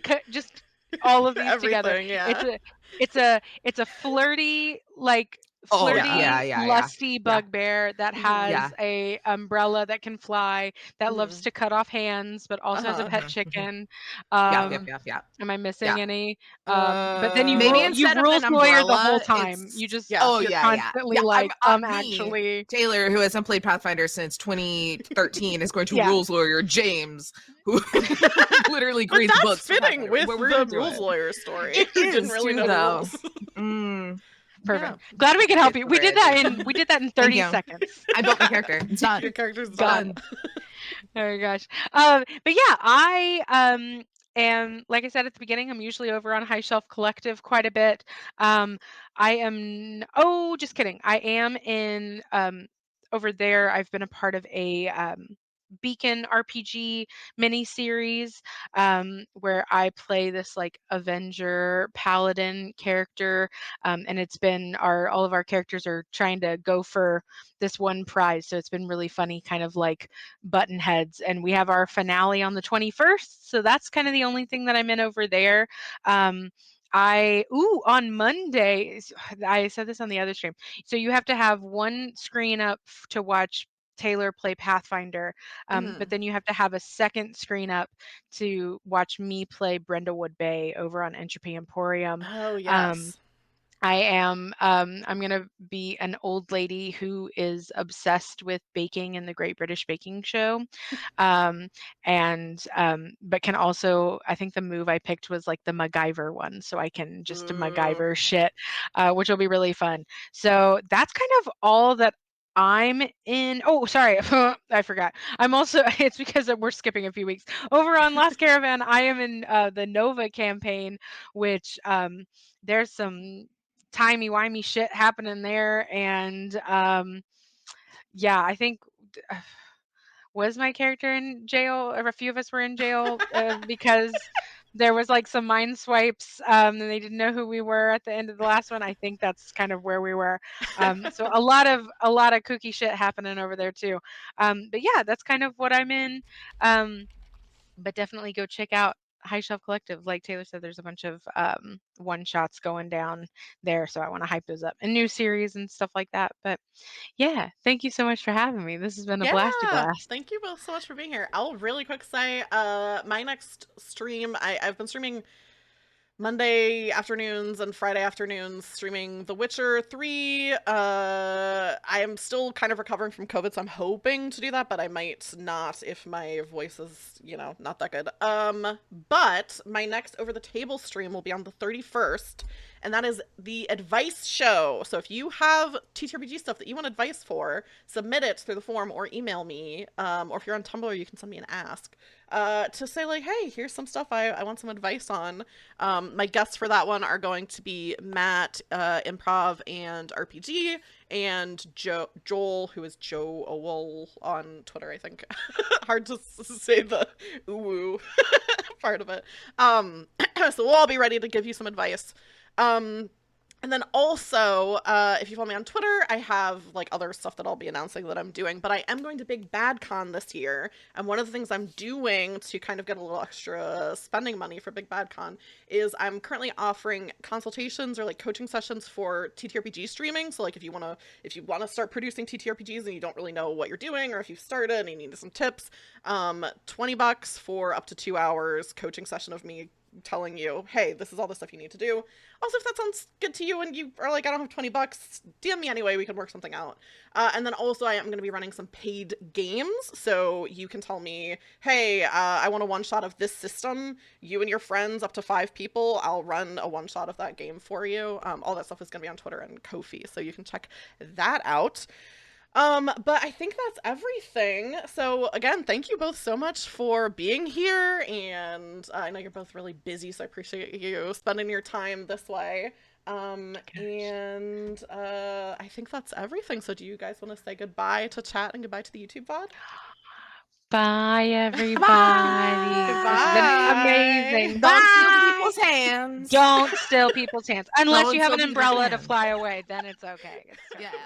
[SPEAKER 2] all of these together.
[SPEAKER 1] Everything, yeah.
[SPEAKER 2] It's a flirty like
[SPEAKER 3] Oh,
[SPEAKER 2] flirty,
[SPEAKER 3] yeah.
[SPEAKER 2] lusty bugbear that
[SPEAKER 3] Yeah.
[SPEAKER 2] has a umbrella that can fly, that loves
[SPEAKER 1] Mhm.
[SPEAKER 2] to cut off hands, but also has a
[SPEAKER 1] Uh-huh.
[SPEAKER 2] pet
[SPEAKER 3] Mhm.
[SPEAKER 2] chicken.
[SPEAKER 3] Yeah.
[SPEAKER 2] Um, am I
[SPEAKER 3] Yeah.
[SPEAKER 2] missing any? But then
[SPEAKER 3] Maybe
[SPEAKER 2] you
[SPEAKER 3] instead of
[SPEAKER 2] rules
[SPEAKER 3] an
[SPEAKER 2] lawyer the whole
[SPEAKER 3] umbrella,
[SPEAKER 2] time.
[SPEAKER 3] it's
[SPEAKER 1] Yeah.
[SPEAKER 2] You're
[SPEAKER 3] yeah.
[SPEAKER 2] constantly
[SPEAKER 3] I'm
[SPEAKER 2] like,
[SPEAKER 3] me,
[SPEAKER 2] actually,
[SPEAKER 3] Taylor, who hasn't played Pathfinder since 2013, is going to
[SPEAKER 2] yeah.
[SPEAKER 3] rules lawyer James, who literally
[SPEAKER 1] But
[SPEAKER 3] grades
[SPEAKER 1] that's
[SPEAKER 3] books for
[SPEAKER 1] fitting
[SPEAKER 3] Pathfinder.
[SPEAKER 1] with
[SPEAKER 3] But we're
[SPEAKER 1] the
[SPEAKER 3] gonna do
[SPEAKER 1] rules
[SPEAKER 3] it.
[SPEAKER 1] lawyer story,
[SPEAKER 3] It
[SPEAKER 1] who didn't
[SPEAKER 3] is
[SPEAKER 1] really
[SPEAKER 3] too,
[SPEAKER 1] know the
[SPEAKER 3] though.
[SPEAKER 1] rules.
[SPEAKER 3] Mm,
[SPEAKER 1] Yeah.
[SPEAKER 2] Perfect. Glad we could help
[SPEAKER 3] it's
[SPEAKER 2] you.
[SPEAKER 3] a great idea.
[SPEAKER 2] We did that in
[SPEAKER 3] Thank
[SPEAKER 2] 30
[SPEAKER 3] you.
[SPEAKER 2] seconds.
[SPEAKER 3] I built my character. It's done.
[SPEAKER 1] Your character's
[SPEAKER 3] It's
[SPEAKER 1] done.
[SPEAKER 3] done.
[SPEAKER 2] Oh my gosh. But yeah, am, like I said at the beginning, I'm usually over on High Shelf Collective quite a bit. I am, oh, just kidding. I am in over there. I've been a part of a Beacon RPG mini series where I play this like Avenger Paladin character, and it's been all of our characters are trying to go for this one prize, so it's been really funny, kind of like button heads. And we have our finale on the 21st, so that's kind of the only thing that I'm in over there. On Monday, I said this on the other stream. So you have to have one screen up to watch Taylor play Pathfinder, but
[SPEAKER 1] Mhm.
[SPEAKER 2] then you have to have a second screen up to watch me play Brendlewood Bay over on Entropy Emporium.
[SPEAKER 1] Oh,
[SPEAKER 2] Um,
[SPEAKER 1] yes.
[SPEAKER 2] I'm gonna be an old lady who is obsessed with baking and the Great British Baking Show. Um, but can also, I think the move I picked was like the MacGyver one, so I can just
[SPEAKER 1] Ooh.
[SPEAKER 2] MacGyver shit, which will be really fun. So that's kind of all that I'm in. Oh, sorry, I forgot. I'm also, it's because we're skipping a few weeks. Over on Last Caravan, I am in the Nova campaign, which there's some timey-wimey shit happening there. And yeah, I think was my character in jail, or a few of us were in jail because there was like some mind swipes, and they didn't know who we were at the end of the last one. I think that's kind of where we were. So a lot of kooky shit happening over there too. But yeah, that's kind of what I'm in. But definitely go check out High Shelf Collective. Like Taylor said, there's a bunch of one shots going down there, so I want to hype those up, and new series and stuff like that. But yeah, thank you so much for having me. This has been a blasty
[SPEAKER 1] Yeah.
[SPEAKER 2] blast.
[SPEAKER 1] Thank you both so much for being here. I'll really quick say, my next stream, I've been streaming Monday afternoons and Friday afternoons, streaming The Witcher 3. I am still kind of recovering from COVID, so I'm hoping to do that, but I might not if my voice is, not that good. But my next Over the Table stream will be on the 31st, and that is the advice show. So if you have TTRPG stuff that you want advice for, submit it through the form or email me. Or if you're on Tumblr, you can send me an ask. To say like, hey, here's some stuff I want some advice on. My guests for that one are going to be Matt, Improv and RPG, and Joel, who is Joe Owol on Twitter, I think. Hard to say the ooh part of it. So we'll all be ready to give you some advice. Um, and then also, if you follow me on Twitter, I have like other stuff that I'll be announcing that I'm doing. But I am going to Big Bad Con this year, and one of the things I'm doing to kind of get a little extra spending money for Big Bad Con is I'm currently offering consultations or like coaching sessions for TTRPG streaming. So like if you wanna start producing TTRPGs and you don't really know what you're doing, or if you've started and you need some tips, $20 for up to 2 hours coaching session of me telling you, hey, this is all the stuff you need to do. Also, if that sounds good to you and you are like, I don't have $20, DM me anyway, we can work something out. And then also I am going to be running some paid games, so you can tell me, hey, I want a one-shot of this system, you and your friends, up to 5 people, I'll run a one-shot of that game for you. All that stuff is going to be on Twitter and Ko-fi, so you can check that out. But I think that's everything. So again, thank you both so much for being here, and I know you're both really busy, so I appreciate you spending your time this way. I think that's everything. So do you guys want to say goodbye to chat and goodbye to the YouTube VOD?
[SPEAKER 2] Bye, everybody. This has been
[SPEAKER 1] Goodbye.
[SPEAKER 2] amazing.
[SPEAKER 3] Don't steal
[SPEAKER 2] Bye.
[SPEAKER 3] people's hands.
[SPEAKER 2] Don't steal people's hands unless
[SPEAKER 3] Don't
[SPEAKER 2] you have
[SPEAKER 3] steal
[SPEAKER 2] an
[SPEAKER 3] people's
[SPEAKER 2] umbrella to
[SPEAKER 3] hands.
[SPEAKER 2] fly away. Then it's okay. It's totally
[SPEAKER 3] Yeah.